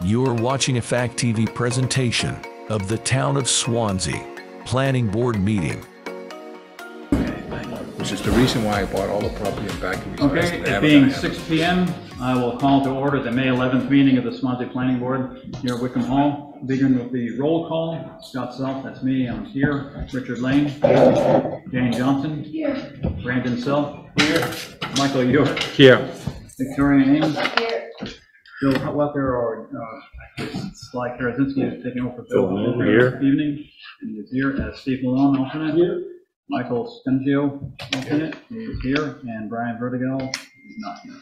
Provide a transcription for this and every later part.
You are watching a Fact TV presentation of the Town of Swanzey Planning Board meeting. Which is the reason why I bought all the property in back of these. Okay, it being 6 p.m., I will call to order the May 11th meeting of the Swanzey Planning Board here at Wickham Hall. Begin with the roll call. Scott Self, that's me, I'm here. Richard Lane. Jane Johnson. Here. Brandon Self. Here. Michael York. Here. Victoria Ames. Here. Bill Hutwecker, or Sly Karazinski is taking over for Bill here this evening. And he's here as Steve Malone, alternate. Here. Michael Stergiou, alternate, he is here, and Brian Vertigo is not here.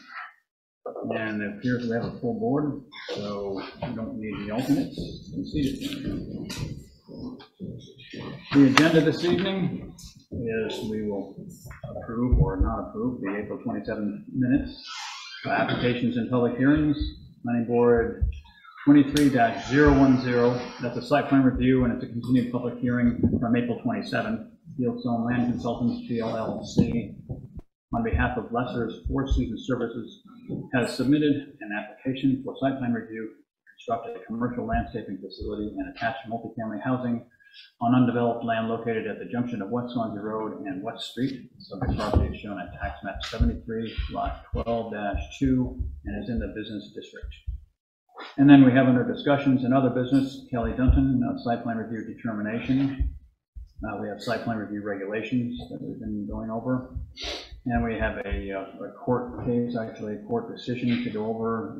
And it appears we have a full board, so we don't need the alternates. The agenda this evening is we will approve or not approve the April 27 minutes, applications and public hearings, Planning Board 23-010, that's a site plan review and it's a continued public hearing from April 27. Fieldstone Land Consultants, PLLC, on behalf of Lesser's Four Seasons Services, has submitted an application for site plan review to construct a commercial landscaping facility and attached multifamily housing on undeveloped land located at the junction of West Swanzey Road and West Street. Subject property is shown at tax map 73, lot 12-2, and is in the business district. And then we have under discussions and other business, Kelly Dunton, site plan review determination. We have site plan review regulations that we've been going over. And we have a court case, actually a court decision to go over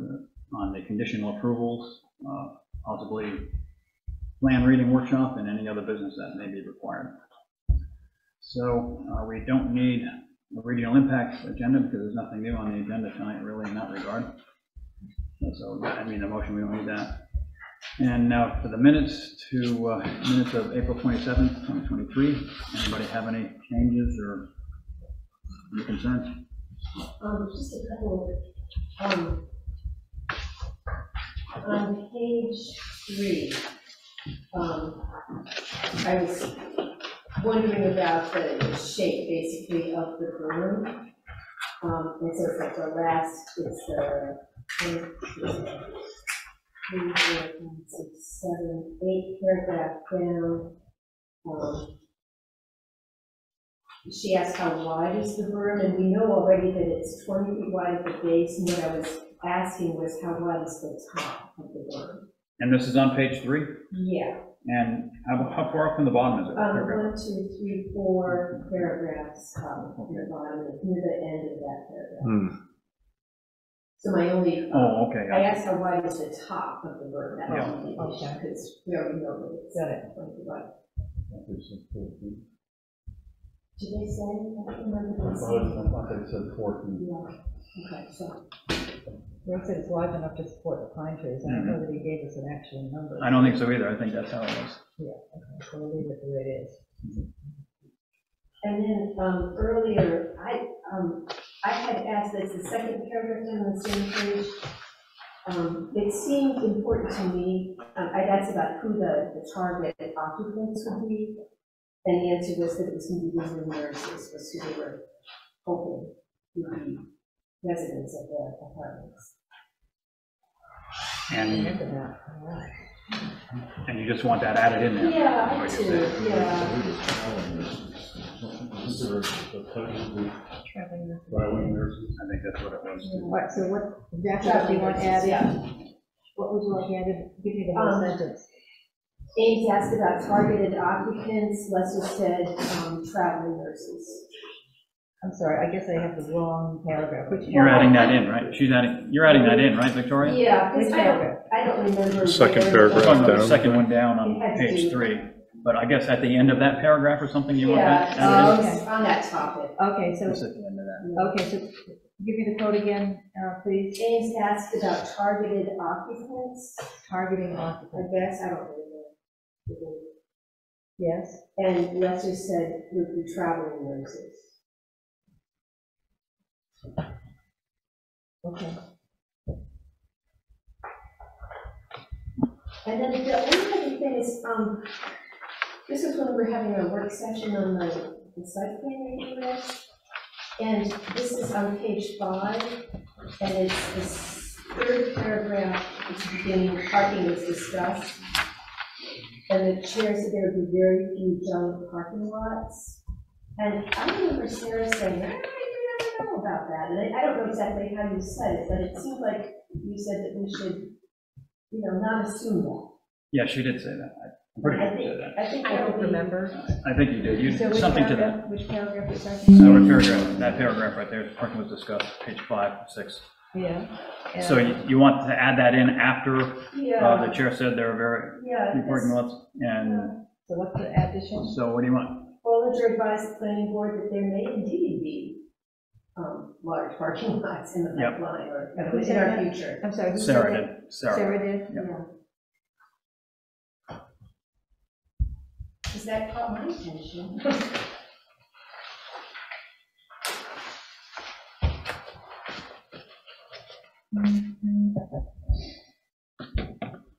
on the conditional approvals, possibly plan reading workshop and any other business that may be required. So we don't need a regional impact agenda because there's nothing new on the agenda tonight really in that regard. So I mean the motion, we don't need that. And now for the minutes minutes of April 27th, 2023. Anybody have any changes or any concerns? Just a couple of, on page 3, I was wondering about the shape basically of the berm. And so it's like the last, it's the 3, 4, 5, 6, 7, 8 paragraph down. She asked how wide is the berm, and we know already that it's 20 feet wide at the base, and what I was asking was how wide is the top of the berm? And this is on page 3? Yeah. And how far up from the bottom is it? 1, 2, 3, 4 paragraphs from the bottom, near the end of that paragraph. So my only, okay. I asked how wide is the top of the berm, that because we already know that it's 20 wide. Did they say? I don't remember. I thought they said 4 feet. Yeah. Okay, so. They said it's large enough to support the pine trees. I don't know that he gave us an actual number. I don't think so either. I think that's how it was. Yeah, okay, so we'll leave it the way it is. And then earlier, I had asked, that's the second paragraph down on the same page. It seemed important to me. I'd asked about who the target occupants would be, and the answer was that it was going to be visiting nurses, was who they were hoping would be residents of the apartments. And you just want that added in there? Yeah, I do. Yeah. Traveling nurses. I think that's what it was. What, so what exactly do you want added? Yeah. What would you like added? Give me the whole sentence. Ames asked about targeted occupants. Lester said traveling nurses. I'm sorry, I guess I have the wrong paragraph. Which You're adding that in, right? You're adding that in, right, Victoria? Yeah, because I don't remember. Second paragraph down. The second one down on page 3. But I guess at the end of that paragraph or something you want that? Yeah, on that topic. Okay, so just at the end of that. Okay, so give me the code again, please. Ames asked about targeted occupants. Targeting occupants. I guess I don't know. Yes. And Lester said would be traveling nurses. Okay. And then the only other thing is, this is when we were having a work session on the site plan review, and this is on page 5, and it's this third paragraph at the beginning, parking was discussed. And the chair said there would be very few junk parking lots. And I remember Sarah saying, I don't know about that. And I don't know exactly how you said it, but it seemed like you said that we should, not assume that. Yeah, she did say that. I'm pretty sure she did that. I think I don't remember. I think you did. You So which something to paragraph, that. which paragraph is that? That paragraph right there, parking was discussed, page 5, 6. Yeah. So you want to add that in after Yeah. the chair said there are very Yeah. few parking lots? And So what's the addition? so what do you want? Bollinger advised the planning board that there may indeed be large parking lots in the Yep. pipeline or Who in said our that? future. I'm sorry. who said Sarah that? did. Sarah. Sarah did? Yep. Yeah. Because that caught my attention.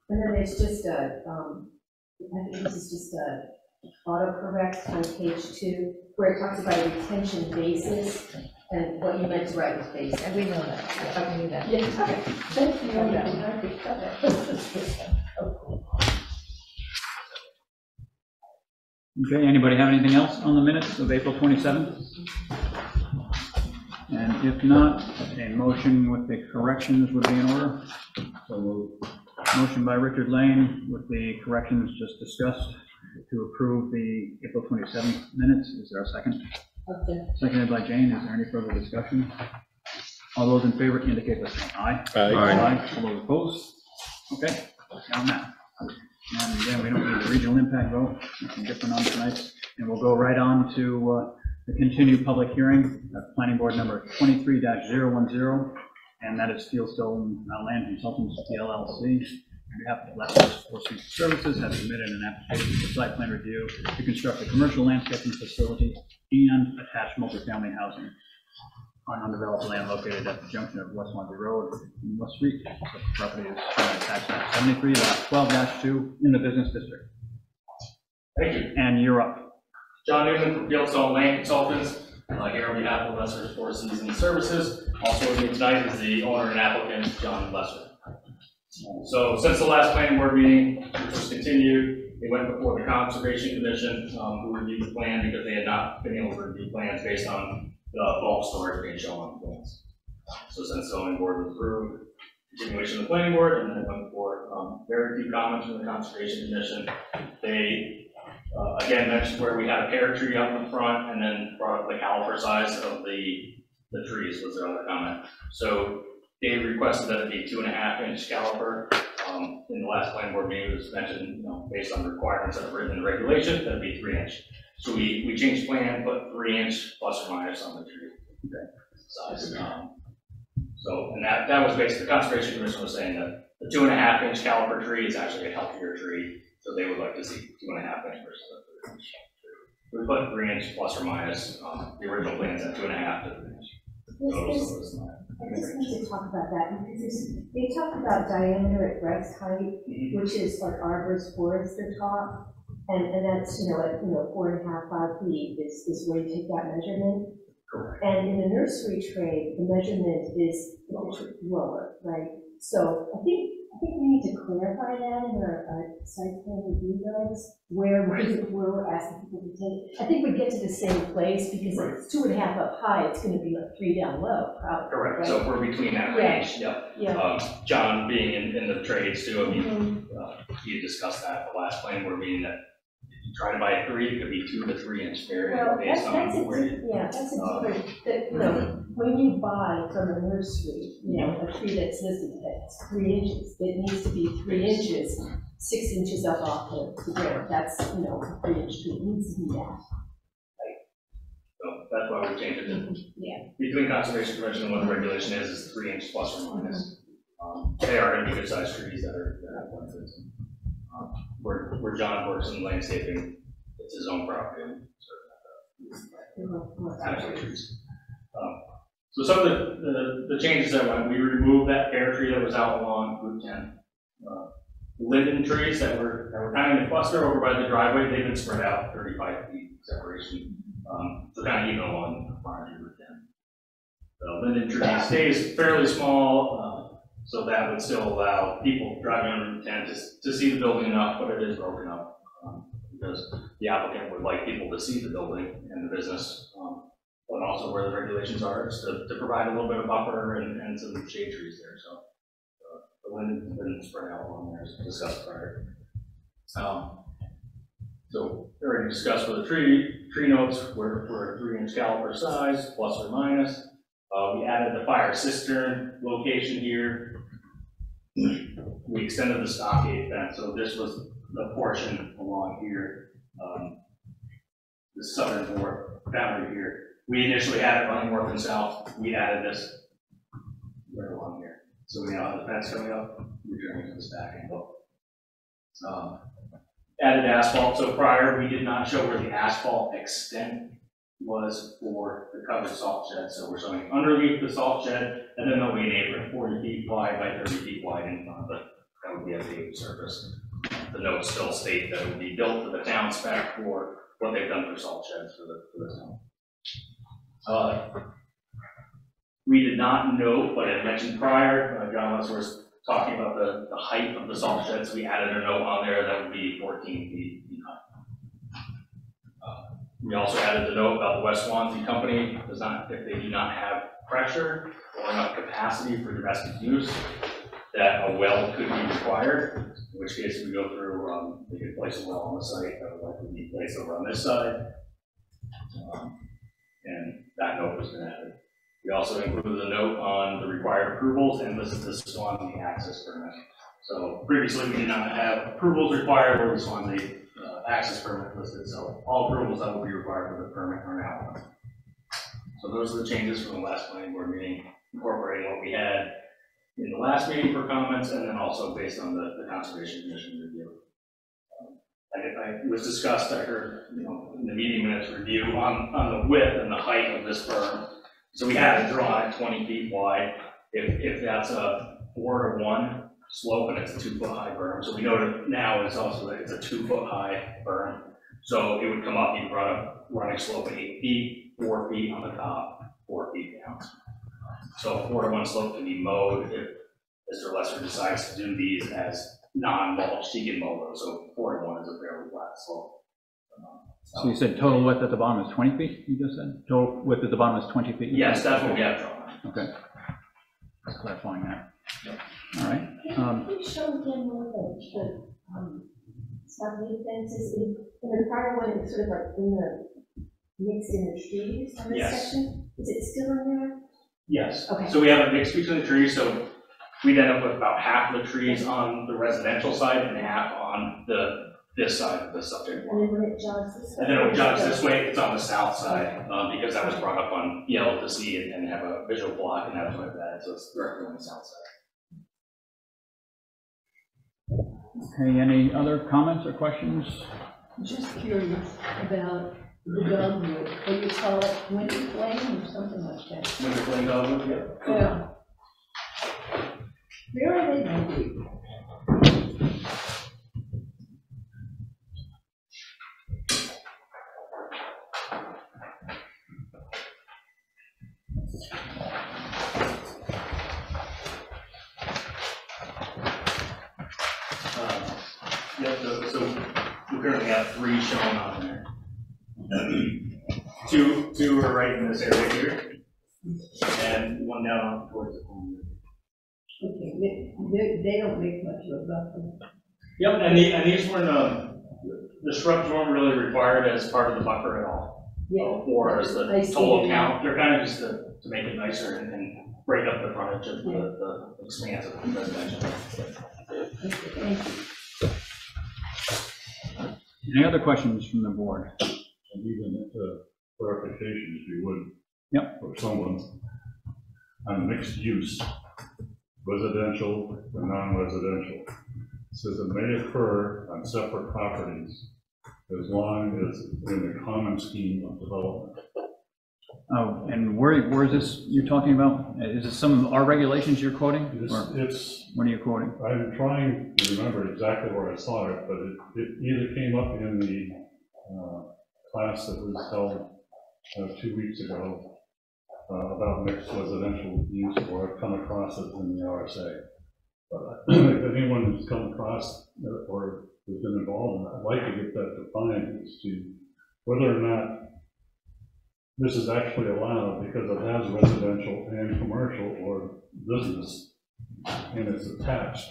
And then there's just I think this is just a autocorrect on page 2, where it talks about a retention basis, and what you meant to write was basis. And we know that. Yeah, we knew that. Yeah, okay. Thank you. Okay, anybody have anything else on the minutes of April 27th? And if not, a motion with the corrections would be in order. So moved. Motion by Richard Lane with the corrections just discussed to approve the April 27th minutes. Is there a second? Okay. Seconded by Jane. Is there any further discussion? All those in favor indicate by saying aye. Aye. All those opposed? Okay, on that. And again, we don't need the regional impact vote. Nothing different on tonight. And we'll go right on to the continued public hearing, planning board number 23-010. And that is Fieldstone Land Consultants, PLLC. On behalf of Lester's Four Seasons Services, have submitted an application for site plan review to construct a commercial landscaping facility and attached multifamily housing on undeveloped land located at the junction of West Swanzey Road and West Street. The property is tax map 73, lot 12-2 in the business district. Thank you. And you're up. John Newman from Fieldstone Land Consultants, here on behalf of Lester's Four Seasons Services. Also with me tonight is the owner and applicant, John Lester. So since the last planning board meeting, which was continued, they went before the Conservation Commission, who reviewed the plan because they had not been able to review plans based on the bulk storage being shown on the plans. So since the zoning board was approved, continuation of the planning board, and then it went for very few comments from the Conservation Commission. They again mentioned where we had a pear tree up in front, and then brought up the caliper size of the trees was their other comment. So they requested that it be 2.5-inch caliper. In the last planning board meeting, it was mentioned, based on the requirements that are written in the regulation, that it be 3-inch. So we changed plan, put 3-inch plus or minus on the tree size. So, and that was basically, the Conservation Commission was saying that the 2.5-inch caliper tree is actually a healthier tree, so they would like to see 2.5-inch versus a 3-inch tree. We put 3-inch plus or minus. The original plan's at 2.5 to 3-inch. I just need to talk about that because they talk about diameter at Greg's height, which is like arborist forest the top, and that's at 4.5, 5 feet is where you take that measurement. Correct. And in the nursery trade, the measurement is lower, right? So I think we need to clarify that in our site plan review guides, where we're asking people to take. I think we get to the same place because if it's 2.5 up high, it's going to be like 3 down low, probably. Correct. Right? So if we're between that range, Yeah. John being in the trades too, he discussed that at the last planning board meeting that if you try to buy a 3, it could be 2 to 3-inch area based on where you. That's a different, when you buy from a nursery, a tree that's listed at 3 inches, it needs to be 3 inches, 6 inches up off the ground. That's, a 3-inch tree, it needs to be that. So that's why we changed it. Between Conservation Commission and what the regulation is 3-inch plus or minus. They are going to be good sized trees that are planted. Where John works in landscaping, it's his own property. Actually trees. So some of the changes that went, we removed that pear tree that was out along Route 10. Linden trees that were kind of in a cluster over by the driveway, they've been spread out 35 feet separation. So kind of even along the frontage of Route 10. The linden tree stays fairly small. So that would still allow people driving on Route 10 to see the building enough, but it is broken up. Because the applicant would like people to see the building and the business, but also where the regulations are, is to provide a little bit of buffer and some shade trees there. So the wind has been spread out along there, as discussed prior. So already discussed for the tree notes, we're a 3-inch caliper size, plus or minus. We added the fire cistern location here. We extended the stockade fence, so this was the portion along here, the southern boundary here. We initially had it running north and south. We added this right along here. So we now have the fence coming up, returning to the stack angle. Added asphalt. So prior, we did not show where the asphalt extent was for the covered salt shed. So we're showing underneath the salt shed, and then there'll be an apron 40 feet wide by 30 feet wide in front of it. That would be a paved surface. The notes still state that it would be built to the town spec for what they've done for salt sheds for the town. We did not note, but I mentioned prior, John was talking about the height of the salt sheds. We added a note on there that would be 14 feet high. We also added the note about the West Swanzey company does not, if they do not have pressure or enough capacity for domestic use, that a well could be required, in which case we go through, we could place a well on the site that would likely be placed over on this side. And that note has been added. We also included a note on the required approvals and listed the Swanzey access permit. So previously we did not have approvals required or the Swanzey access permit listed. So all approvals that would be required for the permit are now. So those are the changes from the last planning board meeting, incorporating what we had in the last meeting for comments, and then also based on the Conservation Commission review. I was discussed, I heard, in the meeting minutes review on the width and the height of this berm. So we had it drawn at 20 feet wide. If that's a 4-to-1 slope and it's a 2-foot high berm, so we know that now it's also that it's a 2-foot high berm. So it would come up, you brought a running slope of 8 feet, 4 feet on the top, 4 feet down. So a 4-to-1 slope can be mowed if Mr. Lesser decides to do these as non-mulch, he can mow those. So 4-to-1 is a fairly flat slope. So you said total width at the bottom is 20 feet, you just said? Total width at the bottom is 20 feet? Yes, that's what we have drawn. Okay. Just clarifying that. Yep. All right. Can you show again more the stockade fences? In the prior one, it was sort of like mixed in the trees on this Yes. section. Is it still in there? Yes. Okay. So we have a mix between the trees. So we'd end up with about half the trees on the residential side and half on this side of the subject And line. then when it jogs this way? And then when it jogs this way, it's on the south side, because that was brought up on yellow to see and have a visual block, and that's what I've added, so it's directly on the south side. Okay, any other comments or questions? Just curious about the dogwood, what do you call it, winter flame or something like that? Winter flame dogwood, yeah. Yeah. Where are they going to be? So we currently have 3 shown on there. Two are right in this area here, and one down towards the corner. Okay, they don't make much of a buffer. Yep, and these weren't, the shrubs weren't really required as part of the buffer at all. Yeah. Or as the I see total it. count. They're kind of just to make it nicer and break up the frontage of the expanse of the residential. Okay, thank you. Any other questions from the board? And even clarification, if you would. Yep. For someone on mixed use, residential or non-residential. It says it may occur on separate properties as long as in the common scheme of development. Oh, and where is this you're talking about? Is this some of our regulations you're quoting? Or It's, what are you quoting? I'm trying to remember exactly where I saw it, but it either came up in the class that was held 2 weeks ago about mixed residential use, or I've come across it in the RSA. But if anyone has come across or has been involved in that, I'd like to get that defined as to whether or not this is actually allowed, because it has residential and commercial or business, and it's attached.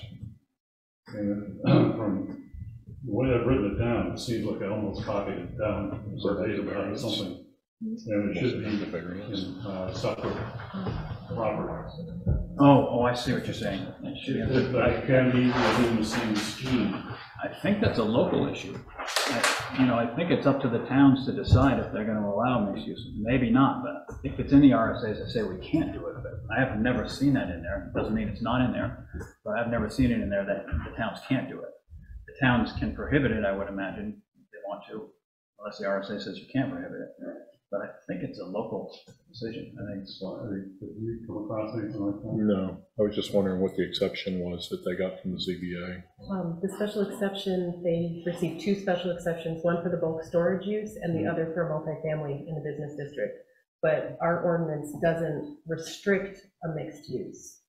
And from the way I've written it down, it seems like I almost copied it down verbatim out of something. And it should be in separate properties. Oh, I see what you're saying. It should- If that can be within the same scheme. I think that's a local issue. I think it's up to the towns to decide if they're gonna allow mixed use. Maybe not, but if it's in the RSA's, I say we can't do it. But I have never seen that in there. It doesn't mean it's not in there, but I've never seen it in there that the towns can't do it. The towns can prohibit it, I would imagine, if they want to, unless the RSA says you can't prohibit it. But I think it's a local decision. I think it's. Did you come across anything like that? No, I was just wondering what the exception was that they got from the ZBA. The special exception, they received 2 special exceptions, one for the bulk storage use and the other for multifamily in the business district. But our ordinance doesn't restrict a mixed use.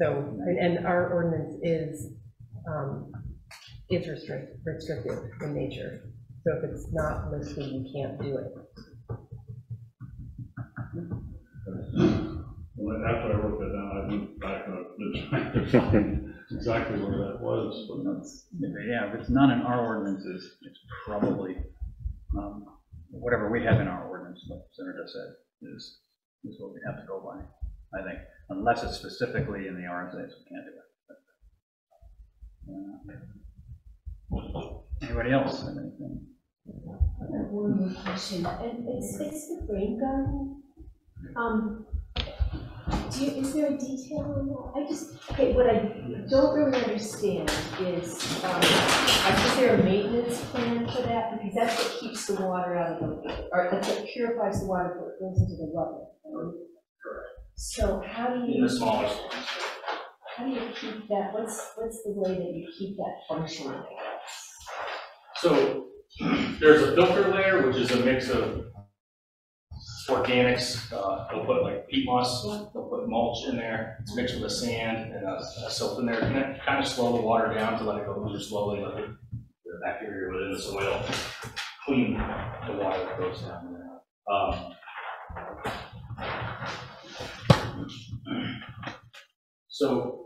So, and our ordinance is restrictive in nature. So if it's not listed, you can't do it. Well, after I wrote that down, I went back and tried to find exactly where that was. Yeah, if it's not in our ordinances, it's probably whatever we have in our ordinance, like Senator said, is what we have to go by, I think, unless it's specifically in the RSA's, we can't do it. Anybody else have anything? One more question, and it's the rain garden. Is there a detail on that? What I don't really understand is there a maintenance plan for that? Because that's what keeps the water out of or that's what purifies the water before it goes into the rubber. So how do you? In the smaller. How do you keep that? What's the way that you keep that functioning? So there's a filter layer, which is a mix of organics. They'll put like peat moss, they'll put mulch in there. It's mixed with a sand and a silt in there. And that kind of slow the water down to let it go through slowly, let the bacteria within the soil clean the water that goes down there. So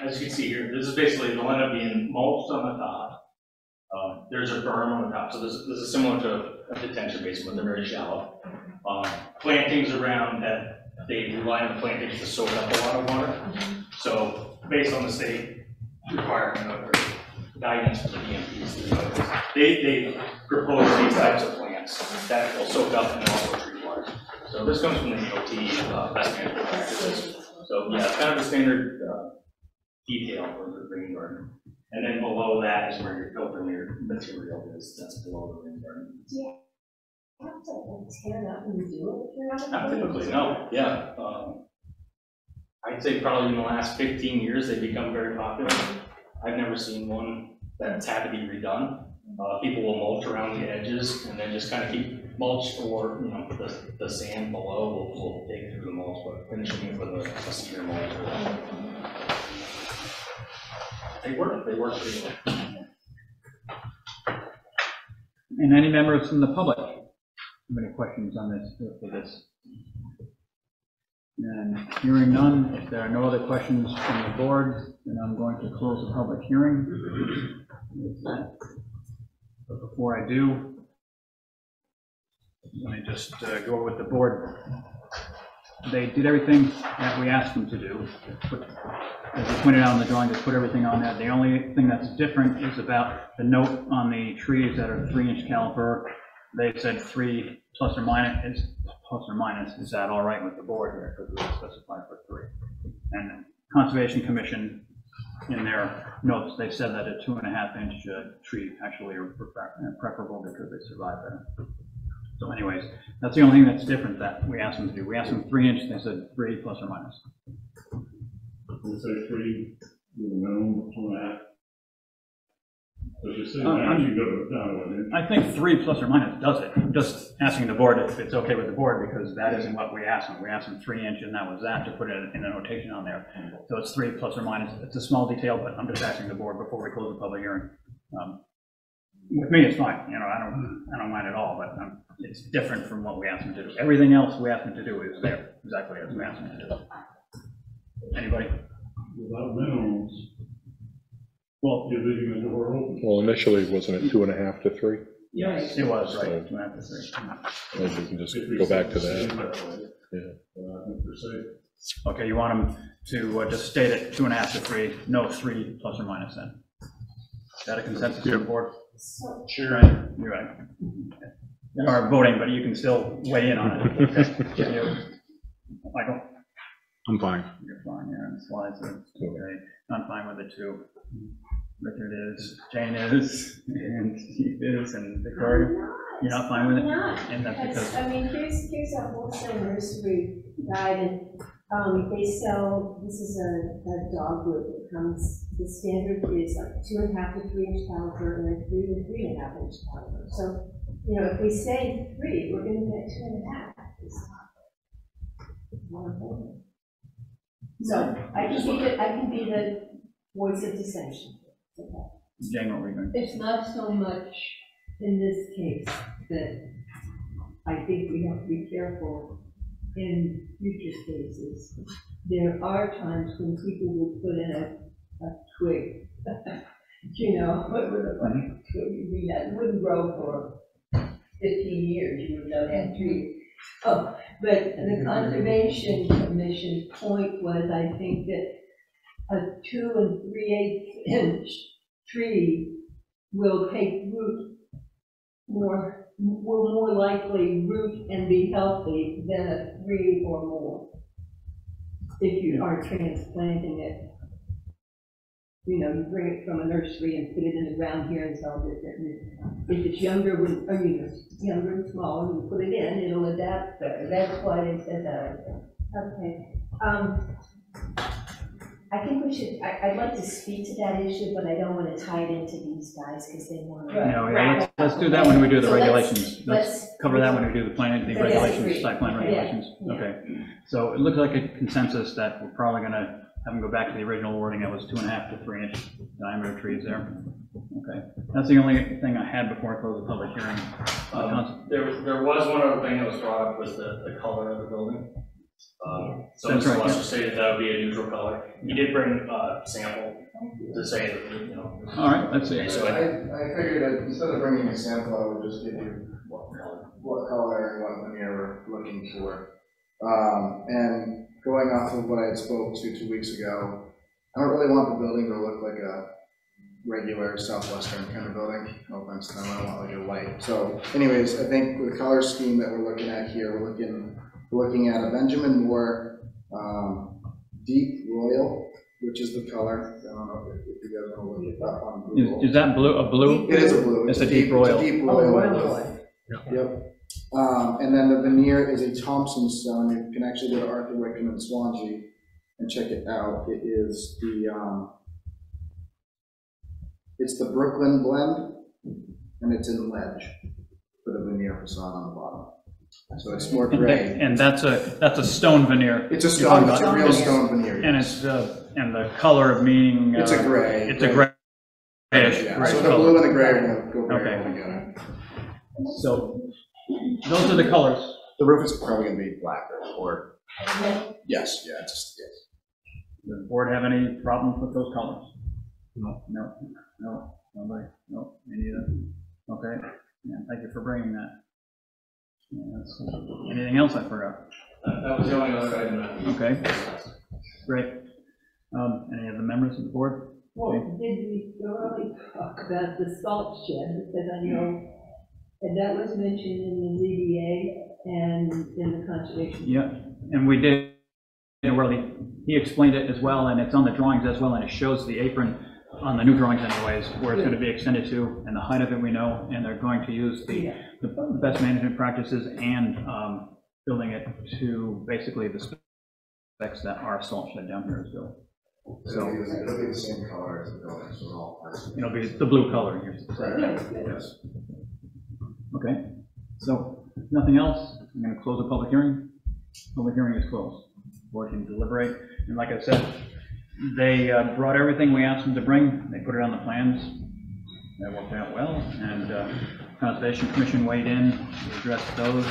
as you can see here, this is basically, it'll end up being mulched on the top. There's a berm on the top, so this is similar to a detention basin, but they're very shallow. Plantings around that, they rely on the plantings to soak up a lot of water. So based on the state requirement or guidance for the DMPs, they propose these types of plants that will soak up and also treat water. So this comes from the DOT best management practices. So yeah, it's kind of a standard detail for the rain garden. And then below that is where your filter layer material is. That's below the rain garden. Yeah. You have to tear it up when you do it if you're Not typically, no. Yeah. I'd say probably in the last 15 years they've become very popular. I've never seen one that's had to be redone. People will mulch around the edges and then just kind of keep mulch, or the sand below will dig through the mulch, but finishing it with a cedar mulch. They work pretty well. And any members from the public have any questions on this, for this? And hearing none, if there are no other questions from the board, then I'm going to close the public hearing. With that. But before I do, let me just go over with the board. They did everything that we asked them to do. As we pointed out on the drawing, they put everything on that. The only thing that's different is about the note on the trees that are 3-inch caliper. They said 3 plus or minus. Is that all right with the board here? Because we specified for 3. And the Conservation Commission, in their notes, they said that a 2.5-inch tree actually are preferable because they survive better. So anyways, that's the only thing that's different that we asked them to do. We asked them 3-inch, they said 3 plus or minus. You say 3 with a minimum of 2.5? If you say that, you go down with it. I think 3 plus or minus does it. I'm just asking the board if it's okay with the board, because that isn't what we asked them. We asked them 3 inch, and that was that, to put it in a notation on there. So it's 3 plus or minus. It's a small detail, but I'm just asking the board before we close the public hearing. With me, it's fine. You know, I don't mind at all, but it's different from what we asked them to do. Everything else we asked them to do is there, exactly as we asked them to do. Anybody? Without minimums, Well, you're leaving the door open. Well, initially, wasn't it 2.5 to 3? yes, it was, right, 2.5 to 3. Maybe we can just go back to that. Yeah. I think they're safe. Okay, you want them to just state it 2.5 to 3, no 3 plus or minus then? Is that a consensus on the board? So, Sure. Right, you're right. You are voting, but you can still weigh in on it. Okay. You- Michael? I'm fine. You're fine, yeah, and slides are okay. I'm fine with it too. Richard is, Jane is, and Steve is, and Victoria. You're not fine with it? not, And that's because, because, I mean, here's a wholesale nursery guide, and they sell, this is a dog group that comes, the standard is like 2.5 to 3 inch caliber, and then 3 to 3.5 inch caliber. So, you know, if we say 3, we're gonna get 2.5. So I can be the voice of dissension. Okay. Jane, what were you going to? It's not so much in this case that I think we have to be careful in future cases. There are times when people will put in a twig, you know, what would a twig be that wouldn't grow for 15 years, you would know that tree. Oh, but the Conservation Commission's point was, I think, that a 2 3/8 inch tree will take root will more likely root and be healthy than a 3 or more. If you are transplanting it, you know, you bring it from a nursery and put it in the ground here and sell it. If it's younger, younger and smaller, you put it in, it'll adapt better. That's why they said that. Okay. I think we should, I'd like to speak to that issue, but I don't want to tie it into these guys because they want to. No, yeah, let's do that when we do the So regulations. Let's let's cover that when we do the plan, the Yes, regulations, agreed. site plan regulations. Yeah. Okay. So it looks like a consensus that we're probably going to have them go back to the original wording that was 2.5 to 3 inch diameter trees there. Okay. That's the only thing I had before I close the public hearing. There was one other thing that was brought up, was the color of the building. So That's Mr. right, Lester yeah. stated that would be a neutral color. He did bring a sample to say that, you know. All right, let's see. So I figured that instead of bringing a sample, I would just give you what color and what veneer we're looking for. And going off of what I had spoke to 2 weeks ago, I don't really want the building to look like a regular southwestern kind of building. No offense to them, I don't want like a white. So anyways, I think the color scheme that we're looking at here, we're looking at a Benjamin Moore deep royal, which is the color. I don't know if you guys want to look it up on Google. Is that blue, a blue? It is a blue. It's a deep royal. It's a deep royal. Yep. And then the veneer is a Thompson stone. You can actually go to Arthur Wickham in Swanzey and check it out. It is it's the Brooklyn blend, and it's in ledge for the veneer facade on the bottom. So it's more gray. And that's a stone veneer. It's a stone. It's a real stone veneer. And it's and the color of meaning. It's a gray. It's a grayish. Yeah. gray So the color. blue and the gray are going to go very Okay. well together. So those are the colors. The roof is probably going to be black or yes, yeah, yes. Does the board have any problems with those colors? No. Nobody? No, me neither. Okay, yeah, thank you for bringing that. Yeah, anything else I forgot? That was the only other item that we. Okay, great. Any of the members of the board? Well, did we thoroughly talk about the salt shed, because I know, and that was mentioned in the ZBA and in the conservation. Yeah, and we did, he explained it as well, and it's on the drawings as well, and it shows the apron on the new drawings anyways, where it's going to be extended to, and the height of it we know, and they're going to use the best management practices and building it to basically the specs that our salt shed down here is built. It'll be the same color as the building, so it'll all pass. It'll be the blue color, you're saying? Yes. Okay, so, nothing else? I'm gonna close the public hearing. Public hearing is closed. Board can deliberate, and like I said, they brought everything we asked them to bring. They put it on the plans. That worked out well, and Conservation Commission weighed in, we addressed those,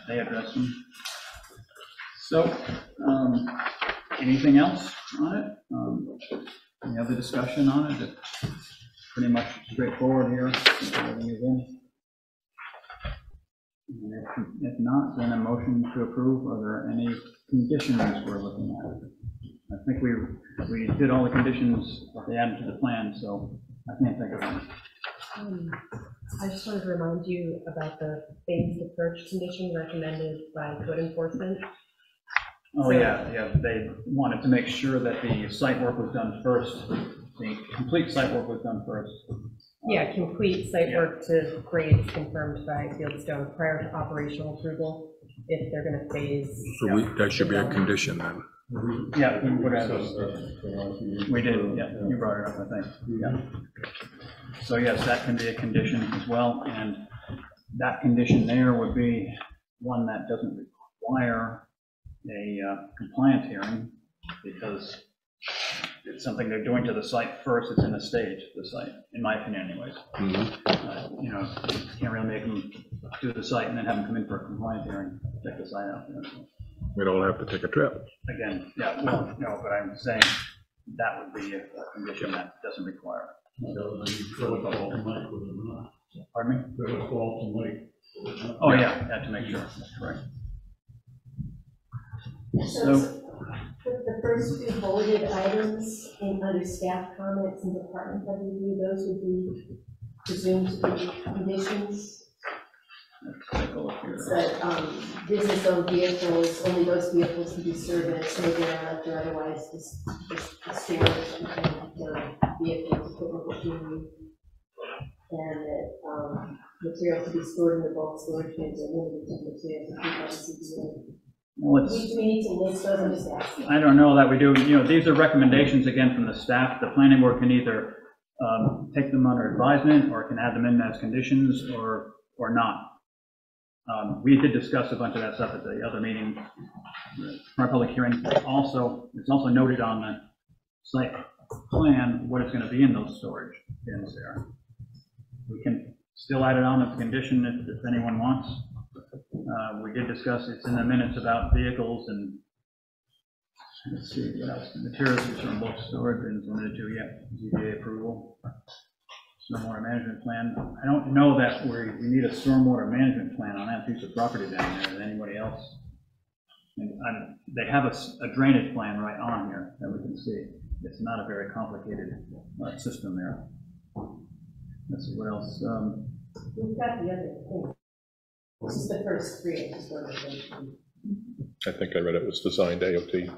they addressed them. So, anything else on it? Any other discussion on it? It's pretty much straightforward here. Everything is in. And if not, then a motion to approve. Are there any conditions we're looking at? I think we did all the conditions that they added to the plan, so I can't think of any. I just wanted to remind you about the phased approach condition recommended by code enforcement. Oh, yeah, they wanted to make sure that the site work was done first, the complete site work was done first. Yeah, complete site work to grades confirmed by Fieldstone prior to operational approval, if they're gonna phase. So that should be a condition then. Yeah, we would have those. We did, yeah, you brought it up, I think, yeah. So yes, that can be a condition as well, and that condition there would be one that doesn't require a compliance hearing, because it's something they're doing to the site first. It's in the stage of the site, in my opinion anyways. You know, you can't really make them do the site and then have them come in for a compliance hearing, check the site out. You know. We don't have to take a trip. Again, yeah, well, no, but I'm saying that would be a condition that doesn't require. Pardon me? Oh, yeah, to make sure, that's correct. So the first two bulleted items under staff comments and department head review, those would be presumed to be conditions. Let's take a look here. But business-owned vehicles, only those vehicles can be serviced, no derelict or otherwise storage and vehicles, equipment, machinery. And that material to be stored in the bulk storage bins are limited to materials approved by the CBA. Well, Do we need to list those? I'm just asking. I don't know that we do. You know, these are recommendations again from the staff. The planning board can either take them under advisement or can add them in as conditions or not. We did discuss a bunch of that stuff at the other meeting, our public hearing. Also, it's also noted on the site plan what is going to be in those storage bins there. We can still add it on as a condition if anyone wants. We did discuss, it's in the minutes about vehicles and let's see what else. Materials from bulk storage bins limited to, ZBA approval. Stormwater management plan. I don't know that we need a stormwater management plan on that piece of property down there than anybody else. And they have a drainage plan right on here that we can see. It's not a very complicated system there. Let's see what else. We've got the other thing. This is the first three. I think I read it was designed AOT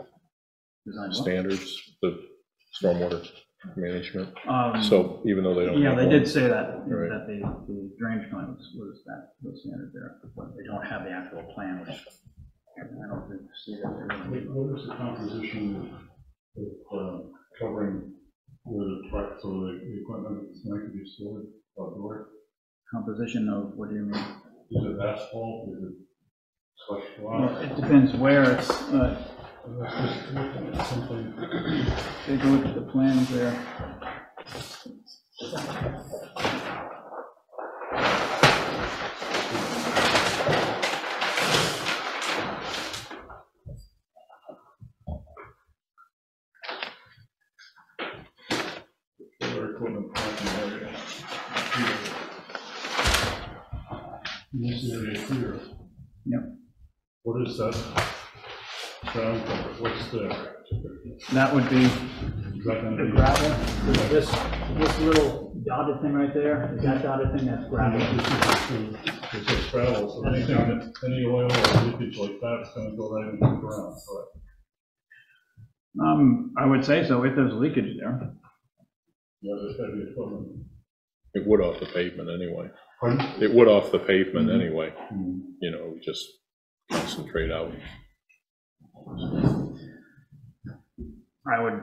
standards, the stormwater management. So even though they don't. Yeah, they did say that, right, that the drainage plan was that, those standard there, but they don't have the actual plan, which I don't think see that they're. What is the composition of covering where the trucks or the equipment is going to be stored outdoor? Composition of, what do you mean? Is it asphalt? Is it crushed Well, rock? it depends where it's, Just looking at something. take a look at the plans there. Other equipment parking area. This area here. Yep. What is that? Ground cover, what's the? That would be Is that gonna the be? gravel. This little dotted thing right there, is that dotted thing, that's gravel. It's just gravel, so anything, any oil or leakage like that's gonna go right into the ground, correct? I would say so, if there's leakage there. Yeah, there's heavy equipment. It would off the pavement anyway. Pardon? It would off the pavement anyway. Mm-hmm. You know, just concentrate out. I would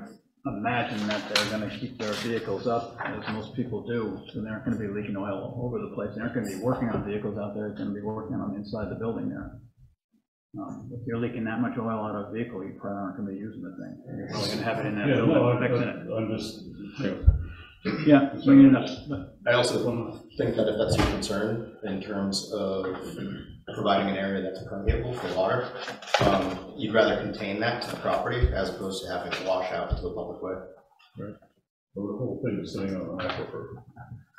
imagine that they're gonna keep their vehicles up, as most people do, so they aren't gonna be leaking oil all over the place. They aren't gonna be working on vehicles out there, they're gonna be working on inside the building there. If you're leaking that much oil out of a vehicle, you probably aren't gonna be using the thing. You're probably gonna have it in that Yeah, building, no, fixing it. I'm just, Yeah, so you know, I also think that if that's your concern in terms of providing an area that's permeable for water, you'd rather contain that to the property as opposed to having it wash out into the public way. right. Well, the whole thing is sitting on an aquifer.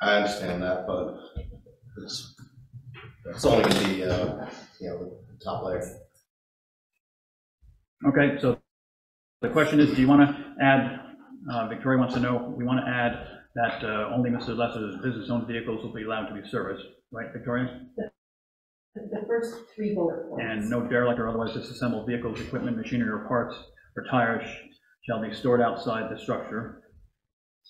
I understand that, but it's only going to be, you know, the top layer. okay, so the question is, do you want to add, Victoria wants to know, we want to add that only Mr. Lesser's business-owned vehicles will be allowed to be serviced, right, Victoria? The first 3 bullet points. And no derelict or otherwise disassembled vehicles, equipment, machinery, or parts, or tires shall be stored outside the structure.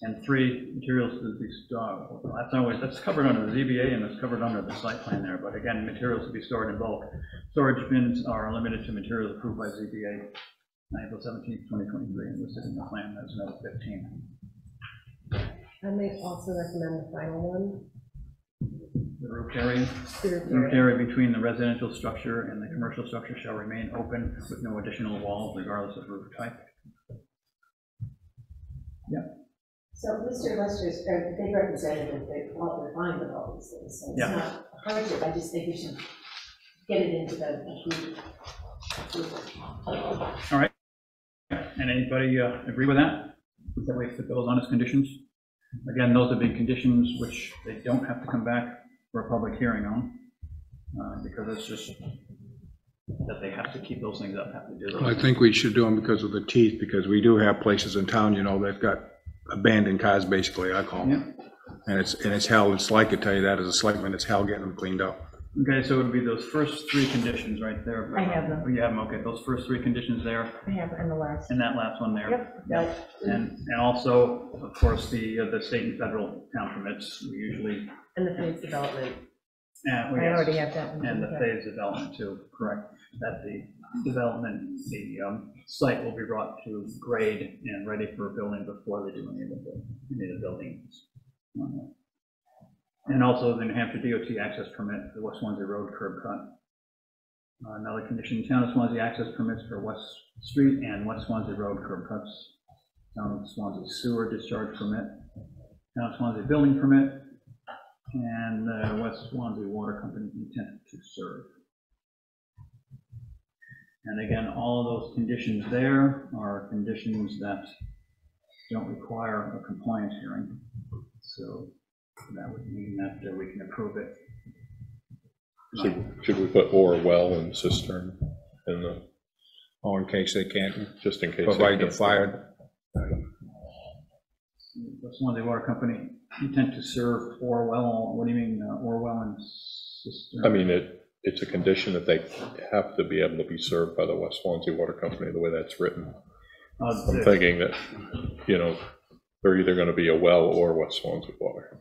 And 3, materials to be stored, that's covered under the ZBA and it's covered under the site plan there, but again, materials to be stored in bulk. Storage bins are limited to materials approved by ZBA, April 17th, 2023, and listed in the plan as note 15. I may also recommend the final one. The roof area. The roof Roof area. area between the residential structure and the commercial structure shall remain open with no additional walls regardless of roof type. Yeah. So Mr. Lester's, they represented that they're fine with all these things, so it's Yeah. not hardship, I just think we should get it into the approval. All right. And anybody agree with that? That we put those on as conditions? Again, those would be conditions which they don't have to come back for a public hearing on, because it's just that they have to keep those things up, have to do those. I think we should do them because of the teeth, because we do have places in town, you know, that got abandoned cars, basically, I call them. And it's hell, it's like, I tell you that as a selectman, it's hell getting them cleaned up. Okay, so it would be those first 3 conditions right there. I have them. Oh, you have them, okay, those first 3 conditions there, I have it in the last. and that last one there. Yep. And also, of course, the state and federal town permits, we usually. And the phase development. Yeah, I already have that one. And the phase development too, correct. That the development, the site will be brought to grade and ready for building before they do any of the buildings. And also the New Hampshire DOT access permit for the West Swansea Road curb cut. Another condition, Town of Swansea access permits for West Street and West Swansea Road curb cuts. Town of Swansea sewer discharge permit. Town of Swansea building permit. And West Swansea Water Company intent to serve. And again, all of those conditions there are conditions that don't require a compliance hearing. So that would mean that we can approve it. Should we put or well and cistern in the, Or in case they can't just in case? provide the fire. The Swansea Water Company intent to serve or well, what do you mean, or well and cistern? I mean, it's a condition that they have to be able to be served by the West Swansea Water Company, the way that's written. I'm thinking that, you know, they're either going to be a well or West Swansea Water.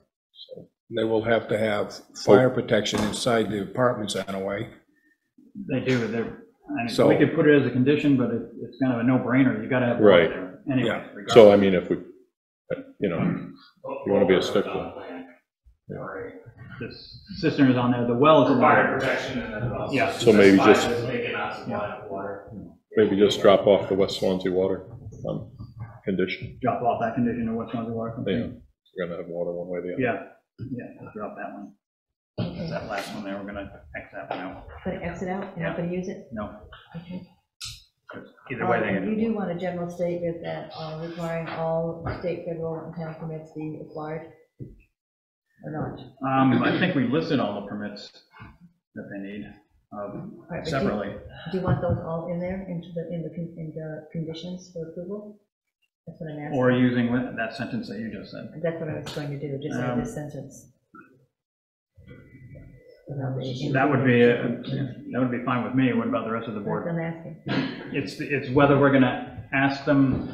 So. They will have to have fire protection inside the apartments anyway. They do, So- we could put it as a condition, but it's kind of a no-brainer, you gotta have water Right. there anyway. Yeah. regardless. So, I mean, if we, you know, you want to be a stickler. The cistern is on there, the well is For in fire there. protection and then also. Yeah. So maybe just- They cannot supply water. Maybe just drop off the West Swansea Water condition. Drop off that condition of West Swansea Water Yeah, Company. we're going to have water one way or the other. Yeah, we'll drop that one. That last one there, we're gonna X that one out. But exit out, you're not gonna use it? No, Okay. either way they You can. do want a general statement that requiring all state, federal, and town permits be required, or not? I think we listed all the permits that they need Right, but separately. Do you want those all in there, in the conditions for approval? That's what I'm asking. Or using that sentence that you just said. That's what I was going to do, just add this sentence. That would be fine with me. What about the rest of the board? I'm asking. It's whether we're gonna ask them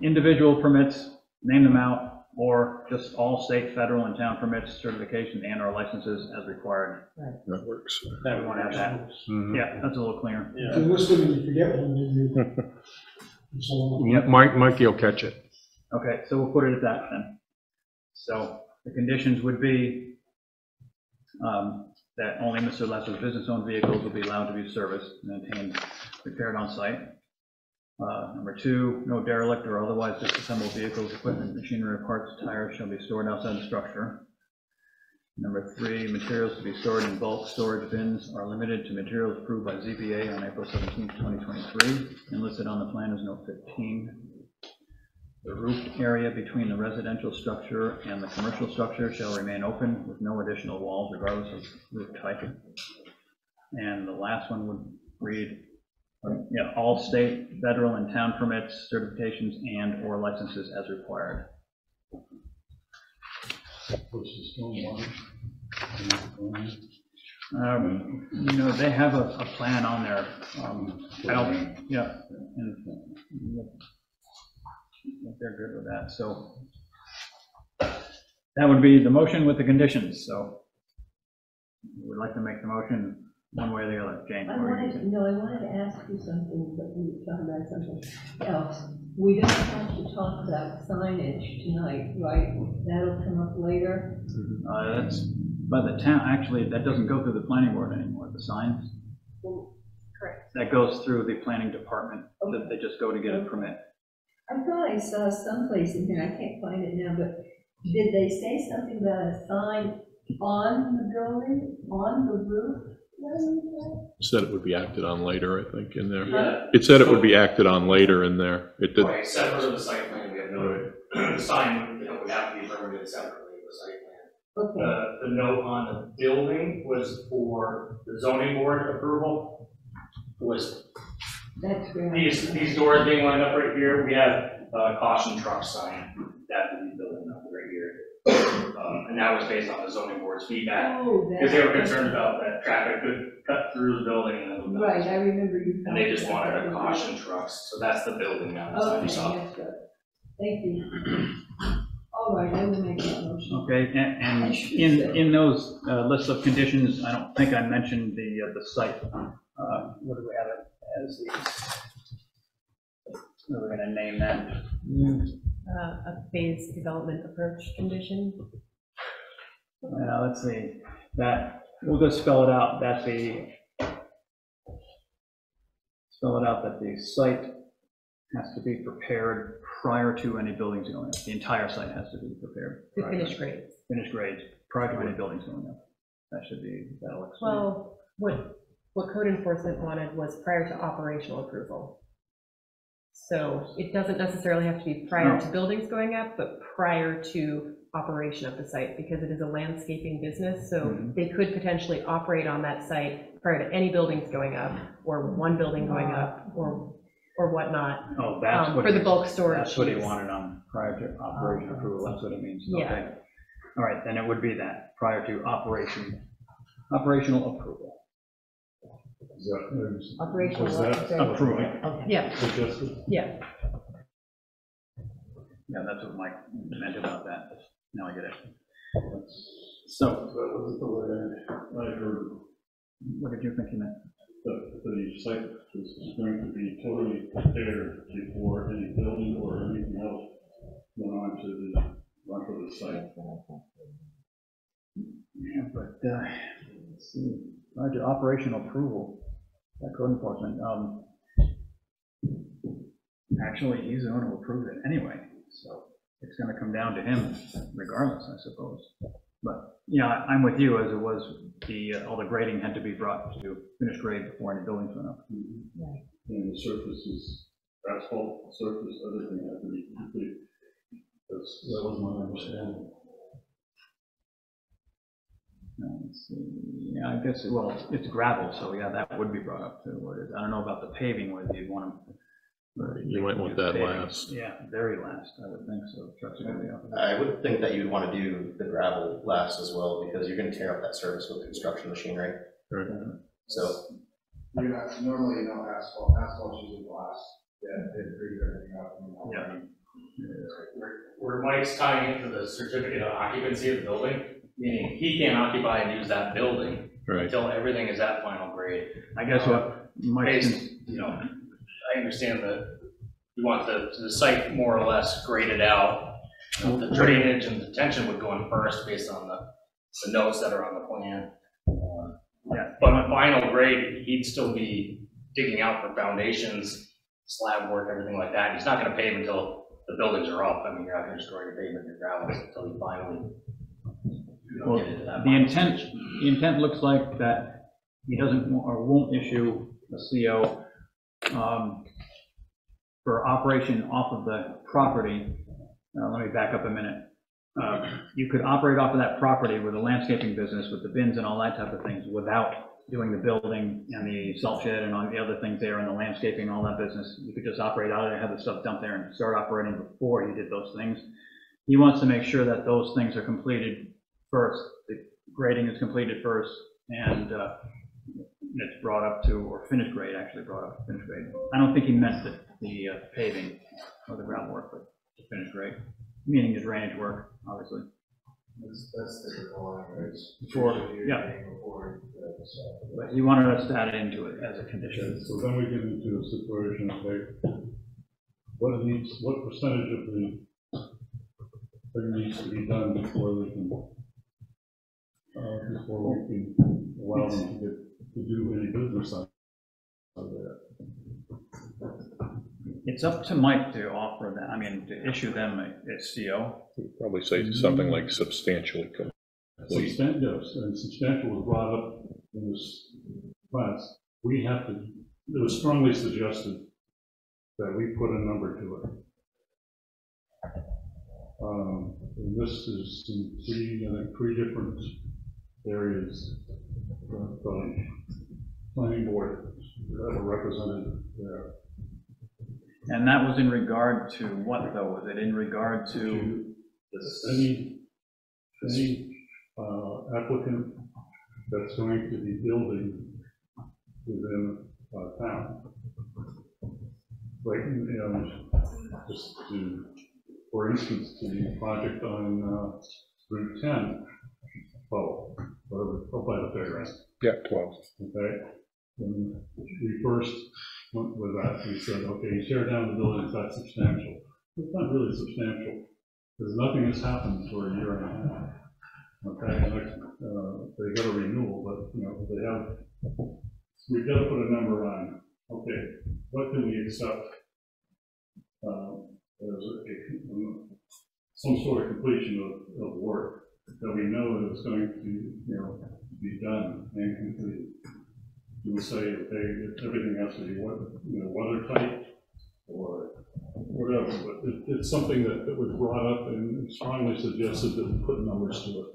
individual permits, name them out, or just all state, federal, and town permits, certification, and/or licenses as required. That works. That we want to have that. Mhm. Yeah, that's a little clearer. If you list them and you forget one, then Mikey will catch it. Okay, so we'll put it at that then. So the conditions would be that only Mr. Lesser's business-owned vehicles will be allowed to be serviced, maintained, repaired on site. Number 2, no derelict or otherwise disassembled vehicles, equipment, machinery, parts, tires shall be stored outside the structure. Number 3, materials to be stored in bulk storage bins are limited to materials approved by ZBA on April 17, 2023, and listed on the plan as note 15. The roof area between the residential structure and the commercial structure shall remain open with no additional walls regardless of roof type. And the last one would read, all state, federal, and town permits, certifications, and/or licenses as required. They have a plan on there. I don't, and they're good with that. So that would be the motion with the conditions. So we'd like to make the motion one way or the other. Jane, I wanted to ask you something, but we were talking about something else. We don't have to talk about signage tonight, right? That'll come up later. That's by the town. Actually, that doesn't go through the planning board anymore, the signs. Correct. That goes through the planning department. Okay. They just go to get a permit. I thought I saw someplace in here, I can't find it now, but did they say something about a sign on the building, on the roof? Said it would be acted on later, I think, in there. Yeah. It said it would be acted on later in there. It did. Right, separate of the site plan, we have no, the sign, would have to be permitted separately of the site plan. Okay. The note on the building was for the zoning board approval, was That's great. these doors being lined up right here. We have a caution truck sign that would be building up right here. And that was based on the zoning board's feedback, because they were concerned about that traffic could cut through the building. And right, I remember you. And they just wanted a caution trucks, so that's the building now. Okay, that's good. Thank you. All right, I will make that motion. Okay, and in those lists of conditions, I don't think I mentioned the site. What do we have it as? What are we going to name that? A phased development approach condition. Let's see. That we'll just spell it out. That the site has to be prepared prior to any buildings going up. The entire site has to be prepared. The finished grades. Finished grades prior to any buildings going up. That'll explain. Well, what code enforcement wanted was prior to operational approval. So it doesn't necessarily have to be prior to buildings going up, but prior to operation of the site, because it is a landscaping business. So they could potentially operate on that site prior to any buildings going up, or one building going up, or whatnot. Oh, that's what for the bulk storage. That's what he wanted on prior to operation approval. That's what it means. Yeah. Okay. All right, then it would be that prior to operational approval. Operational approval. Yeah. Yeah. Yeah, that's what Mike meant about that. Now I get it. So, I heard what did you think he meant? that the site is going to be totally prepared before any building or anything else went onto the site. Yeah, but let's see. Prior to operational approval, that code enforcement. Actually, he's the one who approved it anyway, so it's going to come down to him regardless, I suppose. But yeah, I'm with you, as it was all the grading had to be brought to finished grade before any buildings went up. Right. And the surface is asphalt surface, everything had to be complete. That was my understanding. Let's see. Yeah, I guess, well, it's gravel, so yeah, that would be brought up to what is. I don't know about the paving, whether you'd want them. You might want that last. Yeah, very last, I would think so. Trucks are going to be up. I would think that you'd want to do the gravel last as well, because you're going to tear up that surface with construction machinery. Right. So Normally, asphalt's usually the last. Yeah, they agree everything up. Yeah. Where Mike's tying into the certificate of occupancy of the building, meaning he can't occupy and use that building until everything is at final grade. I guess what Mike's, I understand we want the site more or less graded out. The drainage and detention would go in first based on the notes that are on the plan. But on final grade, he'd still be digging out for foundations, slab work, everything like that. He's not going to pave until the buildings are up. I mean, you're not going to destroy your pavement and gravel until you finally get into that. The intent looks like that he doesn't or won't issue a CO for operation off of the property. Let me back up a minute. You could operate off of that property with a landscaping business, with the bins and all that type of things, without doing the building and the salt shed and all the other things there and the landscaping and all that business. You could just operate out of there, have the stuff dumped there and start operating before you did those things. He wants to make sure that those things are completed first. The grading is completed first, and it's brought up to, or finished grade, actually brought up to finished grade. I don't think he meant the paving or the groundwork, but finished grade, meaning the drainage work, obviously. That's typical, right? But he wanted us to add it into it as a condition. So then we get into a situation, okay, what percentage of the thing needs to be done before we can allow them to do any business on there? It's up to Mike to offer that, I mean, to issue them a CO. You'd probably say something like substantially complete. Yes, and substantial was brought up in this class. We have to, it was strongly suggested that we put a number to it. And this is in three different areas that planning board that are represented there. And that was in regard to what, though? Was it in regard to any applicant that's going to be building within town? Like, just to, for instance, the project on Route 10, up by the fairground. Yeah, 12. Okay. When we first went with that, we said, okay, tear down the buildings, that's substantial. It's not really substantial, because nothing has happened for a year and a half. Okay, they got a renewal, but they have. We've got to put a number on. Okay, what can we accept as some sort of completion of work that we know that is going to be done and completed. You would say, okay, everything has to be weather tight or whatever, but it's something that was brought up and strongly suggested that we put numbers to it.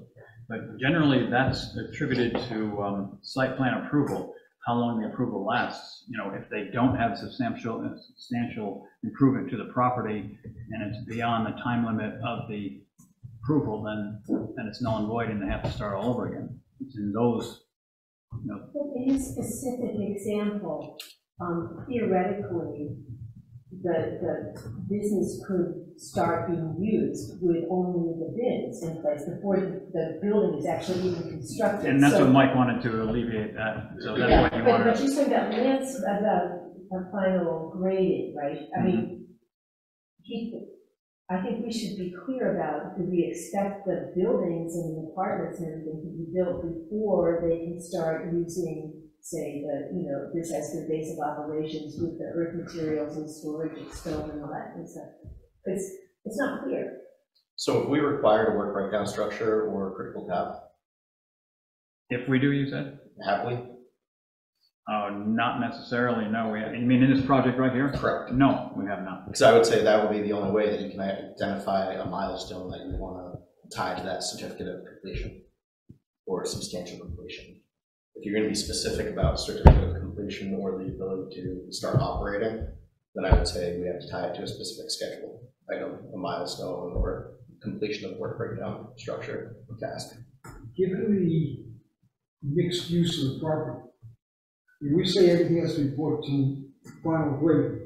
But generally, that's attributed to site plan approval, how long the approval lasts. If they don't have substantial improvement to the property and it's beyond the time limit of the approval, then it's null and void and they have to start all over again. It's in those. But in a specific example, theoretically, the business could start being used with only the bins in place before the building is actually even constructed. And that's what Mike wanted to alleviate that. So that's yeah, what you wanted. But you're saying about a final grading, right? I mean, I think we should be clear about, do we expect the buildings and the apartments and everything to be built before they can start using, say, this as their base of operations with the earth materials and storage and stone and all that kind of stuff? It's not clear. So if we require a work breakdown structure or a critical path? If we do, you said? Have we? Not necessarily, no. You mean in this project right here? Correct. No, we have not. Because I would say that would be the only way that you can identify a milestone that you want to tie to that certificate of completion or substantial completion. If you're going to be specific about certificate of completion or the ability to start operating, then I would say we have to tie it to a specific schedule, item, a milestone, or completion of work breakdown structure or task. Given the mixed use of the property, when we say everything has to be brought to final grade,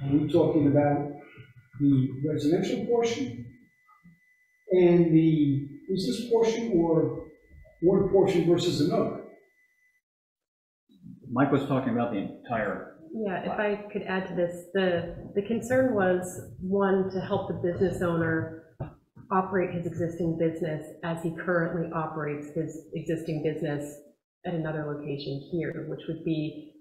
are we talking about the residential portion and the business portion, or one portion versus another? Mike was talking about the entire Yeah, if I could add to this, the concern was, one, to help the business owner operate his existing business as he currently operates his existing business at another location here, which would be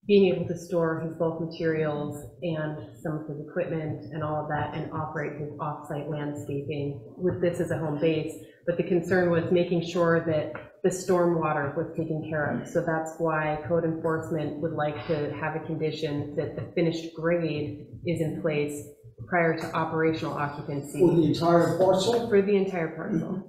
being able to store his bulk materials and some of his equipment and all of that, and operate his off-site landscaping with this as a home base. But the concern was making sure that the stormwater was taken care of. So that's why code enforcement would like to have a condition that the finished grade is in place prior to operational occupancy. For the entire parcel? For the entire parcel.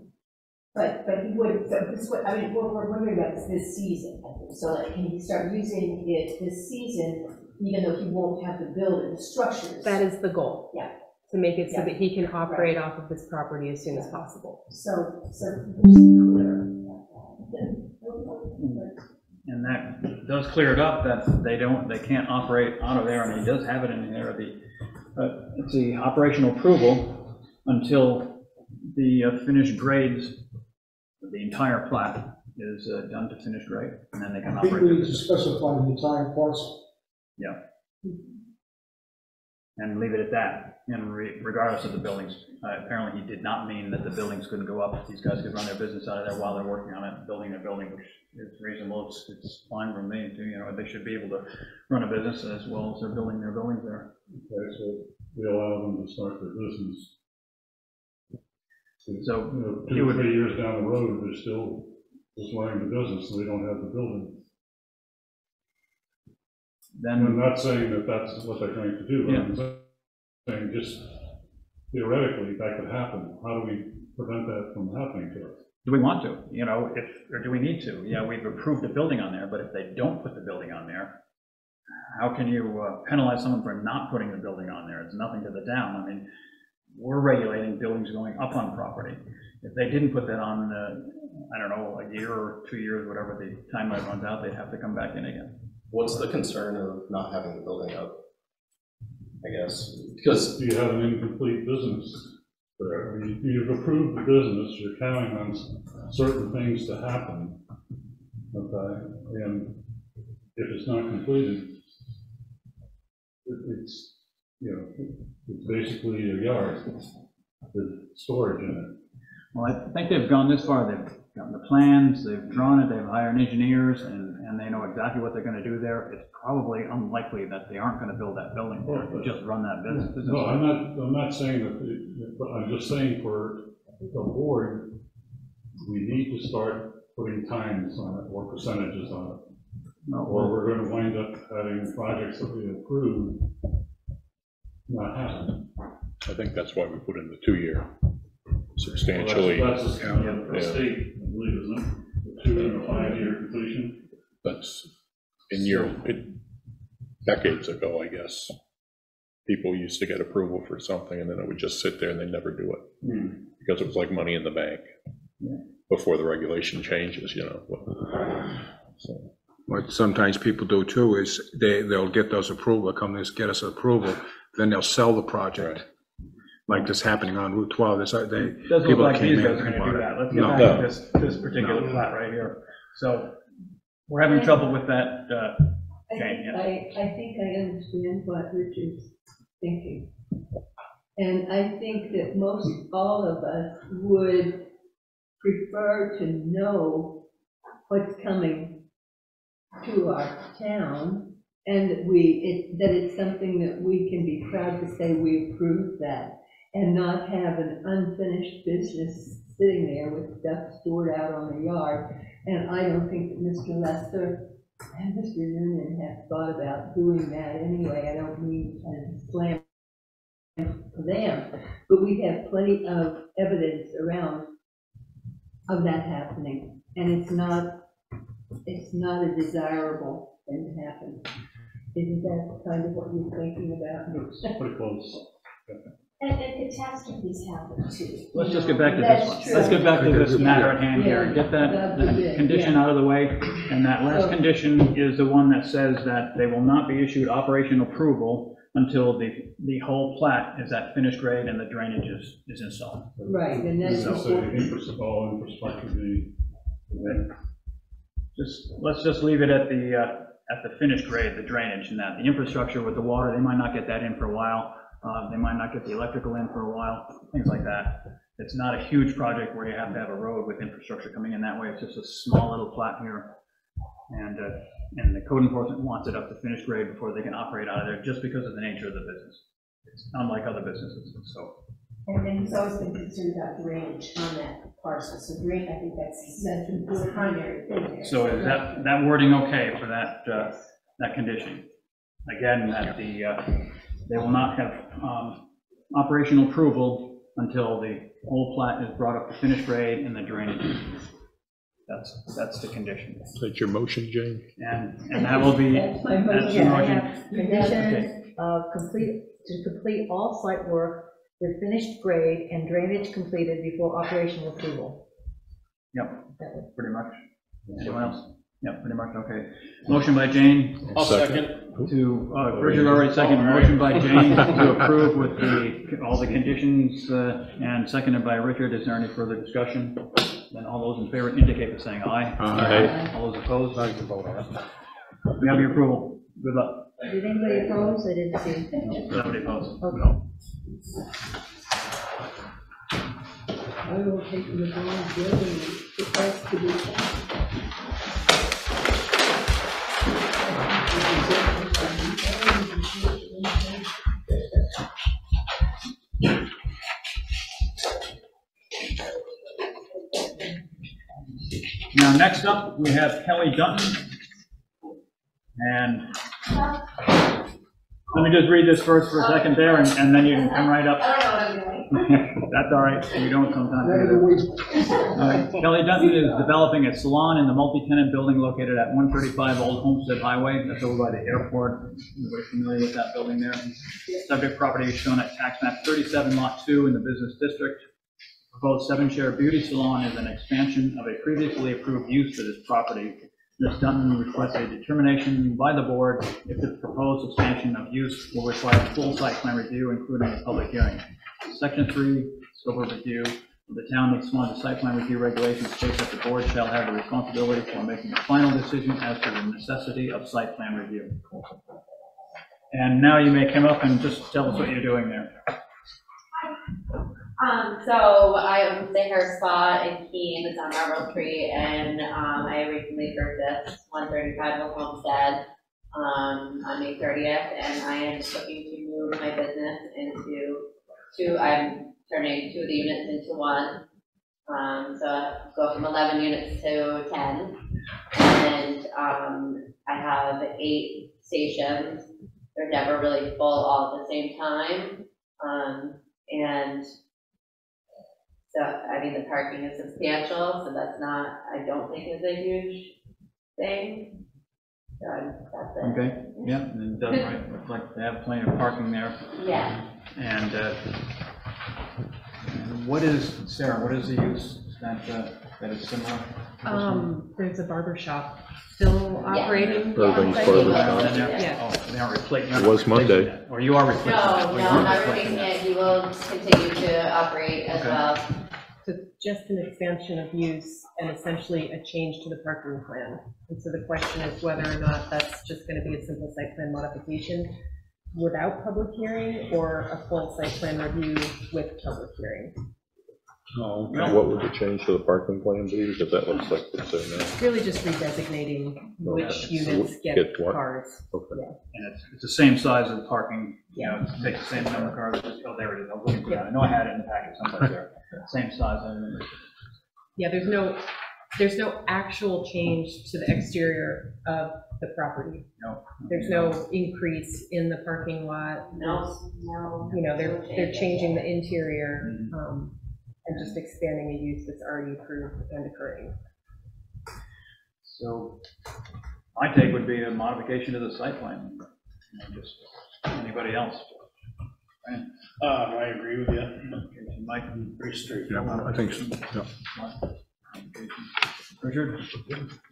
But he would, so this is what, I mean, what we're wondering about is this season. So like, can he start using it this season, even though he won't have the building, the structures? That is the goal. Yeah. To make it so Yeah. that he can operate off of this property as soon as possible. So just clear. And that does clear it up, that they can't operate out of there, and he does have it in there, it's the operational approval until the finished grades, the entire plat is done to finished grade, and then they can I think operate. we need to specify the entire parcel. Yeah. And leave it at that, and regardless of the buildings. Apparently he did not mean that the buildings couldn't go up. These guys could run their business out of there while they're working on it, building their building, which is reasonable. It's fine for me too, you know, they should be able to run a business as well as they're building their buildings there. Okay, so we allow them to start their business. So You know, 2 or 3 years down the road, they're still just running the business, and they don't have the building. then I'm not saying that that's what they're going to do, but Yeah. I'm saying just theoretically, that could happen. How do we prevent that from happening to us? do we want to, you know, or do we need to? Yeah, we've approved a building on there, but if they don't put the building on there, how can you penalize someone for not putting the building on there? It's nothing to the town. I mean, we're regulating buildings going up on property. If they didn't put that on, I don't know, a year or 2 years, whatever the timeline runs out, they'd have to come back in again. What's the concern of not having the building up? I guess, because You have an incomplete business there. I mean, you've approved the business, you're counting on certain things to happen, okay? And if it's not completed, it's, you know, it's basically a yard with storage in it. Well, I think they've gone this far. They've gotten the plans, they've drawn it, they've hired engineers, and they know exactly what they're going to do there. It's probably unlikely that they aren't going to build that building there to just run that business. No, I'm not saying that, but I'm just saying for the board, we need to start putting times on it or percentages on it. No, Or we're going to wind up having projects that we approve not happen. I think that's why we put in the 2-year substantially. Well, that's Yeah. the state, I believe, isn't it? The 2 and a 5-year completion. That's decades ago, I guess. People used to get approval for something and then it would just sit there and they never do it. Because it was like money in the bank before the regulation changes, you know. So. What sometimes people do too is they'll get those approval, get us approval, then they'll sell the project. Right. Like this happening on Route 12, doesn't look like these guys are going to do that. Let's get back to this particular plat right here. So we're having trouble with that. Jane, yeah. I think I understand what Richard's thinking. And I think that most all of us would prefer to know what's coming to our town, and that it's something that we can be proud to say we approved that, and not have an unfinished business sitting there with stuff stored out on the yard. And I don't think that Mr. Lester and Mr. Noonan have thought about doing that anyway. I don't mean to slam for them, but we have plenty of evidence around of that happening, and it's not a desirable thing to happen. Isn't that kind of what you're thinking about? It's pretty close. And catastrophes happen too. Let's just get back to That's this one. true. Let's get back to this matter at hand here. Yeah. Get that That's condition yeah. out of the way. And that last condition is the one that says that they will not be issued operation approval until the whole plat is at finished grade and the drainage is installed. Right, and that's So important. all infrastructure be, Let's just leave it at at the finished grade, the drainage and that. The infrastructure with the water, they might not get that in for a while. They might not get the electrical in for a while, things like that. It's not a huge project where you have to have a road with infrastructure coming in that way. It's just a small little plat here. And the code enforcement wants it up to finished grade before they can operate out of there, just because of the nature of the business. It's unlike other businesses, so. And then he's always been concerned about drainage on that parcel, so drain, I think that's the primary thing there. So is that wording okay for that, that condition? Again, that they will not have operational approval until the whole plat is brought up to finished grade and the drainage. That's the condition. Is that your motion, Jane? And that will be, That's my motion. your Yeah, I motion. have conditions of complete all site work with finished grade and drainage completed before operational approval. Yep, pretty much. Anyone else? Yep, pretty much, okay. Motion by Jane. I'll second. To, Richard already seconded, motion by Jane to approve with all the conditions, and seconded by Richard. Is there any further discussion? Then all those in favor indicate by saying aye. Aye. All those opposed? I can vote on it. We have your approval. Good luck. Did anybody oppose? I didn't see. Nobody opposed. Okay. I will take the bond building, it has to be. Now, next up, we have Kelly Dunton. And let me just read this first for a second there, and then you can come right up. I don't know what I'm doing. That's all right. We don't sometimes either. Kelly Dunton is developing a salon in the multi-tenant building located at 135 Old Homestead Highway. That's over by the airport. We're familiar with that building there. Subject property is shown at tax map 37 lot 2 in the business district. Proposed 7-share beauty salon is an expansion of a previously approved use for this property. Ms. Dunton requests a determination by the board if the proposed expansion of use will require full site plan review, including a public hearing. Section 3, scope of review of the Town of Swanzey site plan review regulations states that the board shall have the responsibility for making a final decision as to the necessity of site plan review. And now you may come up and just tell us what you're doing there. So I own the hair spa in Keene, it's on Marble Tree, and I recently purchased 135 Old Homestead on May 30th, and I am looking to move my business I'm turning 2 of the units into 1. So I go from 11 units to 10, and I have 8 stations. They're never really full all at the same time, and so, I mean, the parking is substantial, so that's not, I don't think is a huge thing. So that's it. Okay, yeah, and it does, right, looks like they have plenty of parking there. Yeah. And what is, Sarah, what is the use that is similar? There's a barber shop still operating. Irving's Barber Shop. Yeah. Oh, they aren't replacing. It was Monday. Or you are replacing that? No, Or no, you are not replacing replacing that? it, he will continue to operate as Okay. well. So it's just an expansion of use and essentially a change to the parking plan. And so the question is whether or not that's just going to be a simple site plan modification without public hearing or a full site plan review with public hearing. Oh, And what would the change to the parking plan be? Because that looks like it's there now. Really just redesignating which Okay. units So get get what? cars. Okay. And it's the same size of the parking, you know, take the same number of cars, oh, there it is, I was looking for that. I know I had it in the packet someplace there. Same size, I remember. Yeah, there's no actual change to the exterior of the property. No. There's no increase in the parking lot. No. You know, they're changing the interior, and just expanding a use that's already approved and occurring. So my take would be a modification to the site plan. You know, just anybody else? Right? I agree with you. Okay, Mike? Pretty straight. yeah, I think so, yeah. Modification. Richard?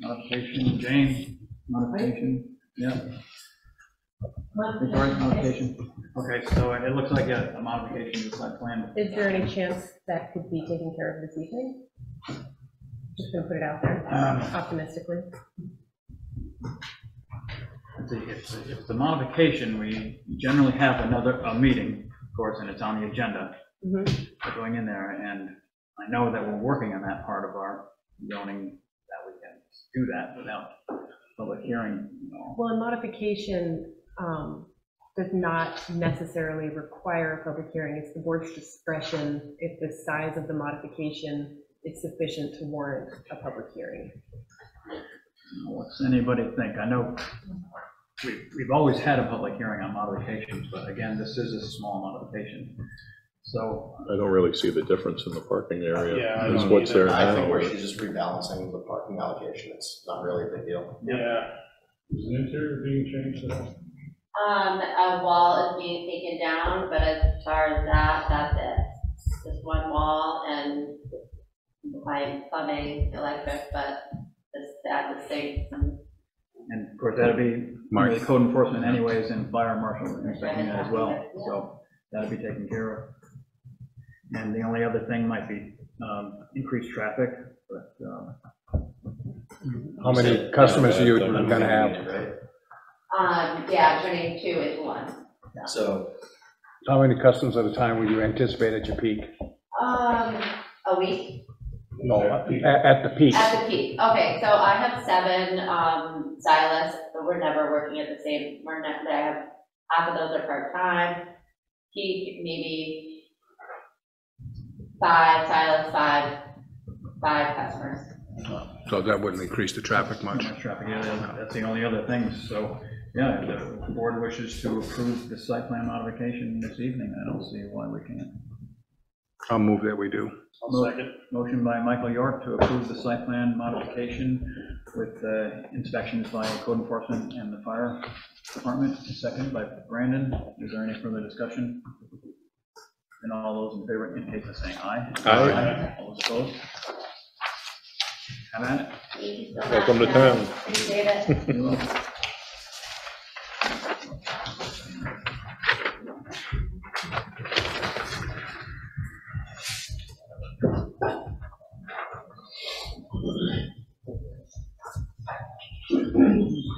Modification. Jane? Modification? Yeah. Victoria? Modification? Okay, so it looks like a modification to the site plan. Is there any chance that could be taken care of this evening? Just gonna put it out there, optimistically. if the modification, we generally have a meeting, of course, and it's on the agenda. We're going in there, and I know that we're working on that part of our zoning, that we can do that without public hearing. Well, a modification does not necessarily require a public hearing. It's the board's discretion if the size of the modification is sufficient to warrant a public hearing. What's anybody think? I know we've always had a public hearing on modifications, but again, this is a small modification. So I don't really see the difference in the parking area. Yeah, Is what's there I think now. we're just rebalancing the parking allocation. It's not really a big deal. Yeah. Is the interior being changed at all? A wall is being taken down, but as far as that, that's it. Just one wall and my plumbing, electric, but the sink. and of course, that'd be really code enforcement anyways, and fire marshal inspecting that as well. So that'd be taken care of. And the only other thing might be increased traffic, but How many customers are you gonna have? Yeah, turning 2 into 1. So How many customers at a time would you anticipate at your peak? A week. No, at the peak. At the peak. Okay, so I have 7 stylists, but we're never working at the same. I have half of those are part-time. Peak, maybe 5 stylists, 5 customers. So that wouldn't increase the traffic much. traffic, yeah, that's the only other thing. So, yeah, if the board wishes to approve the site plan modification this evening, I don't see why we can't. I'll move that we do. I'll second. Motion by Michael York to approve the site plan modification with inspections by code enforcement and the fire department. Second by Brandon. Is there any further discussion? And all those in favor indicate by saying aye. Aye. All those opposed? Have at it. Thank you so much. Welcome to town. Appreciate it. You're welcome.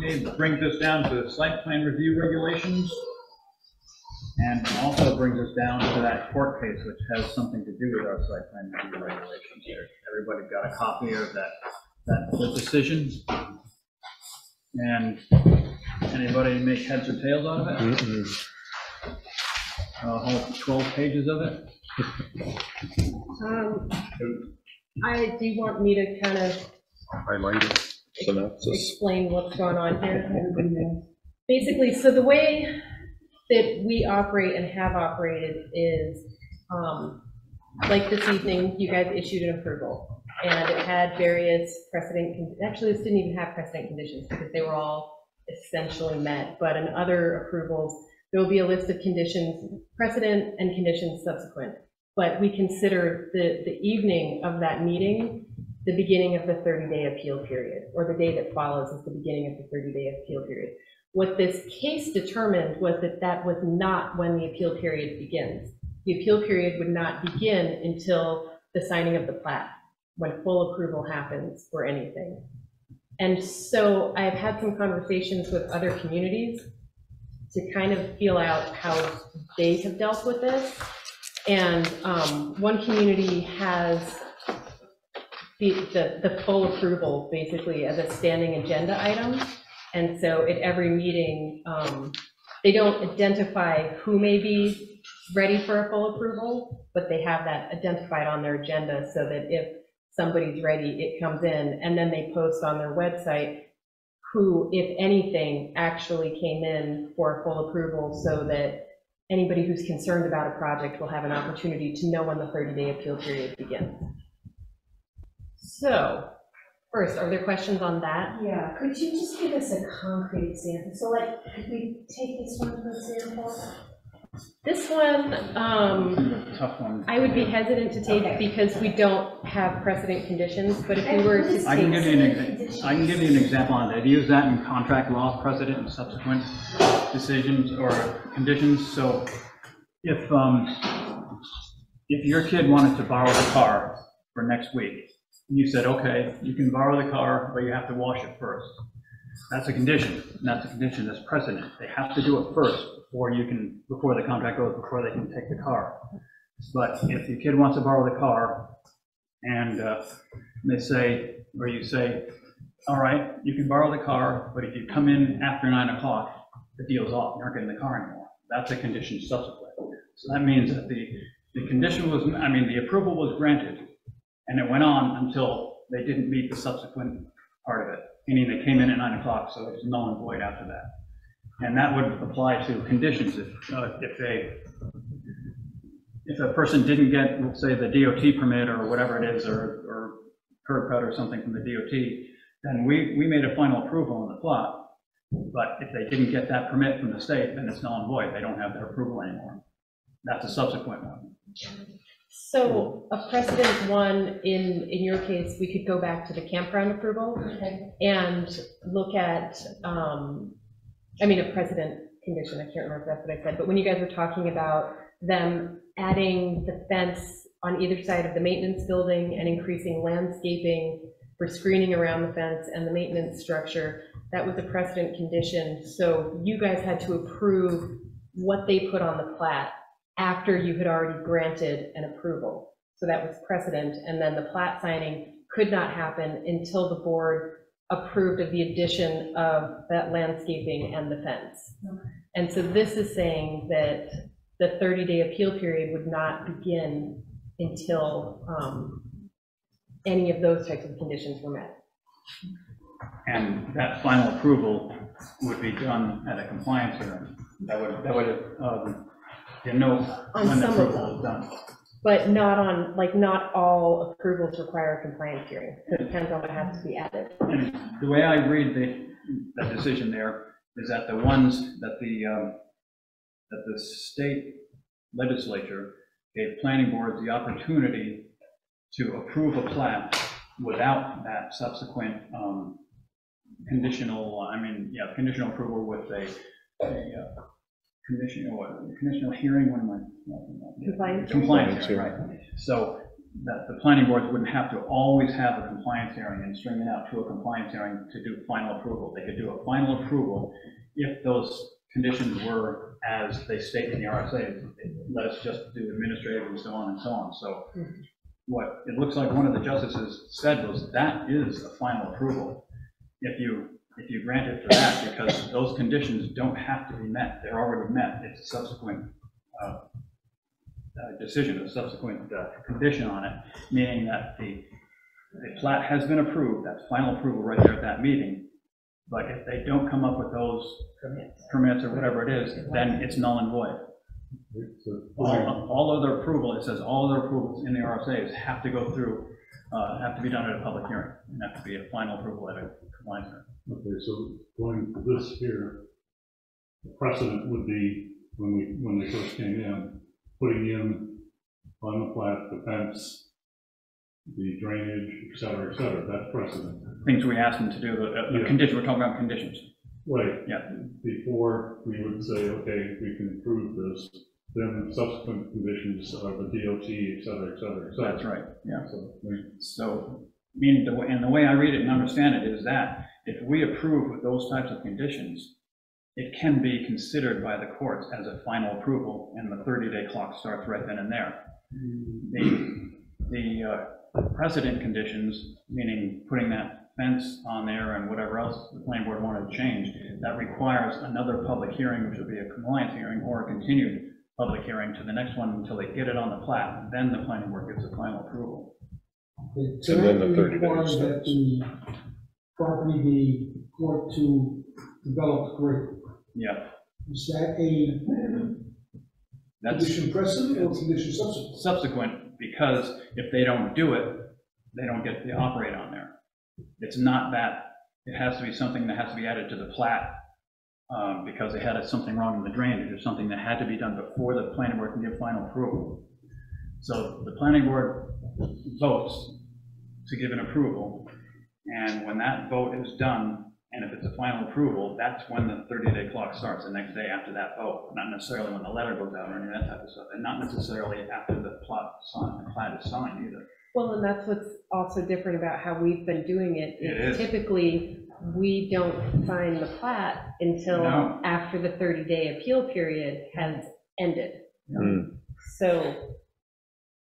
Okay, brings us down to site plan review regulations. And also brings us down to that court case, which has something to do with our site plan review regulations here. Everybody got a copy of that decision? And anybody make heads or tails out of it? Whole 12 pages of it? Do you want me to kind of Highlight it. Synopsis. explain what's going on here? Basically, so the way that we operate and have operated is, like this evening, you guys issued an approval, and it had various actually this didn't even have precedent conditions because they were all essentially met, but in other approvals, there will be a list of conditions, precedent and conditions subsequent, but we consider the evening of that meeting the beginning of the 30-day appeal period, or the day that follows is the beginning of the 30-day appeal period. What this case determined was that that was not when the appeal period begins. The appeal period would not begin until the signing of the plat, when full approval happens for anything. And so I've had some conversations with other communities to kind of feel out how they have dealt with this. And one community has the full approval basically as a standing agenda item. And so at every meeting, they don't identify who may be ready for a full approval, but they have that identified on their agenda so that if somebody's ready, it comes in, and then they post on their website who, if anything, actually came in for a full approval so that anybody who's concerned about a project will have an opportunity to know when the 30-day appeal period begins. So, first, are there questions on that? Yeah, could you just give us a concrete example? So like, could we take this one for example? This one, Tough one. I would be hesitant to take because we don't have precedent conditions, but if we were to I can give you an example on that. I've used that in contract law, precedent and subsequent decisions or conditions. So if your kid wanted to borrow the car for next week, you said, okay, you can borrow the car, but you have to wash it first. That's a condition, and that's a condition that's precedent. They have to do it first before the contract goes, before they can take the car. But if the kid wants to borrow the car, and they say, or you say, all right, you can borrow the car, but if you come in after 9 o'clock, the deal's off, you aren't getting the car anymore. That's a condition subsequent. So that means that the condition was, the approval was granted, and it went on until they didn't meet the subsequent part of it, meaning they came in at 9 o'clock, so it's null and void after that. And that would apply to conditions if a person didn't get, let's say, the DOT permit or whatever it is, or curb cut or something from the DOT, then we made a final approval on the plot. But if they didn't get that permit from the state, then it's null and void. They don't have their approval anymore. That's a subsequent one. So a precedent one, in your case, we could go back to the campground approval and look at, a precedent condition, I can't remember if that's what I said, but when you guys were talking about them adding the fence on either side of the maintenance building and increasing landscaping for screening around the fence and the maintenance structure, that was a precedent condition. So you guys had to approve what they put on the plat after you had already granted an approval. So that was precedent, and then the plat signing could not happen until the board approved of the addition of that landscaping and the fence. And so this is saying that the 30-day appeal period would not begin until any of those types of conditions were met. And that final approval would be done at a compliance hearing. That would know when the approval is done. But not all approvals require a compliance hearing. It depends on what has to be added. And the way I read the decision there is that the ones that the state legislature gave planning boards the opportunity to approve a plat without that subsequent conditional approval with a conditional hearing, compliance hearing, right. So that the planning boards wouldn't have to always have a compliance hearing and string it out to a compliance hearing to do final approval. They could do a final approval if those conditions were as they state in the RSA. Let us just do administrative and so on and so on. So what it looks like one of the justices said was that is a final approval if you grant it for that, because those conditions don't have to be met. They're already met. It's a subsequent decision, a subsequent condition on it, meaning that the plat has been approved. That's final approval right there at that meeting. But if they don't come up with those permits or whatever it is, then it's null and void. All other approval, it says all other approvals in the RSAs have to go through, have to be done at a public hearing, and have to be a final approval at a compliance hearing. Okay, so going to this here, the precedent would be when they first came in, putting in on the plat the fence, the drainage, et cetera, that's precedent. Things we asked them to do, the condition, we're talking about conditions. Right. Yeah. Before we would say, okay, we can approve this, then subsequent conditions are the DOT, et cetera, et cetera, et cetera. That's right, yeah. So, meaning, and the way I read it and understand it is that if we approve with those types of conditions, it can be considered by the courts as a final approval, and the 30-day clock starts right then and there. The precedent conditions, meaning putting that fence on there and whatever else the planning board wanted to change, that requires another public hearing, which would be a compliance hearing or a continued public hearing to the next one until they get it on the plat. Then the planning board gives a final approval. So and then the 30 days. That the property be brought to developed grade. Yeah. Is that a condition precedent or condition subsequent? Subsequent, because if they don't do it, they don't get to operate on there. It's not that it has to be something that has to be added to the plat because they had something wrong in the drainage or something that had to be done before the planning board can give final approval. So the planning board votes to give an approval, and when that vote is done, and if it's a final approval, that's when the 30-day clock starts, the next day after that vote, not necessarily when the letter goes out or any of that type of stuff, and not necessarily after the plat is signed either. Well, and that's what's also different about how we've been doing it. Typically, we don't sign the plat until No. after the 30-day appeal period has ended. So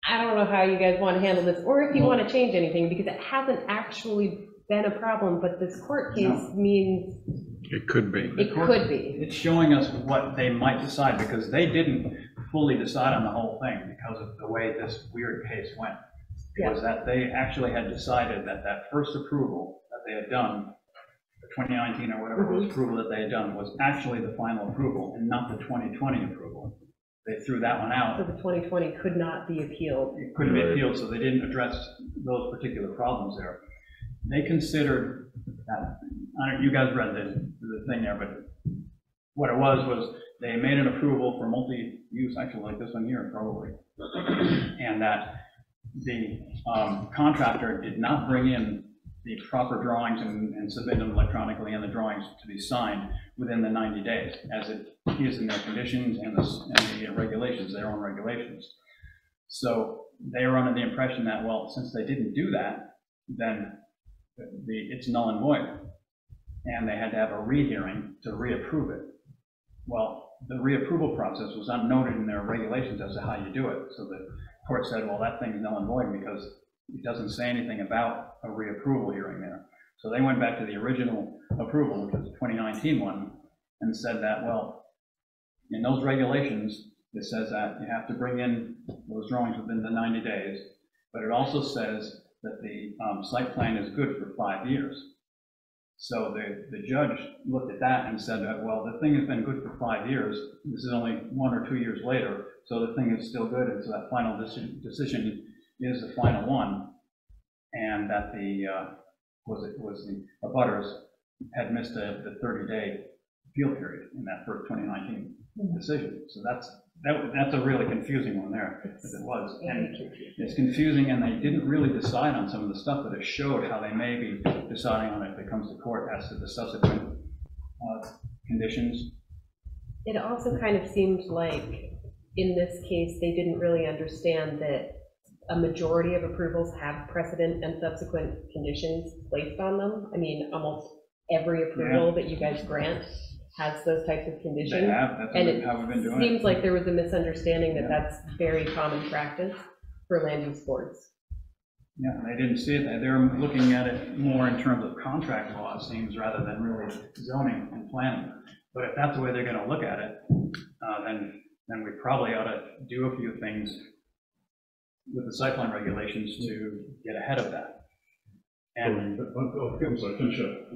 I don't know how you guys want to handle this, or if you want to change anything, because it hasn't actually been a problem, but this court case means It could be. it could be. It's showing us what they might decide, because they didn't fully decide on the whole thing because of the way this weird case went. It was that they actually had decided that that first approval that they had done, the 2019 or whatever it was approval that they had done, was actually the final approval and not the 2020 approval. They threw that one out. So the 2020 could not be appealed. It couldn't be appealed, so they didn't address those particular problems there. They considered that, I don't, you guys read the thing there, but what it was they made an approval for multi-use, actually like this one here probably, and that the contractor did not bring in the proper drawings and submit them electronically and the drawings to be signed within the 90 days, as it is in their conditions and the regulations, their own regulations. So they were under the impression that, well, since they didn't do that, then it's null and void, and they had to have a rehearing to reapprove it. Well, the reapproval process was not noted in their regulations as to how you do it, so the court said, well, that thing is null and void because it doesn't say anything about a reapproval hearing there. So they went back to the original approval, which was the 2019 one, and said that, well, in those regulations, it says that you have to bring in those drawings within the 90 days, but it also says that the site plan is good for 5 years. So the judge looked at that and said that, well, the thing has been good for 5 years. This is only 1 or 2 years later, so the thing is still good, and so that final decision is the final one, and that the abutters had missed the 30-day appeal period in that first 2019 decision. So that's a really confusing one there, as it was. And it's confusing, and they didn't really decide on some of the stuff, but it showed how they may be deciding on it if it comes to court as to the subsequent conditions. It also kind of seemed like, in this case, they didn't really understand that a majority of approvals have precedent and subsequent conditions placed on them. I mean, almost every approval that you guys grant has those types of conditions. They have, that's how we've been doing it. Seems like there was a misunderstanding that that's very common practice for land use boards. Yeah, and they didn't see it. They were looking at it more in terms of contract law, it seems, rather than really zoning and planning. But if that's the way they're going to look at it, then we probably ought to do a few things with the site plan regulations to get ahead of that. And I'm sorry, finish up.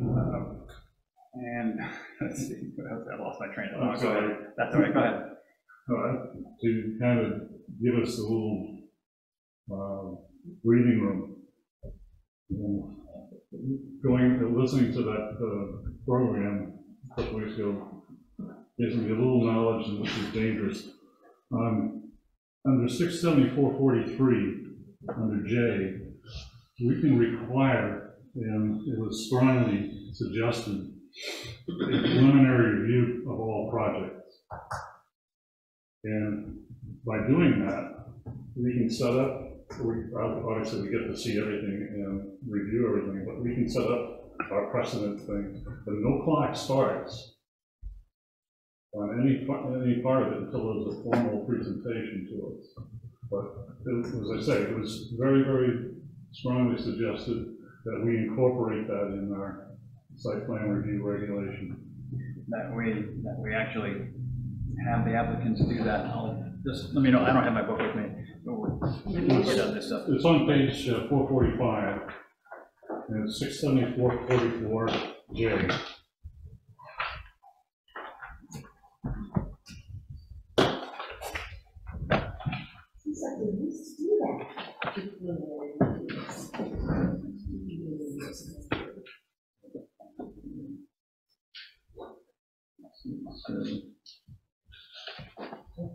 And let's see, I lost my train of I'm thought. sorry. Go ahead. That's all right, go ahead. All right, to kind of give us a little breathing room. Listening to that program a couple weeks ago gives me a little knowledge, and this is dangerous. Under 674.43, under J, we can require, and it was strongly suggested, a preliminary review of all projects. And by doing that, we can set up, obviously we get to see everything and review everything, but we can set up our precedent things. But no clock starts on any part of it until there's a formal presentation to us. But as I say, it was very, very strongly suggested that we incorporate that in our site plan review regulation. That we actually have the applicants do that. I'll just, let me know, I don't have my book with me. We'll get on this stuff. It's on page 445, and it's 674.44J.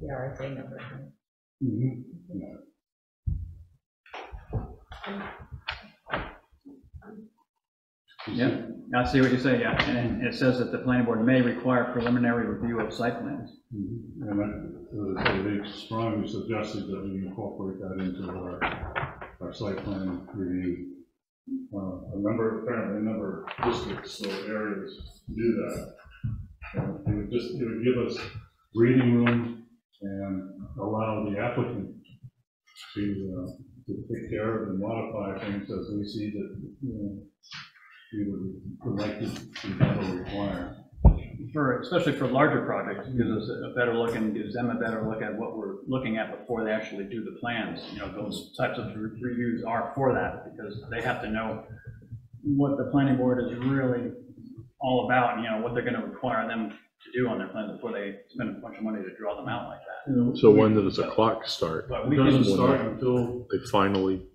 The RSA number. Yeah, I see what you say, yeah. And it says that the planning board may require preliminary review of site plans. And they strongly suggested that we incorporate that into our site plan review. apparently a number of districts or areas do that. And it would give us breathing room and allow the applicant to take care of and modify things as we see that, we would like to be able to require. Especially for larger projects, it gives us a better look and gives them a better look at what we're looking at before they actually do the plans. Those types of reviews are for that, because they have to know what the planning board is really all about, and what they're gonna require them to do on their plans before they spend a bunch of money to draw them out like that. So when does the clock start? It doesn't start until they finally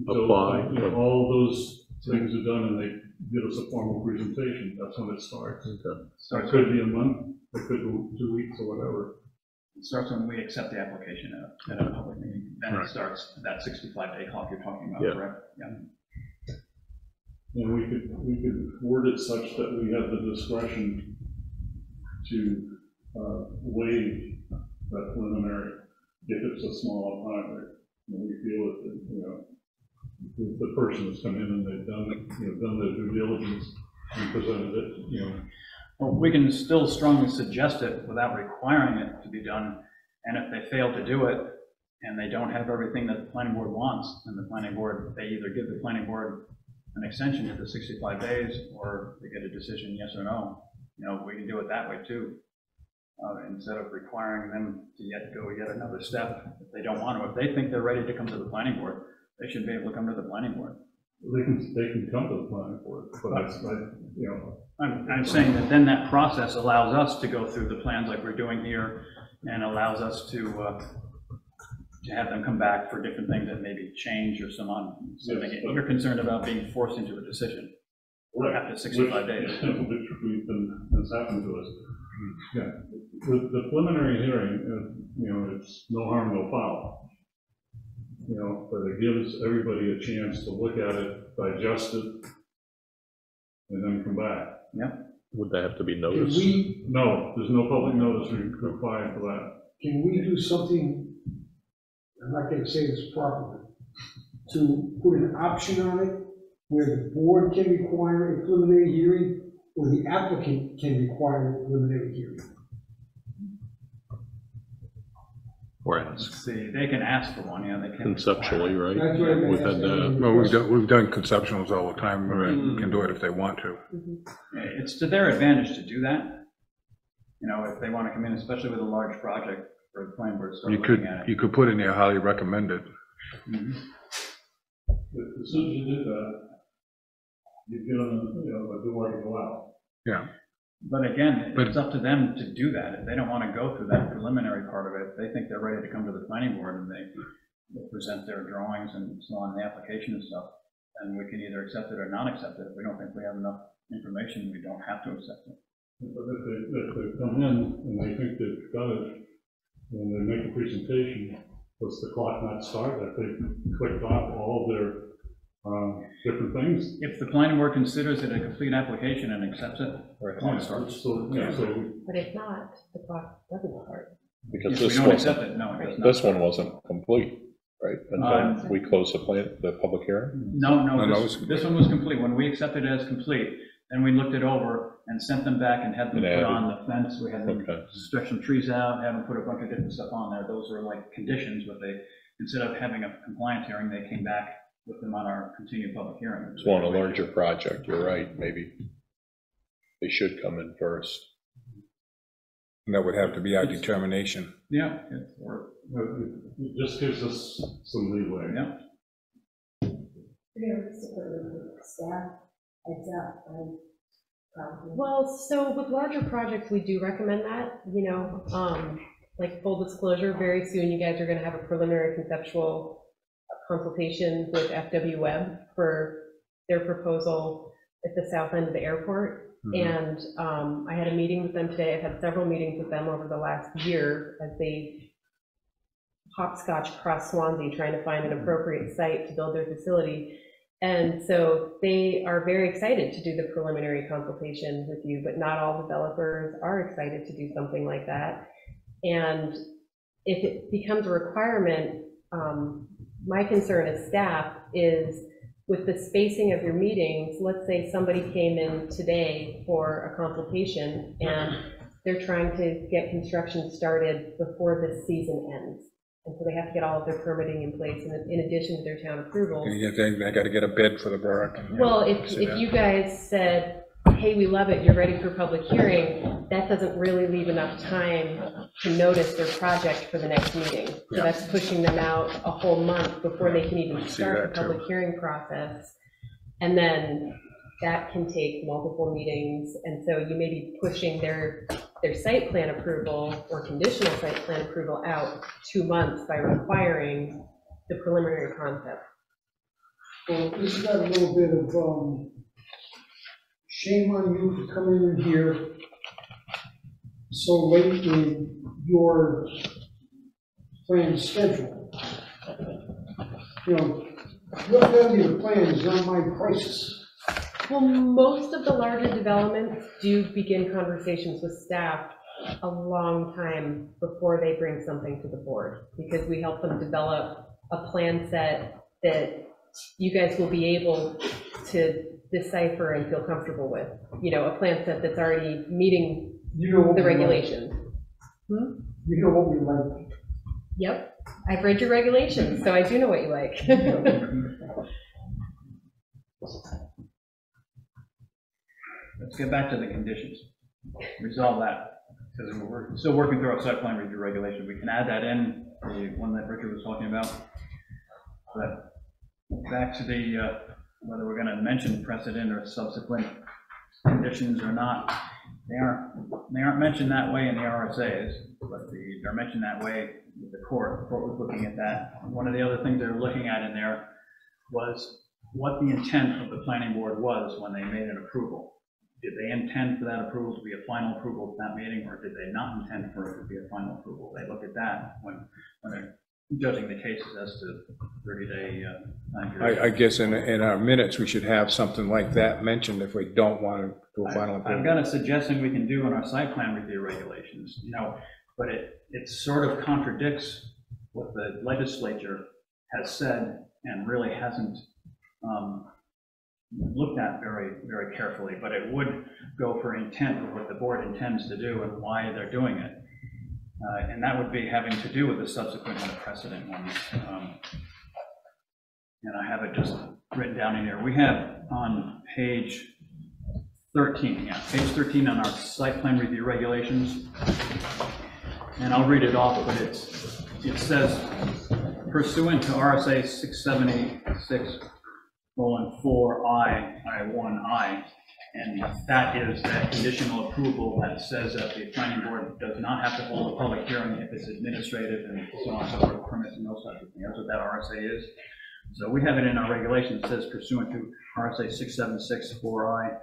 apply. All those things are done and they give us a formal presentation. That's when it starts. Okay. So it could be a month, it could be 2 weeks or whatever. It starts when we accept the application at a public meeting. Then it starts that 65-day clock you're talking about, correct? Yeah. And we could word it such that we have the discretion to waive that preliminary if it's a small project. And we feel that, the person has come in and they've done their due diligence and presented it, Well, we can still strongly suggest it without requiring it to be done. And if they fail to do it and they don't have everything that the planning board wants, then the planning board, they either give the planning board an extension to the 65 days or they get a decision yes or no. We can do it that way too. Instead of requiring them to go yet another step if they don't want to. If they think they're ready to come to the planning board, they should be able to come to the planning board. They can come to the planning board, but I'm saying that then that process allows us to go through the plans like we're doing here, and allows us to have them come back for different things that maybe change or so on. So you're concerned about being forced into a decision after 65 days. Which has happened to us. Yeah, the preliminary hearing, it's no harm, no foul. But it gives everybody a chance to look at it, digest it, and then come back. Yeah. Would that have to be noticed? No, there's no public notice required for that. Can we do something, I'm not gonna say this properly, to put an option on it where the board can require a preliminary hearing or the applicant can require a preliminary hearing? Or ask. See, they can ask for one, they can. Conceptually, right? That's what I'm We've had asking. that. We've done conceptuals all the time. We can do it if they want to. It's to their advantage to do that. If they want to come in, especially with a large project for the planning board to start looking at it. You could put in there highly recommended. As soon as you do that, you've given them, a door to go out. Yeah. But again, it's up to them to do that. If they don't want to go through that preliminary part of it, they think they're ready to come to the planning board and they present their drawings and so on, the application and stuff, and we can either accept it or not accept it. If we don't think we have enough information, we don't have to accept it. But if they come in and they think they've got it, and they make a presentation, does the clock not start if they clicked off all their different things? If the planning board considers it a complete application and accepts it, the clock starts. But if not, the clock doesn't start. Because if we don't accept it, no, it does not. This one wasn't complete, right? Until we closed the public hearing? No, this one was complete. When we accepted it as complete, then we looked it over and sent them back and had them put on the fence. We had them stretch some trees out, have them put a bunch of different stuff on there. Those were like conditions, but instead of having a compliance hearing, they came back with them on our continued public hearing. It's on a larger project, you're right, maybe they should come in first. And that would have to be our determination. Yeah. It just gives us some leeway. Yeah. Staff, heads up, Well, so with larger projects, we do recommend that, like full disclosure, very soon you guys are going to have a preliminary conceptual consultation with FW Webb for their proposal at the south end of the airport. And I had a meeting with them today. I've had several meetings with them over the last year as they hopscotch across Swanzey trying to find an appropriate site to build their facility. And so they are very excited to do the preliminary consultation with you, but not all developers are excited to do something like that. And if it becomes a requirement, my concern as staff is with the spacing of your meetings, let's say somebody came in today for a consultation and they're trying to get construction started before the season ends. And so they have to get all of their permitting in place in addition to their town approvals. They got to get a bid for the borough. Well, if you guys said, hey, we love it, you're ready for public hearing, that doesn't really leave enough time to notice their project for the next meeting. So that's pushing them out a whole month before they can even start the public hearing process. And then that can take multiple meetings. And so you may be pushing their site plan approval or conditional site plan approval out 2 months by requiring the preliminary concept. Well, this got a little bit of, shame on you for coming in here so late in your planned schedule. You know, your failure to plan is not my crisis. Well, most of the larger developments do begin conversations with staff a long time before they bring something to the board, because we help them develop a plan set that you guys will be able to decipher and feel comfortable with. You know, a plan set that's already meeting the regulations. You know what we like. Yep, I've read your regulations, so I do know what you like. Let's get back to the conditions. Resolve that, because we're still working through our site plan review regulation. We can add that in, the one that Richard was talking about. But back to the, whether we're going to mention precedent or subsequent conditions or not, they aren't mentioned that way in the RSAs, but they're mentioned that way with the court. The court was looking at that. One of the other things they were looking at in there was what the intent of the planning board was when they made an approval. Did they intend for that approval to be a final approval at that meeting, or did they not intend for it to be a final approval? They look at that when they're judging the cases as to 30-day time period. I guess in our minutes, we should have something like that mentioned if we don't want to do a final approval. I've got a suggestion we can do in our site plan review regulations, you know, but it sort of contradicts what the legislature has said and really hasn't looked at very, very carefully, but it would go for intent of what the board intends to do and why they're doing it. And that would be having to do with the subsequent and the precedent ones. And I have it just written down in here. We have on page 13, page 13 on our site plan review regulations. And I'll read it off, but it says, pursuant to RSA 676:4I, I1I, and that is that conditional approval that says that the planning board does not have to hold a public hearing if it's administrative and so on and so forth, permits and those types of things. That's what that RSA is. So we have it in our regulations. It says pursuant to RSA 676:4I,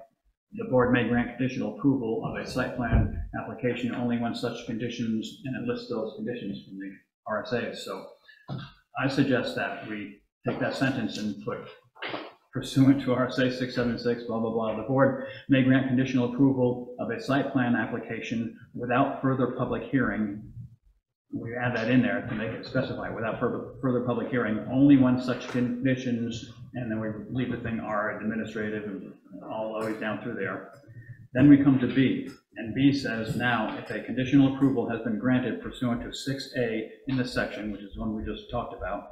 the board may grant conditional approval of a site plan application only when such conditions, and it lists those conditions from the RSAs. So I suggest that we take that sentence and put pursuant to RSA 676, blah, blah, blah, the board may grant conditional approval of a site plan application without further public hearing. We add that in there to make it specify without further public hearing, only when such conditions, and then we leave the thing are administrative and all the way down through there. Then we come to B, and B says now if a conditional approval has been granted pursuant to 6A in this section, which is one we just talked about,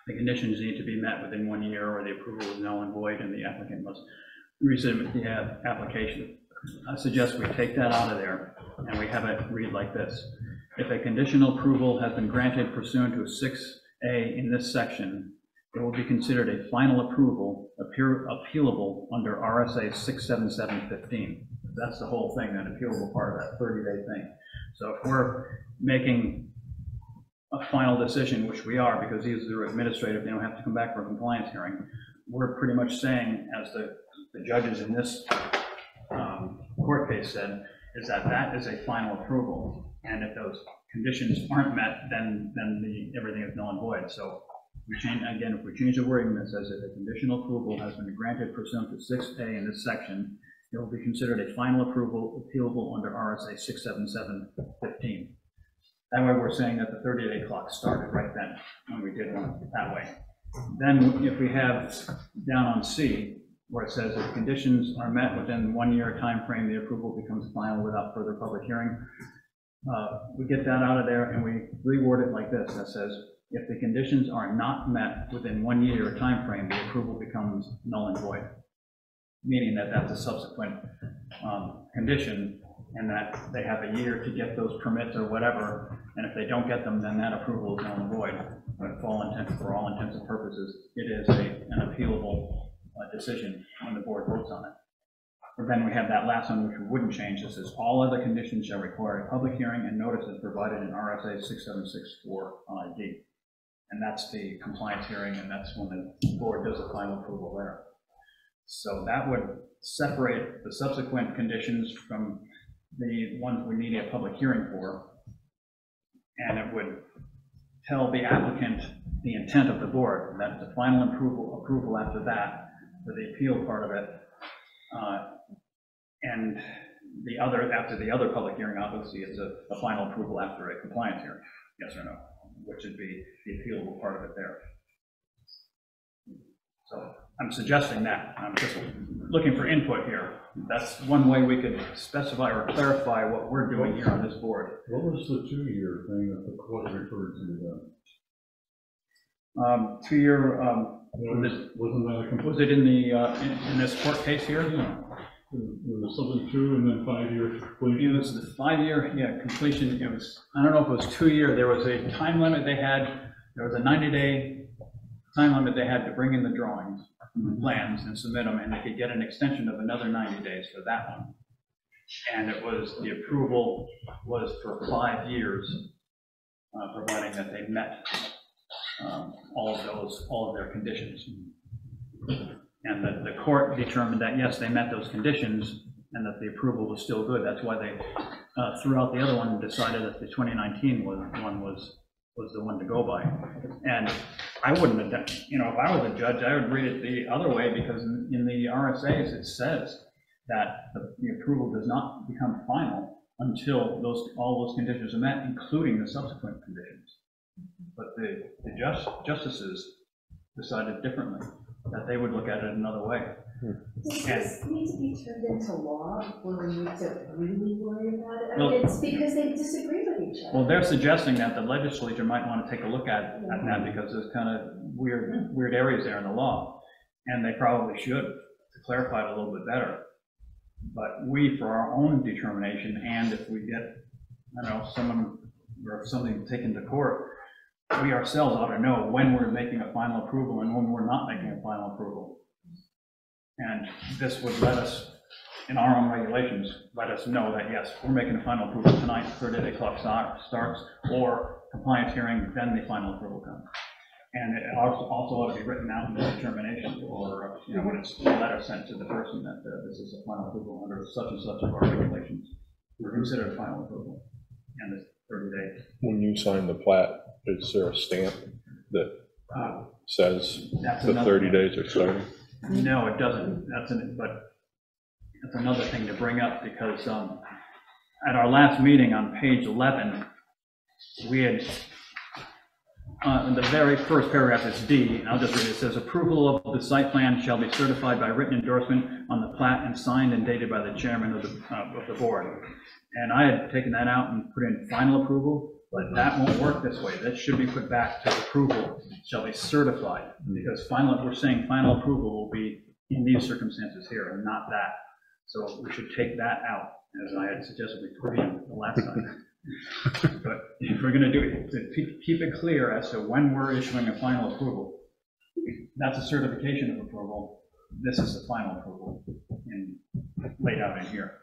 the conditions need to be met within 1 year or the approval is null and void and the applicant must resubmit the application. I suggest we take that out of there and we have it read like this. If a conditional approval has been granted pursuant to 6A in this section, it will be considered a final approval appealable under RSA 677:15. That's the whole thing, that appealable part of that 30-day thing. So if we're making a final decision, which we are because these are administrative, they don't have to come back for a compliance hearing, we're pretty much saying, as the judges in this court case said, is that that is a final approval. And if those conditions aren't met, then everything is null and void. So we change, again, if we change the wording that says if a conditional approval has been granted pursuant to 6A in this section, it will be considered a final approval appealable under RSA 677:15. That way we're saying that the 30-day clock started right then when we did one that way. Then if we have down on C, where it says if conditions are met within 1 year time frame, the approval becomes final without further public hearing. We get that out of there and we reword it like this, that says, if the conditions are not met within 1 year time frame, the approval becomes null and void. Meaning that that's a subsequent condition and that they have a year to get those permits or whatever. And if they don't get them, then that approval is null and void. But for all intents and purposes, it is an appealable decision when the board votes on it. But then we have that last one, which we wouldn't change. This is all other conditions shall require a public hearing and notice as provided in RSA 6764D. And that's the compliance hearing, and that's when the board does the final approval there. So that would separate the subsequent conditions from the ones we need a public hearing for. And it would tell the applicant the intent of the board, that the final approval after that, for the appeal part of it, and the other, after the other public hearing, obviously, it's a final approval after a compliance hearing, yes or no, which would be the appealable part of it there. So I'm suggesting that. I'm just looking for input here. That's one way we could specify or clarify what we're doing here on this board. What was the 2-year thing that the court referred to then? 2-year, wasn't that a complete? was it in the in this court case here? Yeah. There was something 2 and then 5-year completion. It was the 5-year, completion. It was, I don't know if it was 2-year. There was a time limit they had. There was a 90-day time limit they had to bring in the drawings and the plans and submit them, and they could get an extension of another 90 days for that one. And it was, the approval was for 5 years, providing that they met all of their conditions. And the court determined that, yes, they met those conditions and that the approval was still good. That's why they threw out the other one and decided that the 2019 one was the one to go by. And I wouldn't have done, if I was a judge, I would read it the other way, because in the RSAs it says that the approval does not become final until all those conditions are met, including the subsequent conditions. But the justices decided differently, that they would look at it another way. Does this need to be turned into law when we need to really worry about it? I mean, Well, it's because they disagree with each other. Well, they're suggesting that the legislature might want to take a look at that, because there's kind of weird areas there in the law, and they probably should, to clarify it a little bit better. But we, for our own determination, and if we get, someone or something taken to court, we ourselves ought to know when we're making a final approval and when we're not making a final approval. And this would let us, in our own regulations, let us know that, yes, we're making a final approval tonight, 30-day clock starts, or compliance hearing, then the final approval comes. And it also ought to be written out in the determination, or when it's a letter sent to the person that this is a final approval under such and such of our regulations. We're considered final approval, and it's 30 days. When you sign the plat, is there a stamp that says the 30 days are starting? No, it doesn't. But that's another thing to bring up, because at our last meeting on page 11, we had, in the very first paragraph is D, and I'll just read it. It says, approval of the site plan shall be certified by written endorsement on the plat and signed and dated by the chairman of the board. And I had taken that out and put in final approval, but that won't work this way. That should be put back to approval shall be certified, because we're saying final approval will be in these circumstances here and not that. So we should take that out, as I had suggested we put in the last time. But if we're going to do it, to keep it clear as to when we're issuing a final approval, that's a certification of approval. This is the final approval laid out in here.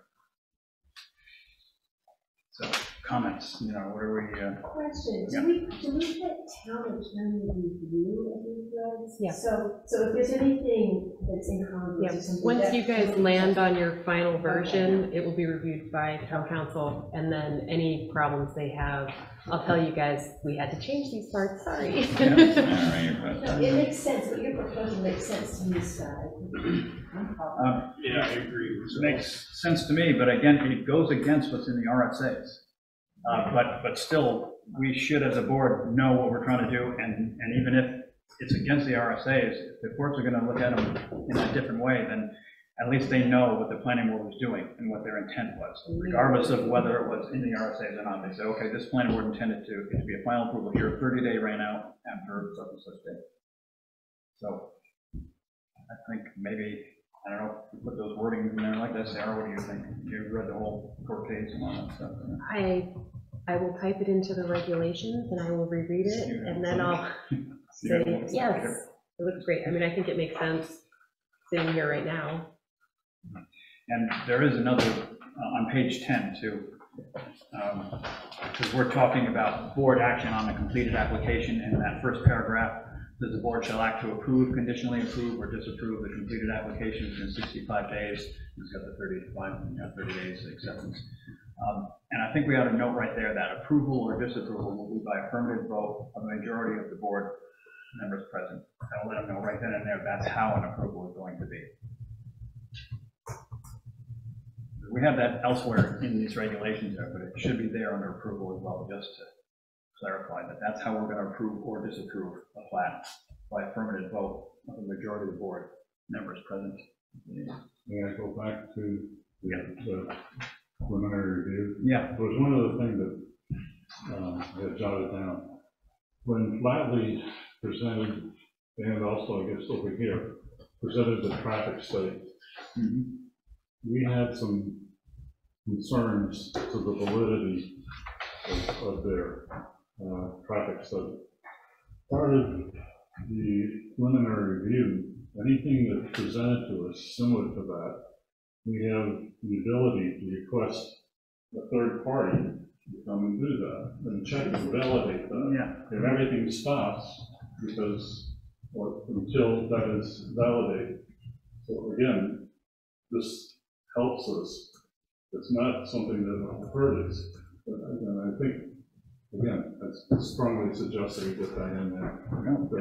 So comments, what are we? Question, Yeah. do we get town attorney review of these regs? Yeah. So if there's anything that's incongruous or something. Once that- you guys land on your final version, it will be reviewed by town council, and then any problems they have, I'll tell you guys, we had to change these parts, sorry. No, it makes sense, what you're proposing makes sense to me, Scott. Yeah, I agree. It makes sense to me, but again, it goes against what's in the RSAs. But still, we should, as a board, know what we're trying to do, and even if it's against the RSA's. If the courts are gonna look at them in a different way, then at least they know what the planning board was doing and what their intent was, regardless of whether it was in the RSA's or not. They say, okay, this planning board intended to, it to be a final approval here, 30-day ran out after such and such date. So I think maybe, I don't know, if you put those wordings in there like that, Sarah, what do you think? You read the whole court case and all that stuff. I will type it into the regulations and I will reread it and then I'll say, yes, it looks great. I mean, I think it makes sense sitting here right now. And there is another, on page 10 too, because we're talking about board action on the completed application, and in that first paragraph, says the board shall act to approve, conditionally approve, or disapprove the completed application within 65 days. It's got the 30 days acceptance. And I think we ought to note right there that approval or disapproval will be by affirmative vote of the majority of the board members present. I'll let them know right then and there that's how an approval is going to be. We have that elsewhere in these regulations there, but it should be there under approval as well, just to clarify that that's how we're going to approve or disapprove a plat, by affirmative vote of the majority of the board members present. May I go back to the preliminary review? Yeah. There was one other thing that I had jotted down. When Flatley presented, and also I guess over here, presented the traffic study, we had some concerns to the validity of their traffic study. Part of the preliminary review, anything that's presented to us similar to that, we have the ability to request a third party to come and do that and check and validate that. Yeah. If everything stops, because until that is validated. So again, this helps us. It's not something that will hurt us. But I think, again, I strongly suggest that we get that in there.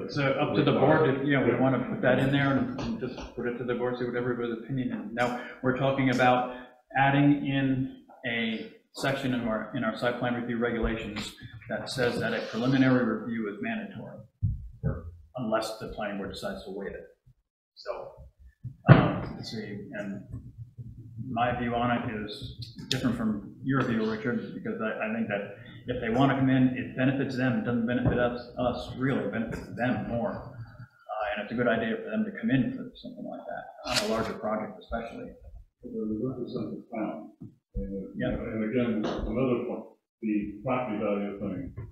It's up to the board if, you know, we want to put that in there and just put it to the board, see what everybody's opinion is. Now, we're talking about adding in a section in our site plan review regulations that says that a preliminary review is mandatory, unless the planning board decides to waive it. So, let's see, and my view on it is different from your view, Richard, because I think that if they want to come in, it benefits them, it doesn't benefit us really, it benefits them more. And it's a good idea for them to come in for something like that, on a larger project especially. Yeah. And again, another point, the property value thing at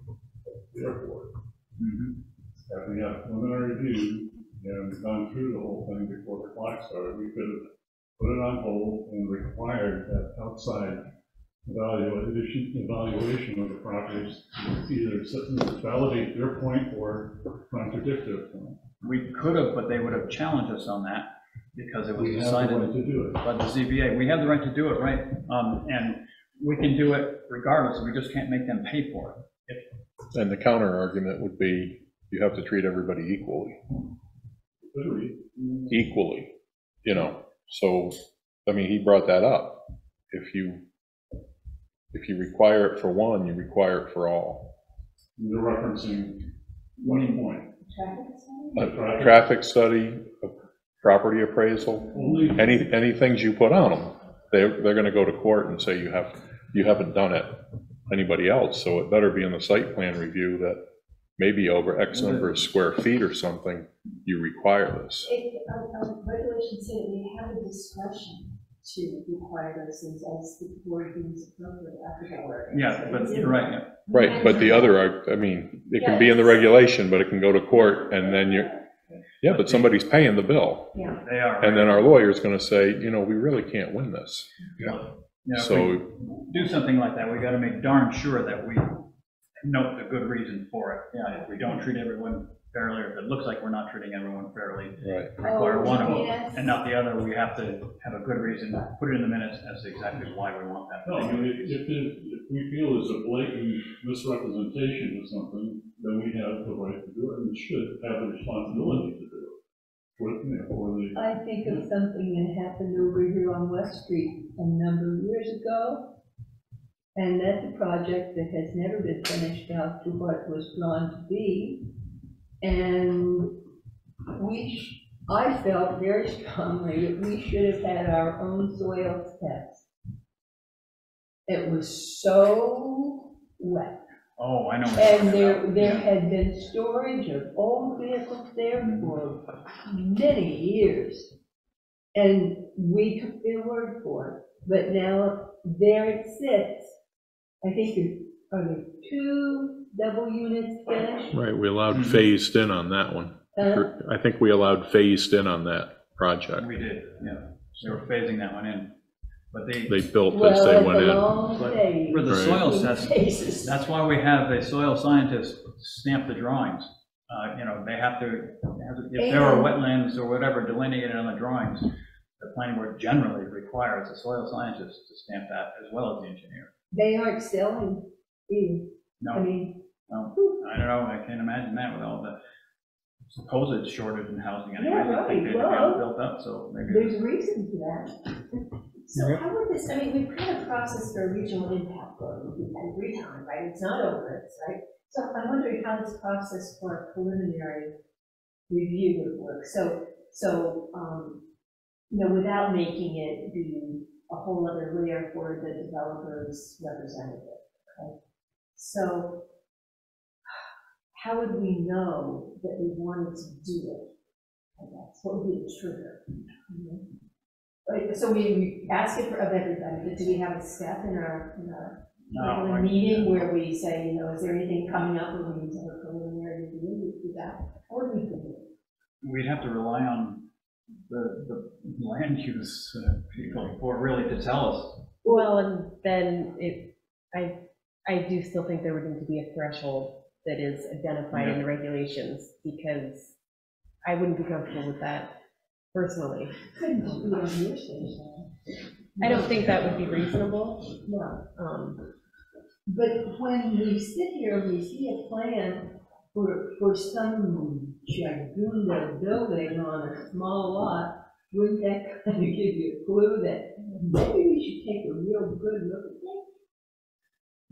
the airport. If we had preliminary review and gone through the whole thing before the clock started, we could have put it on hold and required that outside evaluation of the properties either validate their point or contradict their point. We could have, but they would have challenged us on that because it was decided by the ZBA. We have the right to do it, right? And we can do it regardless. We just can't make them pay for it. And the counter argument would be you have to treat everybody equally. Equally, you know. So, I mean, he brought that up. If you require it for one, you require it for all. You're referencing one point. A traffic study, a property appraisal, any things you put on them, they're going to go to court and say you haven't done it. Anybody else, so it better be in the site plan review that maybe over X number of square feet or something, you require this. Regulations say that we have a discretion to require those things as the board deems appropriate. I forgot where. Yeah, but you're right. Yeah. Right, but the other, I mean, it can be in the regulation, but it can go to court, and then yeah, but somebody's paying the bill. Yeah, they are. And then our lawyer's going to say, you know, we really can't win this. Yeah. So if we do something like that, we got to make darn sure that we note the good reason for it. Yeah, if we don't treat everyone fairly, or if it looks like we're not treating everyone fairly, require one of them and not the other, we have to have a good reason, put it in the minutes as to exactly why we want that. No, I mean, if we feel there's a blatant misrepresentation of something, then we have the right to do it and should have the responsibility to do it. I think of something that happened over here on West Street a number of years ago, and that's a project that has never been finished out to what it was planned to be. And I felt very strongly that we should have had our own soil test. It was so wet. Oh, I know. what And you're talking there about. had been storage of old vehicles there for many years. And we took their word for it. But now there it sits. I think are there 2 double units finished? Right, we allowed phased in on that one. I think we allowed phased in on that project. We did, yeah. They were phasing that one in. But they built as they went in. But for the Right. soil test, that's why we have a soil scientist stamp the drawings. You know, they have to, if there are wetlands or whatever delineated on the drawings, the planning board generally requires a soil scientist to stamp that as well as the engineer. They aren't selling either. No, I mean, no, I don't know, I can't imagine that with all the supposed shortage in housing anyway. Yeah, I think right, they well, have built up, so maybe. there's a reason for that. So how would this, I mean, we've had a process for a regional impact vote every time, right? It's not over, it's right? So I'm wondering how this process for a preliminary review would work. So, you know, without making it be a whole other layer for the developer's representative, okay? So how would we know that we wanted to do it? I guess, what would be the trigger? Right, so we ask it of everybody, but do we have a step in our regular meeting where we say, you know, is there anything coming up where we need to have a preliminary review? Do that? How would we do it? We'd have to rely on the land use people for really to tell us. Well, and then I do still think there would need to be a threshold that is identified in the regulations, because I wouldn't be comfortable with that personally. Couldn't be on your station. I don't think that would be reasonable. No. But when we sit here and we see a plan for some Jagunda building on a small lot, wouldn't that kind of give you a clue that maybe we should take a real good look at that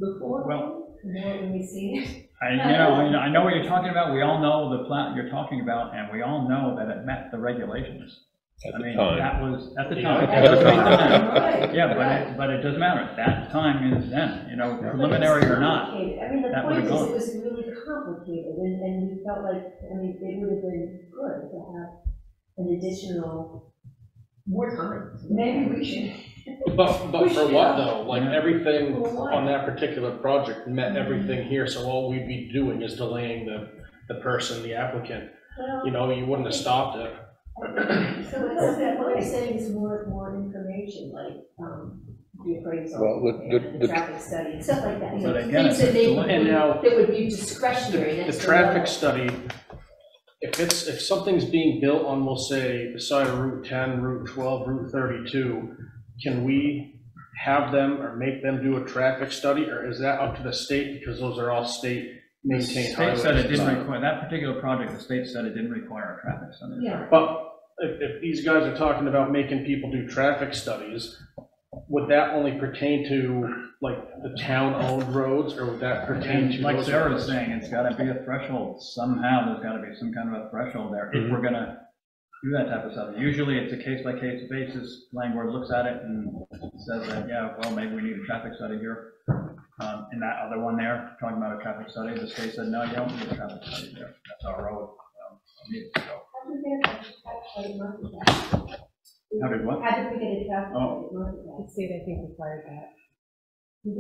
before? Well, when we see it. I know what you're talking about. We all know the plat you're talking about, and we all know that it met the regulations. At the time. That was at the time. At the time. Right. Yeah, but it doesn't matter. That time is then, you know, preliminary or not. I mean, the that point would've is, gone. it was really complicated, and we felt like, I mean, it would have been good to have an additional, more time. Maybe we should. But for what though? Like everything on that particular project met everything here, so all we'd be doing is delaying the person, the applicant. Well, You know, you wouldn't have stopped it. So what we're saying is more information, like, the appraisal, Well, and the traffic study, and stuff like that. You know, But again, things that they, And now, that would be discretionary. the That's traffic level. study, if something's being built on, we'll say, the side of Route 10, Route 12, Route 32, can we have them or make them do a traffic study, or is that up to the state, because those are all state maintained State highways? said it didn't require, that particular project, the state said it didn't require a traffic study. Yeah. But if these guys are talking about making people do traffic studies, would that only pertain to, like, the town-owned roads, or would that pertain to? Like those Sarah was roads? saying, it's gotta be a threshold. Somehow, there's gotta be some kind of a threshold there if we're gonna do that type of stuff. Usually, it's a case-by-case basis. Landlord looks at it and says that, yeah, well, maybe we need a traffic study here. And that other one there, talking about a traffic study, the state said, no, you don't need a traffic study there. That's our road. So, How did we get a traffic study north of that? How did what? How did we get a traffic study Oh. north of that? The state, I think, required that.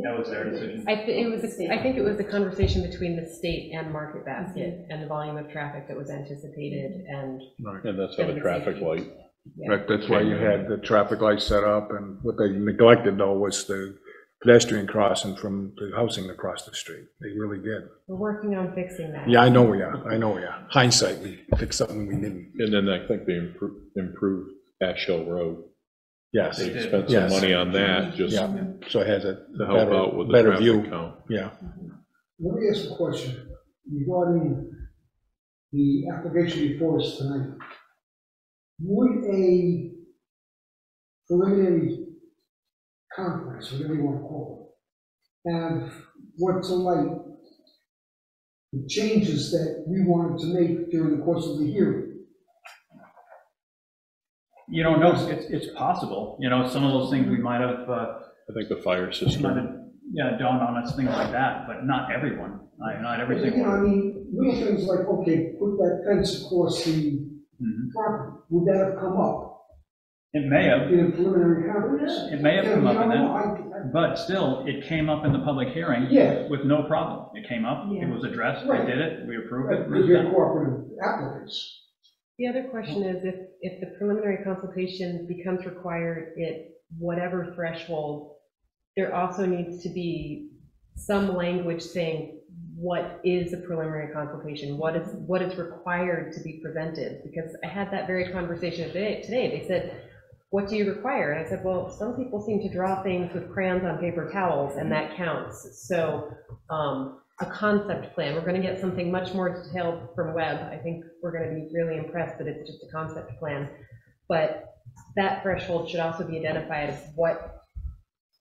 That was their decision. I think it was a conversation between the state and Market Basket and the volume of traffic that was anticipated and. And that's how the traffic light. Yeah. Right, that's why you had the traffic lights set up, and what they neglected though was the pedestrian crossing from the housing across the street. They really did. We're working on fixing that. Yeah, I know we are. Hindsight, we fixed something we didn't. And then I think they improved Ash Hill Road. Yes. They spent some money on that, just Yeah, so it has a to help out with the better view. traffic count. Yeah. Let me ask a question regarding the application before us tonight. Would a preliminary conference, whatever you want to call it, have what's a light the changes that we wanted to make during the course of the hearing. You don't know, it's possible, you know, some of those things we might have, I think the fire system. dawned on us, things like that, but not everyone, not every You single know, I one. mean, little things like, okay, put that fence across the property, would that have come up It may have, in a preliminary conference? it may have come up in that, that. but still, it came up in the public hearing Yeah. with no problem. It came up, it was addressed, we Right. did it, we approved it. Because we're cooperative applicants. The other question is if the preliminary consultation becomes required at whatever threshold, there also needs to be some language saying what is a preliminary consultation, what is required to be presented, because I had that very conversation today. They said, what do you require? And I said, well, some people seem to draw things with crayons on paper towels, and that counts. So a concept plan, we're going to get something much more detailed from Webb. I think we're going to be really impressed that it's just a concept plan. But that threshold should also be identified as what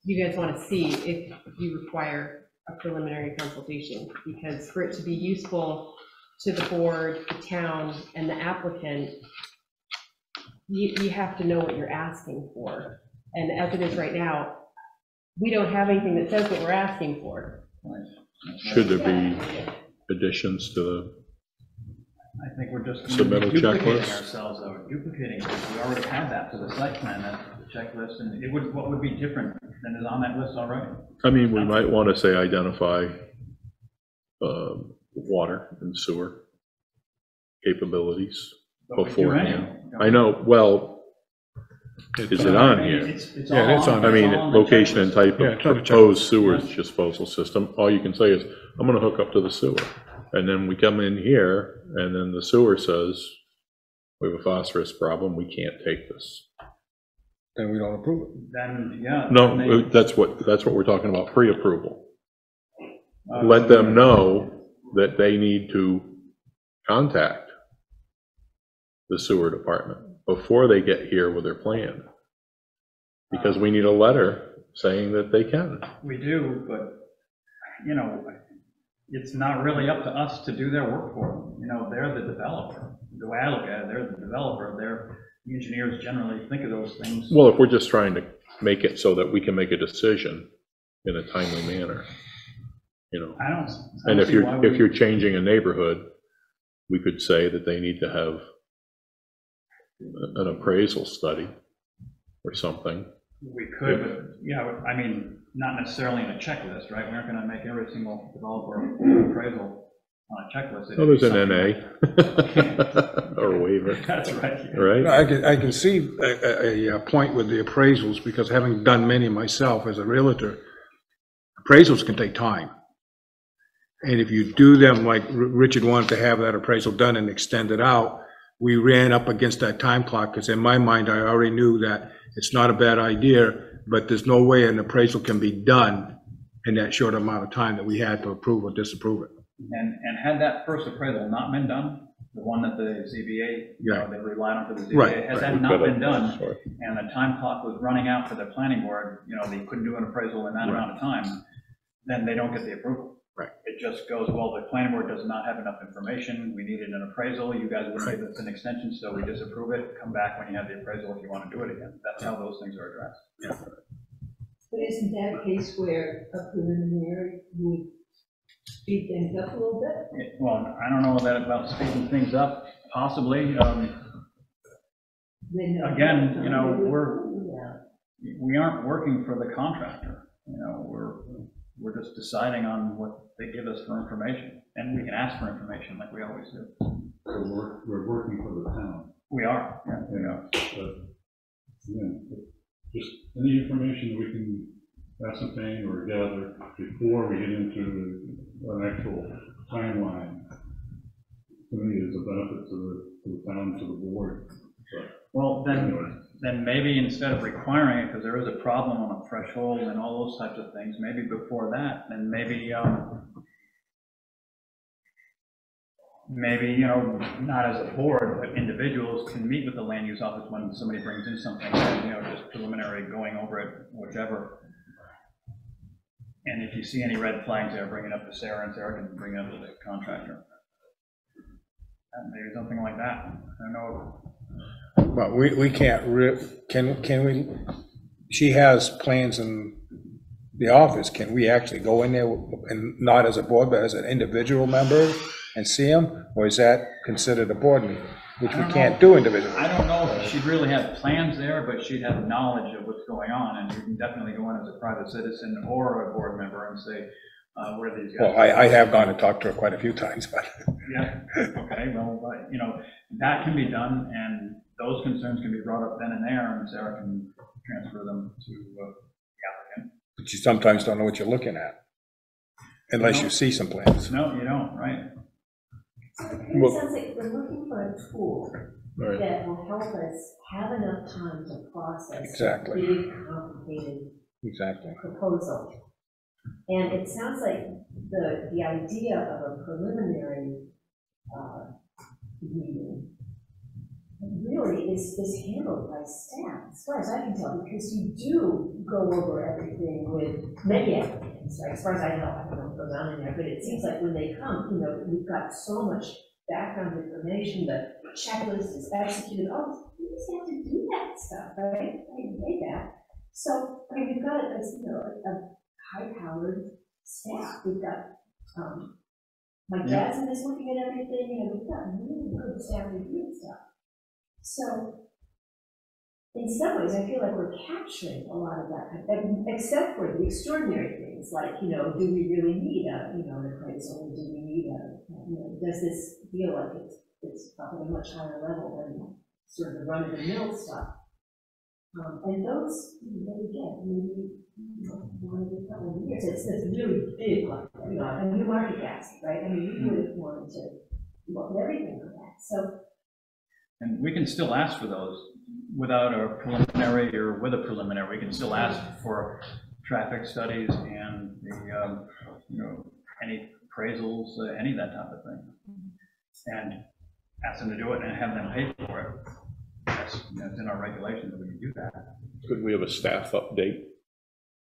you guys want to see if you require a preliminary consultation, because for it to be useful to the board, the town, and the applicant, you have to know what you're asking for. And as it is right now, we don't have anything that says what we're asking for. Should there be additions to the I think we're just submittal duplicating checklist? ourselves, though, duplicating, because we already had that for the site plan, that checklist, and it would, what would be different than is on that list already? I mean, we might want to say identify water and sewer capabilities But we do beforehand. anyway. I know, well, is it on here? It's Yeah, all it's on. I mean, it's all on the location and checklist. type Yeah, of it's on the proposed checklist. sewage disposal system, all you can say is, I'm gonna hook up to the sewer. And then we come in here, and then the sewer says, we have a phosphorus problem, we can't take this. Then we don't approve it. Then, yeah. No, they- that's what we're talking about, pre-approval. Let them know that they need to contact the sewer department before they get here with their plan. Because we need a letter saying that they can. We do, but, you know, it's not really up to us to do their work for them. You know, they're the developer. The way I look at it, they're the developer. The engineers generally think of those things. Well, if we're just trying to make it so that we can make a decision in a timely manner, you know. I don't And if see why we- you're changing a neighborhood, we could say that they need to have an appraisal study or something. We could, but, yeah, I mean, not necessarily in a checklist, right? We aren't gonna make every single developer appraisal on a checklist. Oh, there's an NA or a waiver. That's right. Right? I can see a point with the appraisals, because having done many myself as a realtor, appraisals can take time. And if you do them like Richard wanted to have that appraisal done and extend it out, we ran up against that time clock, because in my mind, I already knew that it's not a bad idea, but there's no way an appraisal can be done in that short amount of time that we had to approve or disapprove it. And had that first appraisal not been done, the one that the ZBA, you know, they relied on for the ZBA, Right, had right. that We not could've, been done, sorry. and the time clock was running out for the planning board, you know, they couldn't do an appraisal in that amount of time, then they don't get the approval. Right. It just goes, well, the planning board does not have enough information, we needed an appraisal, you guys wouldn't give us an extension, so we disapprove it, come back when you have the appraisal if you want to do it again. That's how those things are addressed. But isn't that a case where a preliminary would speed things up a little bit? Well, I don't know that about speeding things up, possibly. Again, you know, we aren't working for the contractor. You know, we're just deciding on what they give us for information, and we can ask for information like we always do. So we're working for the town. We are, yeah. But, just any information we can ascertain or gather before we get into an actual timeline, to me, is a benefit to the town, to the board. Well, then maybe instead of requiring it, because there is a problem on a threshold and all those types of things, maybe before that, then maybe, you know, not as a board, but individuals can meet with the land use office when somebody brings in something, you know, just preliminary, going over it, whichever. And if you see any red flags there, bring it up to Sarah, and Sarah can bring it up to the contractor. Maybe something like that. I don't know. But we can't, can we, she has plans in the office, can we actually go in there, and not as a board, but as an individual member and see them? Or is that considered a board meeting, which we can't do individually? I don't know if she'd really have plans there, but she'd have knowledge of what's going on, and you can definitely go in as a private citizen or a board member and say, where are these guys? Well, I have gone and talked to her quite a few times, but. Yeah, okay, well, but, you know, that can be done, and those concerns can be brought up then and there, and Sarah can transfer them to the applicant. But you sometimes don't know what you're looking at, unless you see some plans. No, you don't, right? It sounds like we're looking for a tool Right. that will help us have enough time to process Exactly. a big, complicated proposal. And it sounds like the idea of a preliminary meeting really is handled by staff, as far as I can tell, because you do go over everything with many applicants, right? As far as I know, I don't know what goes on in there, but it seems like when they come, you know, we've got so much background information, the checklist is executed. Oh, you just have to do that stuff, right? I hate that. So, I mean, we've got a high-powered staff. We've got, my Jasmine is looking at everything, and we've got really good staff reviewing stuff. So, in some ways, I feel like we're capturing a lot of that, except for the extraordinary things, like, you know, do we really need an appraisal, or do we need does this feel like it's probably a much higher level than sort of the run-of-the-mill stuff? And those, again, maybe one of the couple of years, it's really big, like, a new market basket, right? I mean, we would have wanted to look at everything for that. So, and we can still ask for those without a preliminary or with a preliminary. We can still ask for traffic studies and the, any appraisals, any of that type of thing, and ask them to do it and have them pay for it. That's in our regulations that we can do that. Could we have a staff update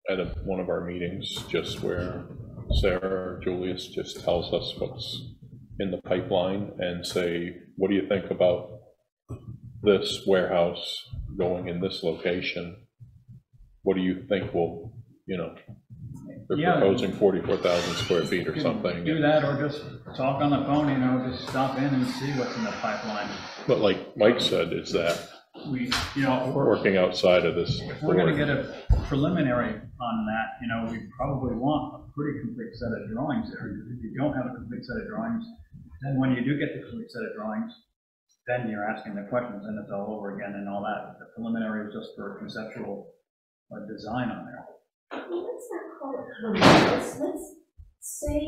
at one of our meetings, just where Sarah or Julius just tells us what's in the pipeline and say, what do you think about this warehouse going in this location? What do you think will, they're proposing 44,000 square feet or something. Do that, or just talk on the phone, just stop in and see what's in the pipeline. But like Mike said, is that we're working outside of this. If we're going to get a preliminary on that, we probably want a pretty complete set of drawings there. If you don't have a complete set of drawings, then when you do get the complete set of drawings, then you're asking the questions and it's all over again and all that. The preliminary is just for a conceptual design on there. Well, let's not call it preliminary. Let's say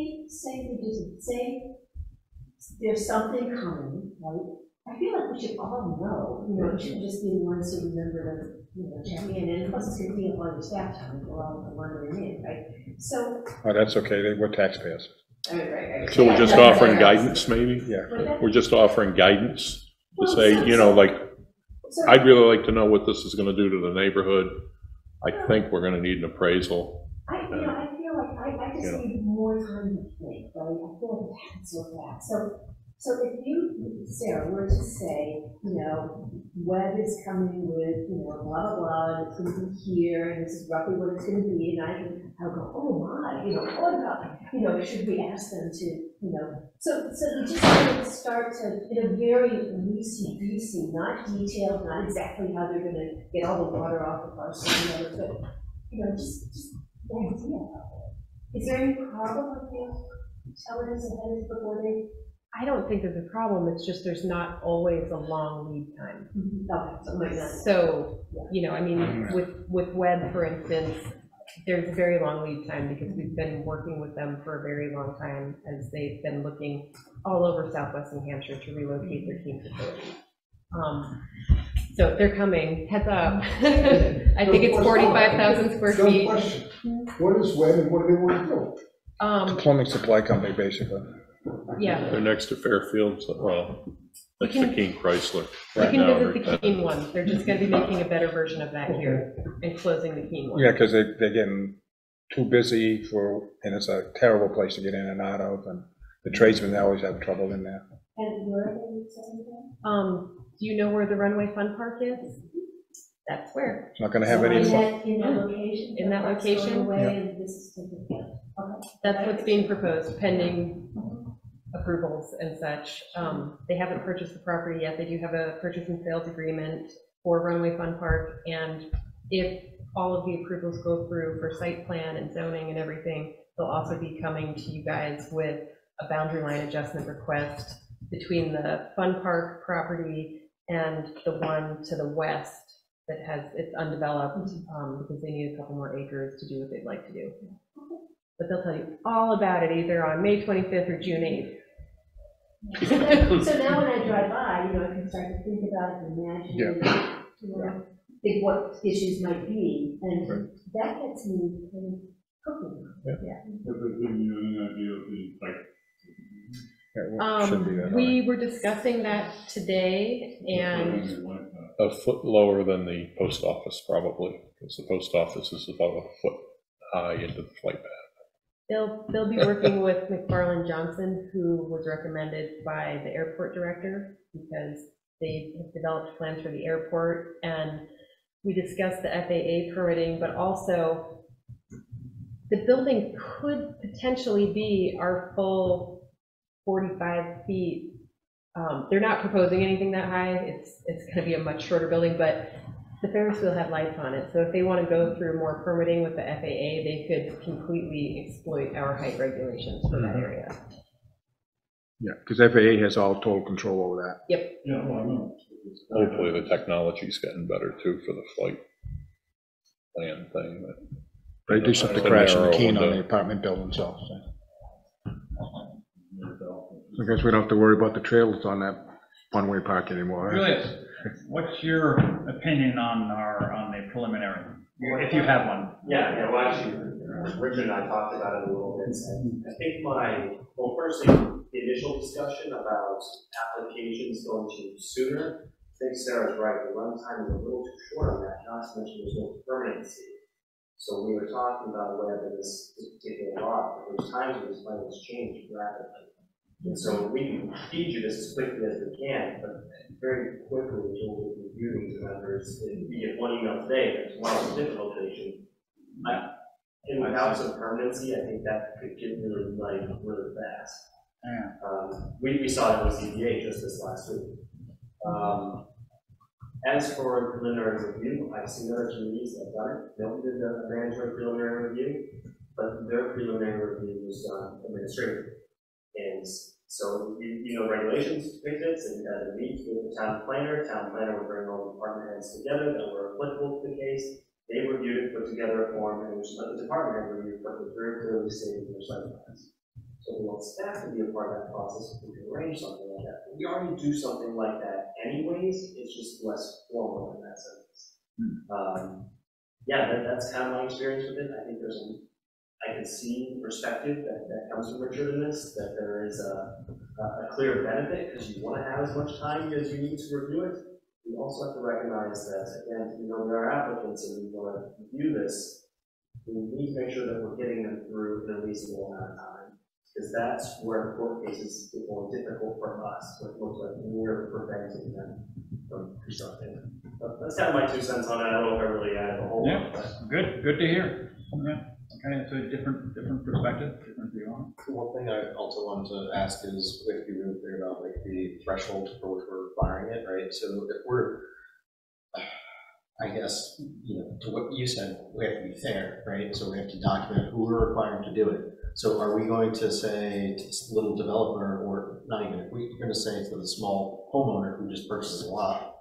there's something coming, right? I feel like we should all know, it shouldn't just be the ones who remember to check in, and plus it's going to be a lot of staff time if we're all wandering in, right? So. Oh, that's okay, we're taxpayers. Right. So we're just offering guidance, maybe? Yeah. We're just offering guidance to say, I'd really like to know what this is going to do to the neighborhood. I think we're going to need an appraisal. I feel like I just need more time to think, right? I feel like it happens so fast. So if you, Sarah, were to say, web is coming with, blah, blah, blah, and it's going to be here, and this is roughly what it's going to be, and I'll go, oh my, what about, should we ask them to, so we just want to start to, in a very loosey-goosey, not detailed, not exactly how they're going to get all the water off the parcel, but, just the idea of it. Is there any problem with you telling us ahead before they? I don't think there's a problem, it's just there's not always a long lead time. Okay, so with web, for instance, there's a very long lead time because we've been working with them for a very long time as they've been looking all over Southwest New Hampshire to relocate their team facilities. So they're coming, heads up. I think it's 45,000 square feet. What is web and what do they want to do? The plumbing supply company, basically. Yeah. They're next to Fairfield, next to Keene Chrysler. You can visit the Keene one. They're just going to be making a better version of that here and closing the Keene one. Yeah, because they're getting too busy for, and it's a terrible place to get in and out of, and the tradesmen, they always have trouble in there. And where are they selling Do you know where the Runway Fun Park is? That's where. It's not gonna have any fun. in that location? In that That's going location? away Yeah. and this is taken care of. Okay. That's what's being proposed, pending approvals and such. They haven't purchased the property yet. They do have a purchase and sales agreement for Runway Fun Park, and if all of the approvals go through for site plan and zoning and everything, they'll also be coming to you guys with a boundary line adjustment request between the Fun Park property and the one to the west that has, it's undeveloped, because they need a couple more acres to do what they'd like to do. But they'll tell you all about it either on May 25th or June 8th. So now when I drive by, you know, I can start to think about it, imagine, you know, think what issues might be, and that gets me kind of cooking. Have they given you any idea of the, like, We were discussing that today, and A foot lower than the post office, probably, because the post office is about a foot high into the flight path. they'll be working with McFarland Johnson, who was recommended by the airport director, because they have developed plans for the airport, and we discussed the FAA permitting, but also the building could potentially be our full 45 feet. They're not proposing anything that high. It's going to be a much shorter building, but the Ferris wheel had lights on it. So if they want to go through more permitting with the FAA, they could completely exploit our height regulations for that area. Yeah, because FAA has all total control over that. Yep. Yeah, well, I know. Hopefully the technology's getting better too for the flight plan thing. They do something to crash in the Keene on the apartment building, so. I guess we don't have to worry about the trailers on that one-way park anymore, right? Julius, what's your opinion on the preliminary, if you have one? Yeah, well, actually, Richard and I talked about it a little bit. I think firstly, the initial discussion about applications going to sooner, I think Sarah's right, the runtime is a little too short on that, not to mention there's no permanency. So we were talking about whether this particular law, but there's times when this language change rapidly. And so we can feed you this as quickly as we can, but very quickly you'll review these members. If you get one email today, there's one on a different location. And without some permanency, I think that could get really light really fast. Yeah. We saw it with CPA just this last week. As for preliminary review, I've seen other communities that have done it. They did the mandatory preliminary review, but their preliminary review was done administratively. And so, you know, regulations fix and meet with the town planner would bring all the department heads together that were applicable to the case. They reviewed it, put together a form, and which let the department head review, but was very clearly stated in their site plans. So we want staff to be a part of that process, we can arrange something like that. We already do something like that anyways, it's just less formal in that sense. Yeah, that's kind of my experience with it. I think I can see perspective that comes from Richard in this, that there is a clear benefit because you want to have as much time as you need to review it. We also have to recognize that, again, you know, there are applicants and we want to review this. We need to make sure that we're getting them through in a reasonable amount of time, because that's where court cases get more difficult for us. It looks like we're preventing them from constructing. But that's kind of my 2 cents on it. I don't know if I really added a whole lot. But Good to hear. Yeah. Okay, it's a different perspective, different view on it. One thing I also wanted to ask is, we have to be really clear about like the threshold for which we're requiring it, right? So if we're, I guess, you know, to what you said, we have to be fair, right? So we have to document who we're requiring to do it. So are we going to say to this little developer, or not even, if we're going to say to the small homeowner who just purchases a lot,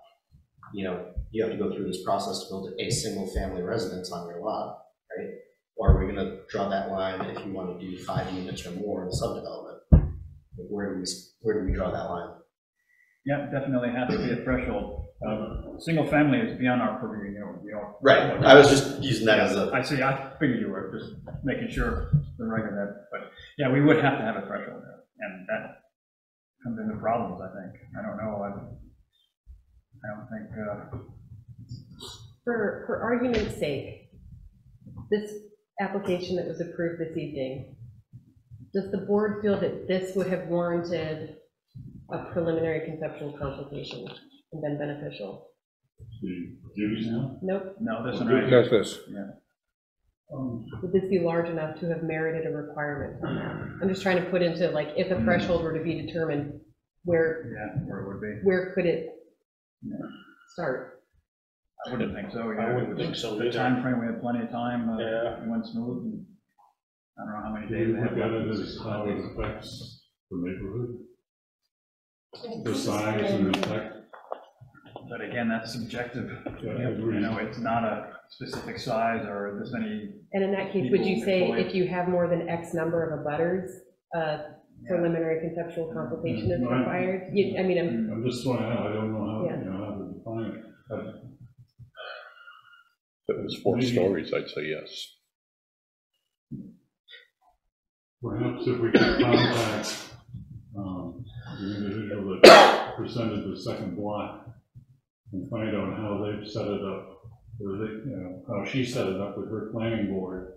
you know, you have to go through this process to build a single family residence on your lot, right? Or are we going to draw that line if you want to do 5 units or more in subdevelopment? Where do we draw that line? Yeah, definitely has to be a threshold. Single family is beyond our purview. Right. I was just using that as a. I see. I figured you were just making sure the record that. But yeah, we would have to have a threshold there, and that comes into problems. I think. I don't know. I don't think. For argument's sake, this application that was approved this evening, does the board feel that this would have warranted a preliminary conceptual consultation and been beneficial? The use now? Nope. No, this one right here. That's this. Yeah. Would this be large enough to have merited a requirement on that? I'm just trying to put into, like, if a threshold were to be determined, where it would be. Where could it start? I wouldn't think so. I wouldn't think so The either. time frame, we had plenty of time. Yeah. It went smooth. And I don't know how many Do days you they look have at it left. as how it affects the neighborhood? The size and effect? But again, that's subjective. Yeah, I agree. You know, it's not a specific size or this many. And in that case, would you people say employed. if you have more than X number of abutters, preliminary conceptual consultation is No, I- required? I mean, I'm just throwing out, I don't know how, Yeah. you know, how to define it. If it was 4 stories, I'd say yes. Perhaps if we could contact the individual that presented the second block and find out how they've set it up, or they, you know, how she set it up with her planning board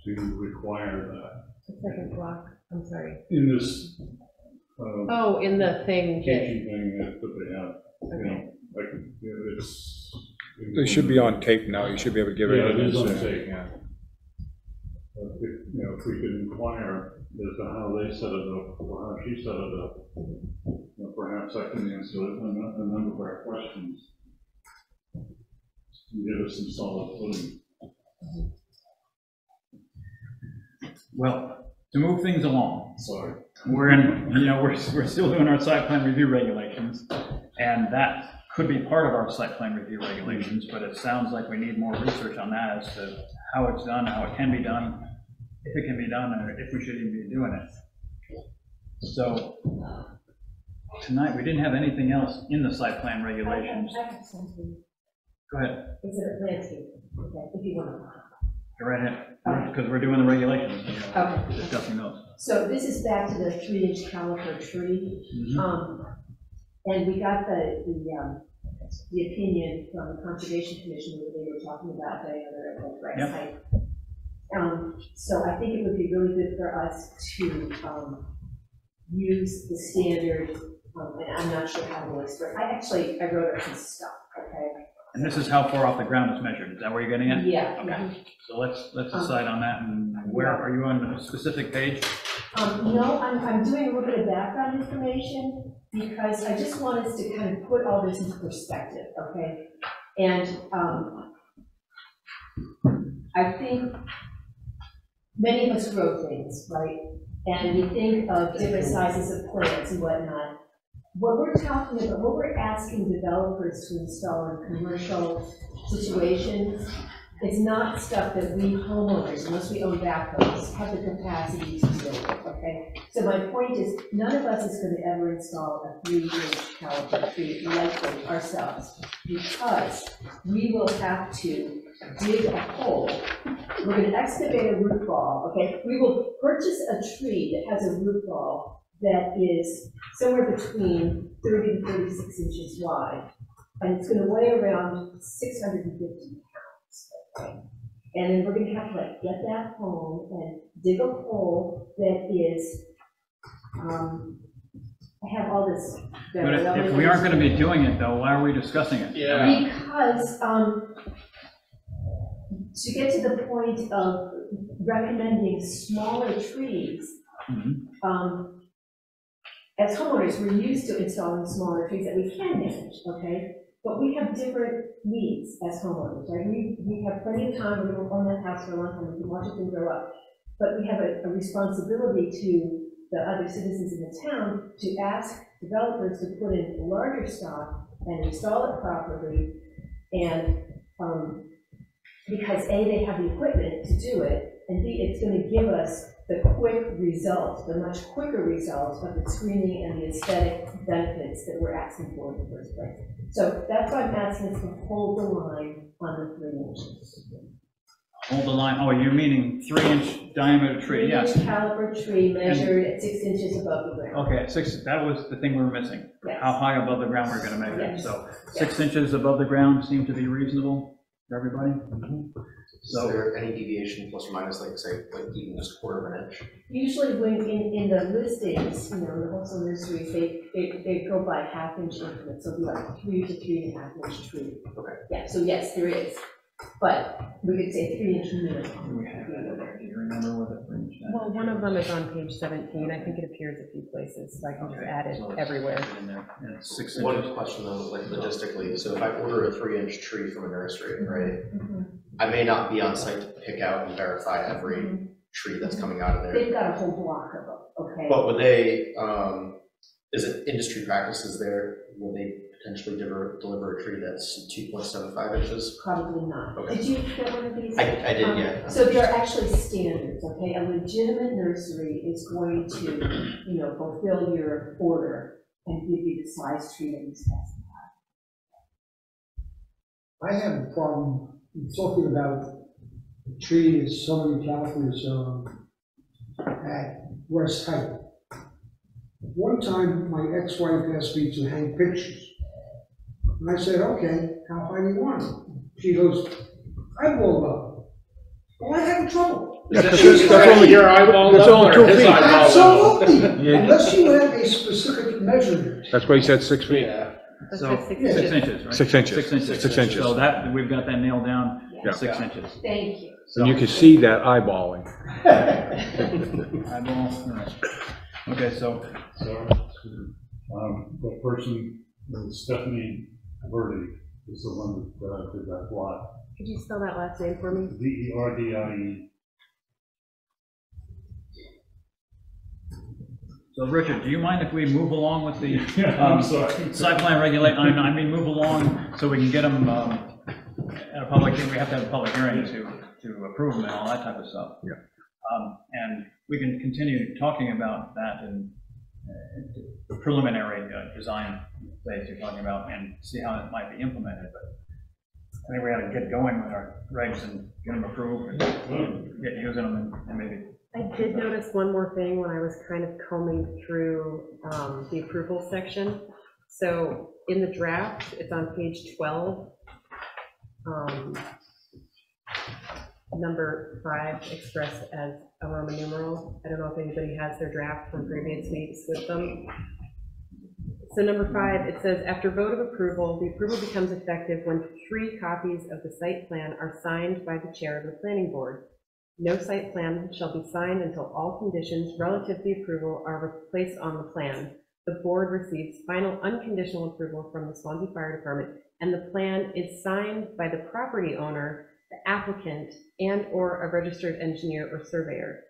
to require that. the second block, I'm sorry. In this, Oh, in the thing. teaching thing that they have, you know, like, you know, it's. They should be on tape now, you should be able to give Yeah, it is evidence. on tape. Yeah. You know, if we could inquire as to how they set it up, or how she set it up, you know, perhaps I can answer a number of our questions. And give us some solid footing. Well, to move things along, Sorry. we're still doing our site plan review regulations, and that could be part of our site plan review regulations, but it sounds like we need more research on that as to how it's done, how it can be done, if it can be done, or if we should even be doing it. So, tonight, we didn't have anything else in the site plan regulations. I have something. Go ahead, Is it a landscape? Okay, if you want to. go right ahead, because we're doing the regulations, Okay. discussing those. So this is back to the 3-inch caliper tree. And we got the opinion from the Conservation Commission that they were talking about the other right Yep. site. So I think it would be really good for us to use the standard, and I'm not sure how to express. I wrote up some stuff, okay? And this is how far off the ground is measured, is that where you're getting at? Yeah. Okay, so let's decide on that, and where, are you on a specific page? No, I'm doing a little bit of background information because I just want us to kind of put all this into perspective, okay? And I think many of us grow things, right? And we think of different sizes of plants and whatnot. What we're talking about, what we're asking developers to install in commercial situations is not stuff that we homeowners, unless we own backhoes, have the capacity to deal with, okay? So my point is, none of us is going to ever install a 3-inch caliper tree likely ourselves, because we will have to dig a hole. We're going to excavate a root ball, okay? We will purchase a tree that has a root ball that is somewhere between 30 to 36 inches wide, and it's going to weigh around 650 pounds. Okay. And then we're going to have to like get that home and dig a hole that is, I have all this. But if we aren't going to be doing it, though, why are we discussing it? Yeah. Because to get to the point of recommending smaller trees, as homeowners, we're used to installing smaller trees that we can manage, okay? But we have different needs as homeowners, right? We have plenty of time, we were on that house for a long time, we can watch it grow up. But we have a responsibility to the other citizens in the town to ask developers to put in larger stock and install it properly. And because A, they have the equipment to do it, and B, it's going to give us the quick result, the much quicker result of the screening and the aesthetic benefits that we're asking for in the first place. So that's why I'm asking us to hold the line on the 3 inches. Hold the line, oh, you're meaning 3-inch diameter tree, yes. 3-inch caliper tree measured at 6 inches above the ground. Okay, 6, that was the thing we were missing. Yes. How high above the ground we're going to measure it. Yes. So 6 inches above the ground seem to be reasonable for everybody? Is there any deviation plus or minus, like say, like even just quarter of an inch? Usually when in the listings, you know, the also nurseries, they go by half-inch increments, so it'll be like 3 to 3.5 inch tree. Okay. Yeah, so yes, there is, but we could say 3-inch minimum. Do we have that in there? Do you remember what the fringe? Well, one of them is on page 17. I think it appears a few places, so I can just add it everywhere. In there, and it's 6 inches. One question though, like logistically, so if I order a 3-inch tree from a nursery, right? I may not be on site to pick out and verify every tree that's coming out of there. They've got a whole block of them, okay? But would they, is it industry practices there, will they potentially deliver a tree that's 2.75 inches? Probably not. Okay. Did you get one of these? I did, yeah. So there are actually standards, okay? A legitimate nursery is going to, you know, fulfill your order and give you the size tree that you specify. I have a problem talking about the tree is so many calipers at West Height. One time, my ex-wife asked me to hang pictures. And I said, okay, how high do you want it? She goes, eyeball level. Well, I have trouble. That's only your eyeball That's level only or 2 his feet. eyeball level? Absolutely. Yeah. Unless you have a specific measurement. That's why he said 6 feet. Yeah. So, 6 6 inches. inches, right? 6 inches. 6 inches. 6 inches. So that, we've got that nailed down, Yeah. 6 inches. Thank you. And you can see that eyeballing. Eyeball, all right. Okay, so, So, the person, Stephanie Verdi, is the one that did that block. Could you spell that last name for me? VERDIE. so Richard, do you mind if we move along with the I'm sorry. site plan regulate, I mean, move along so we can get them at a public, we have to have a public hearing to approve them and all that type of stuff. Yeah. And we can continue talking about that in the preliminary design phase you're talking about and see how it might be implemented. But I think we ought to get going with our regs and get them approved and get using them and maybe. I did notice one more thing when I was kind of combing through the approval section. So in the draft, it's on page 12. Number 5 expressed as a Roman numeral. I don't know if anybody has their draft from previous weeks with them. So number 5, it says, after vote of approval, the approval becomes effective when 3 copies of the site plan are signed by the chair of the planning board. No site plan shall be signed until all conditions relative to the approval are placed on the plan. The board receives final unconditional approval from the Swanzey Fire Department, and the plan is signed by the property owner, the applicant, and/or a registered engineer or surveyor.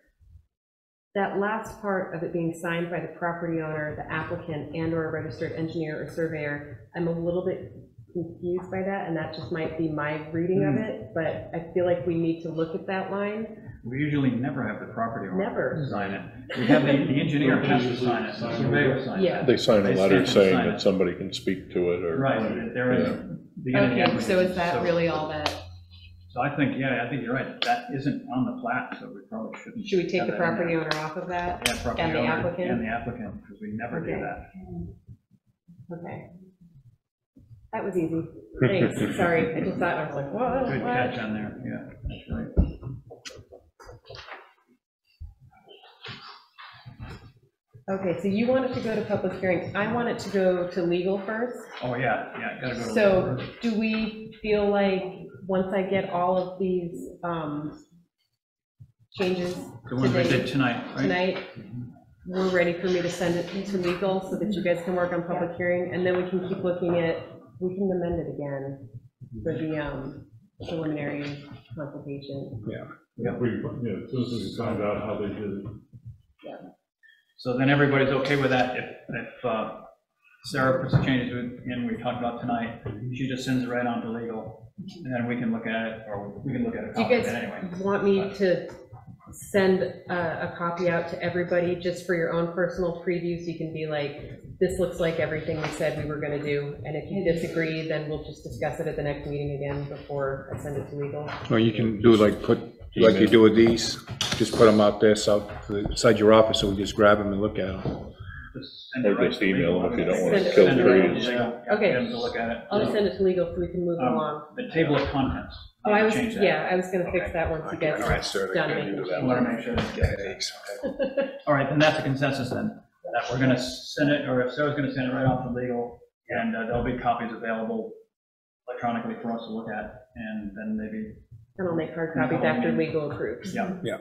That last part of it being signed by the property owner, the applicant, and/or a registered engineer or surveyor, I'm a little bit confused by that, and that just might be my reading of it, but I feel like we need to look at that line. We usually never have the property owner Never. sign it. We have the engineer has to sign it, the surveyor signs Yeah. it. They sign a They letter stamp saying and sign that it. somebody can speak to it or. Right, there is. Yeah. beginning Okay, and so is end. that So- really all that? So I think, yeah, I think you're right. That isn't on the plat, so we probably shouldn't. Should we take have the that in property there. owner off of that? Yeah, property And the owner applicant? And the applicant, because we never do Okay. that. Okay. That was easy. Thanks, sorry, I just thought, I was like, whoa, Good what? catch on there, yeah, that's right. Okay, so you want it to go to public hearing. I want it to go to legal first. Oh, yeah, gotta go to. So do we feel like, once I get all of these changes The ones we today- did tonight, right? tonight, we're ready for me to send it to legal so that you guys can work on public hearing, and then we can keep looking at, we can amend it again for the preliminary consultation. Yeah. As soon as we find out how they did it. Yeah. So then everybody's okay with that if Sarah puts the changes in we talked about tonight, she just sends it right on to legal, and then we can look at it, or we can look at a Do you copy of guys it anyway. want me to send a copy out to everybody just for your own personal preview, so you can be like, this looks like everything we said we were gonna do, and if you disagree, then we'll just discuss it at the next meeting again before I send it to legal? Or you can do like you do with these, just put them out there outside your office, so we just grab them and look at them. Just send it Or right just to email legal. them if you don't Send want to it- kill send it right trees. Yeah, Okay. get them to look at it. I'll just send it to legal so we can move along. The table of contents, Oh, I was, change that? yeah, I was gonna fix that once you guys All right. are done making I want to make sure that gets. All right, then that's a consensus then, that we're gonna send it, or if Sarah's gonna send it right off to legal, and there'll be copies available electronically for us to look at, and then maybe. And I'll make hard copies after legal approves. Yeah. Yeah.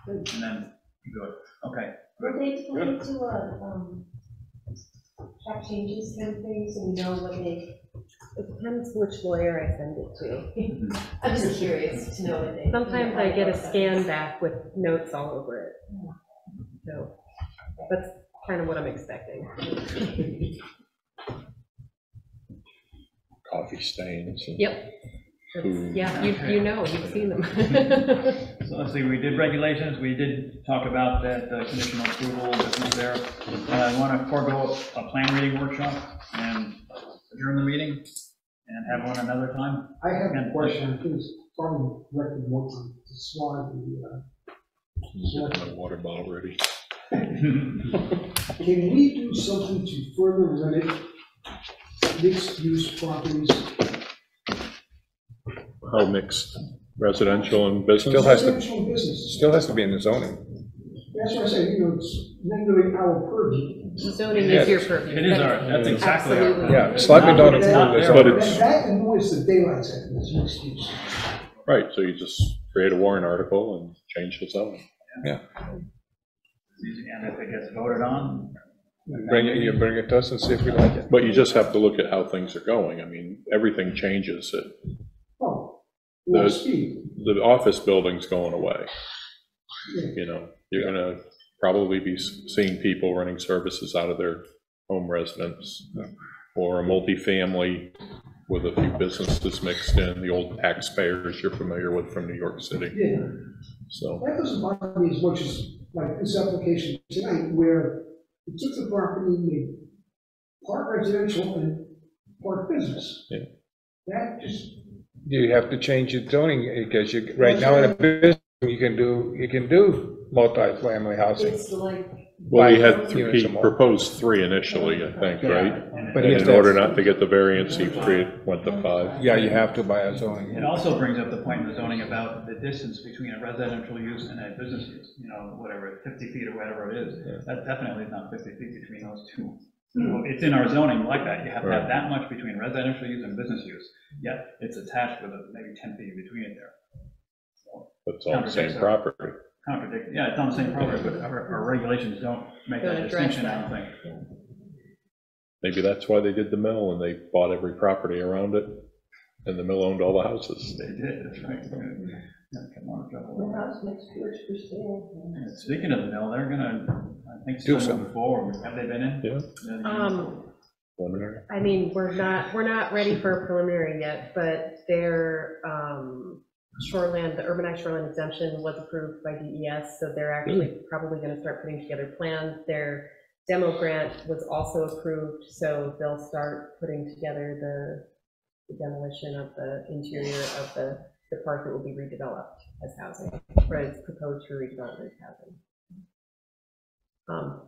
And then, good, okay. Were they planning to, track changes kind of thing, so we know what they, It depends which lawyer I send it to. I'm just curious to know what they. Sometimes I get a scan back with notes all over it. So that's kind of what I'm expecting. Coffee stains. And Yep. food. Yeah, you know, you've seen them. So let's see, we did regulations, we did talk about that conditional approval business there. I want to forego a plan reading workshop and adjourn the meeting and have one another time. I have a question, I think it's probably directed more to Swan, Get my water bottle ready. Can we do something to further limit mixed-use properties? How mixed, residential and business? Residential and business. Still has to be in the zoning. That's what I say, you know, it's regularly our purview. Zoning is your purview. It is our, that's exactly our. Absolutely. Yeah, selectmen don't approve this. But it's, That annoys the daylight out of this mixed use. right, so you just create a warrant article and change the zoning. Yeah. And if it gets voted on. You bring it to us and see if we like it. But you just have to look at how things are going. I mean, everything changes. Oh, well, The, speed. the office building's going away. Yeah. You know, you're gonna probably be seeing people running services out of their home residence, or a multifamily with a few businesses mixed in, the old taxpayers you're familiar with from New York City. Yeah. So, That doesn't bother me as much as like this application tonight, where it took the property, made part residential and part business. yeah. That just, You have to change your zoning, because you, right now in a business, you can do multi-family housing. It's like, Well, he had, Units he or more. proposed 3 initially, I think, right? But And he has in to- order not to get the variance, he went to 5. Yeah, you have to by a zoning. It also brings up the point in the zoning about the distance between a residential use and a business use, you know, whatever, 50 feet or whatever it is. That definitely is not 50 feet between those two. It's in our zoning like that. You have to have that much between residential use and business use, yet it's attached with maybe 10 feet between it there. So, But it's all the same property. yeah, it's on the same property, but our regulations don't make that Don't address distinction, I don't that. think. Maybe that's why they did the mill, and they bought every property around it, and the mill owned all the houses. They did, that's right. Yeah, come on, the house next to it's for sale. And speaking of the mill, they're gonna, I think, Do still moving forward. Have they been in? Yeah. Preliminary. I mean, we're not ready for a preliminary yet, but their shoreland, the urbanized shoreland exemption was approved by DES, so they're actually probably gonna start putting together plans. Their demo grant was also approved, so they'll start putting together the demolition of the interior of the part that will be redeveloped as housing, or it's proposed for redevelopment as housing.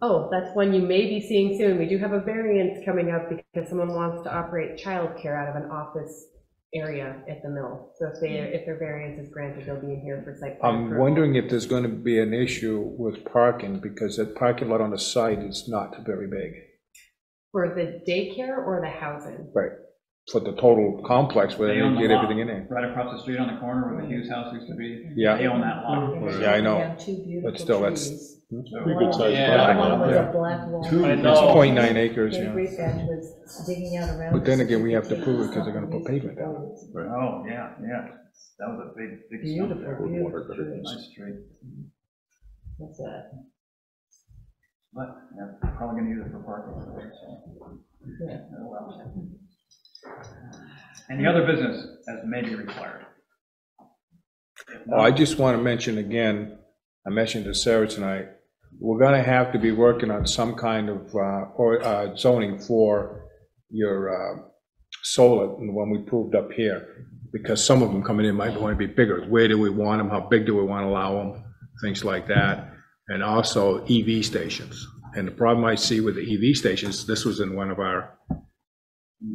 Oh, that's one you may be seeing soon. We do have a variance coming up because someone wants to operate childcare out of an office area at the mill. So if their variance is granted, they'll be in here for site plan I'm approval. wondering if there's going to be an issue with parking, because that parking lot on the site is not very big. For the daycare or the housing? Right, for the total complex, where they own the get lot everything in there. right across the street on the corner where the Hughes house used to be. Yeah. They own that lot. Yeah, I know, They have two beautiful but still, that's, trees. Pretty good sized Yeah, parking One lot was there. a black wall. it's 0.9 acres, Their yeah. grape patch was digging out around. But then again, we have to prove it because they're gonna put pavement down. Oh, yeah, yeah. That was a big, big Beautiful, stump there. beautiful tree. Nice tree. What's that? But, yeah, probably gonna use it for parking. So. Yeah. Oh, well. Any other business as may be required? Oh, I just want to mention again, I mentioned to Sarah tonight, we're gonna have to be working on some kind of, zoning for your, solar, the one we proved up here, because some of them coming in might want to be bigger. Where do we want them? How big do we want to allow them? Things like that. And also EV stations. And the problem I see with the EV stations, this was in one of our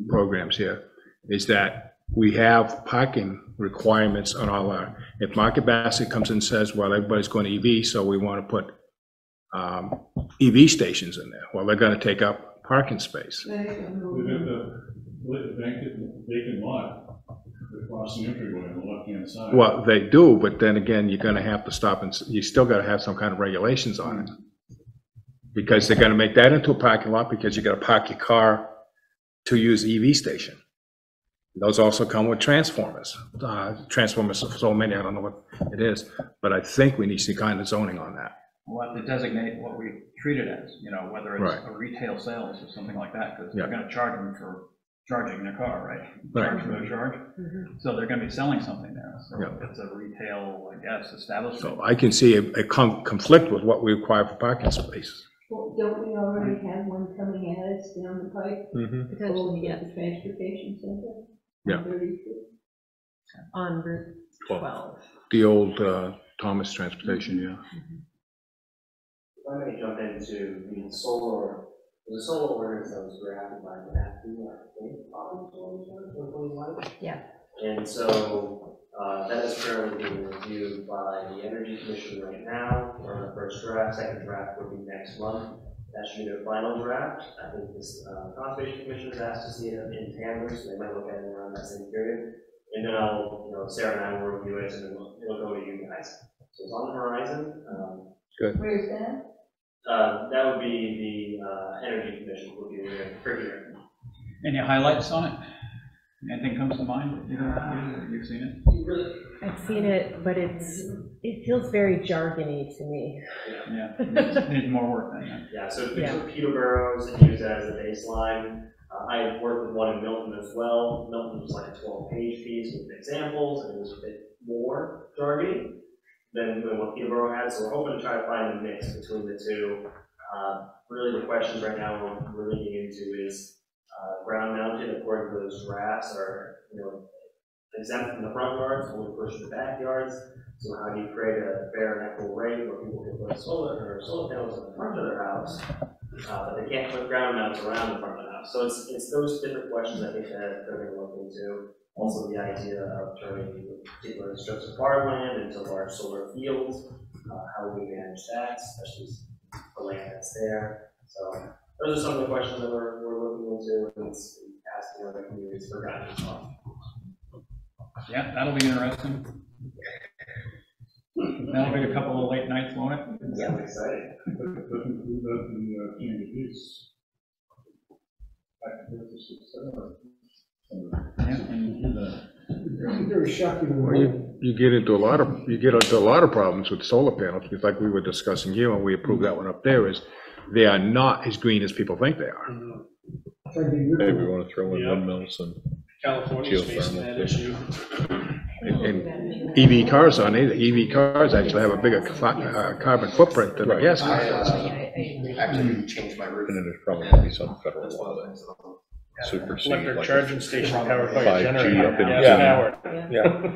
programs here, is that we have parking requirements on all our, if Market Basket comes in and says, well, everybody's going to EV, so we want to put EV stations in there, well, they're going to take up parking space. They got the vacant lot across the entryway on the left-hand side. Well, they do, but then again, you're going to have to stop and, you still got to have some kind of regulations on it. Because they're going to make that into a parking lot because you got to park your car to use EV station. Those also come with transformers. Transformers are so many, I don't know what it is, but I think we need some kind of zoning on that. We'll have to designate what we treat it as, you know, whether it's Right. a retail sales or something like that, because Yeah. they're gonna charge them for charging their car, right? Right. Charge for a charge. So they're gonna be selling something there, so Yeah. it's a retail, I guess, establishment. So I can see a conflict with what we require for parking spaces. Well, don't we already have one coming at us down the pipe? Potentially, Yeah. yes, The transportation center? Yeah. 32. on Route 12. The old Thomas Transportation, yeah. If I may jump into the solar, there's a solar ordinance that was drafted by the NAFTA, I think, August 2021. Yeah. And so that is currently being reviewed by the Energy Commission right now. We're on the first draft, second draft will be next month. That should be their final draft. I think this Conservation Commission has asked to see it in tandem, so they might look at it around that same period. And then Sarah and I will review it, and then it'll go to you guys. So it's on the horizon. Good. Where's that? That would be the Energy Commission will be for here. Any highlights on it? Anything comes to mind? You've seen it? I've seen it, but it feels very jargony to me. Yeah, needs more work than that. Yeah, so it's for Peterboroughs and use that as a baseline. I worked with one in Milton as well. Milton was like a 12-page piece with examples, and it was a bit more jargony than what Peterborough had. So we're hoping to try to find a mix between the two. Really, the questions right now we're leaning into is ground mounted, according to those drafts, are exempt from the front yards, only push the backyards. So how do you create a fair and equitable rate where people can put solar panels in the front of their house, but they can't put ground mounts around the front of the house? So it's those different questions I think that they're going to look into. Also the idea of turning particular strips of farmland into large solar fields. How do we manage that, especially the land that's there? So those are some of the questions that we're looking into and asking other communities for guidance on. Yeah, that'll be interesting. That'll be a couple of late nights, won't it? Yeah, I'm excited. Doesn't do that in change of use. Very shocking. Well, you get into a lot of problems with solar panels, because like we were discussing here, when we approved that one up there, is they are not as green as people think they are. Hey, we want to throw in windmills and California's facing that issue. And EV cars on it, EV cars actually have a bigger carbon footprint than a gas car. Actually changed my route. And then there's probably going to be some federal law that supersedes Electric like charging station powered by a 5G generator. up in Gas powered. Yeah.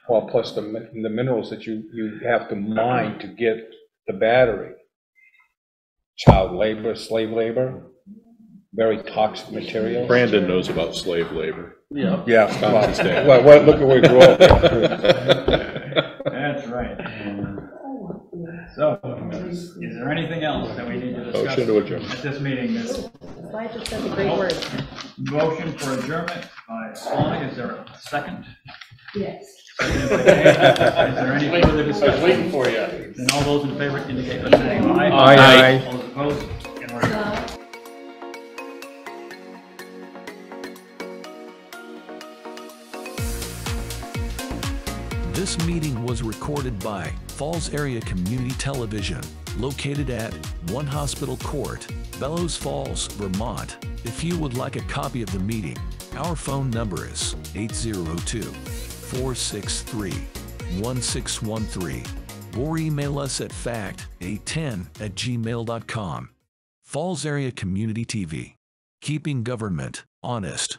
Well, plus the minerals that you have to mine to get the battery. Child labor, slave labor, very toxic material. Brandon knows about slave labor. Yeah. Yeah. Wisconsin. Well, look at where we grew up. That's right. So, is there anything else that we need to discuss Motion to adjourn. at this meeting? Slide just says a great word. Motion for adjournment by Swanzey, is there a second? Yes. Seconded by Dave. Is there any further I was discussion? waiting for you. Then all those in favor indicate by saying aye. Aye. All those opposed? And we're adjourned. This meeting was recorded by Falls Area Community Television, located at 1 Hospital Court, Bellows Falls, Vermont. If you would like a copy of the meeting, our phone number is 802-463-1613, or email us at fact810@gmail.com. Falls Area Community TV, keeping government honest.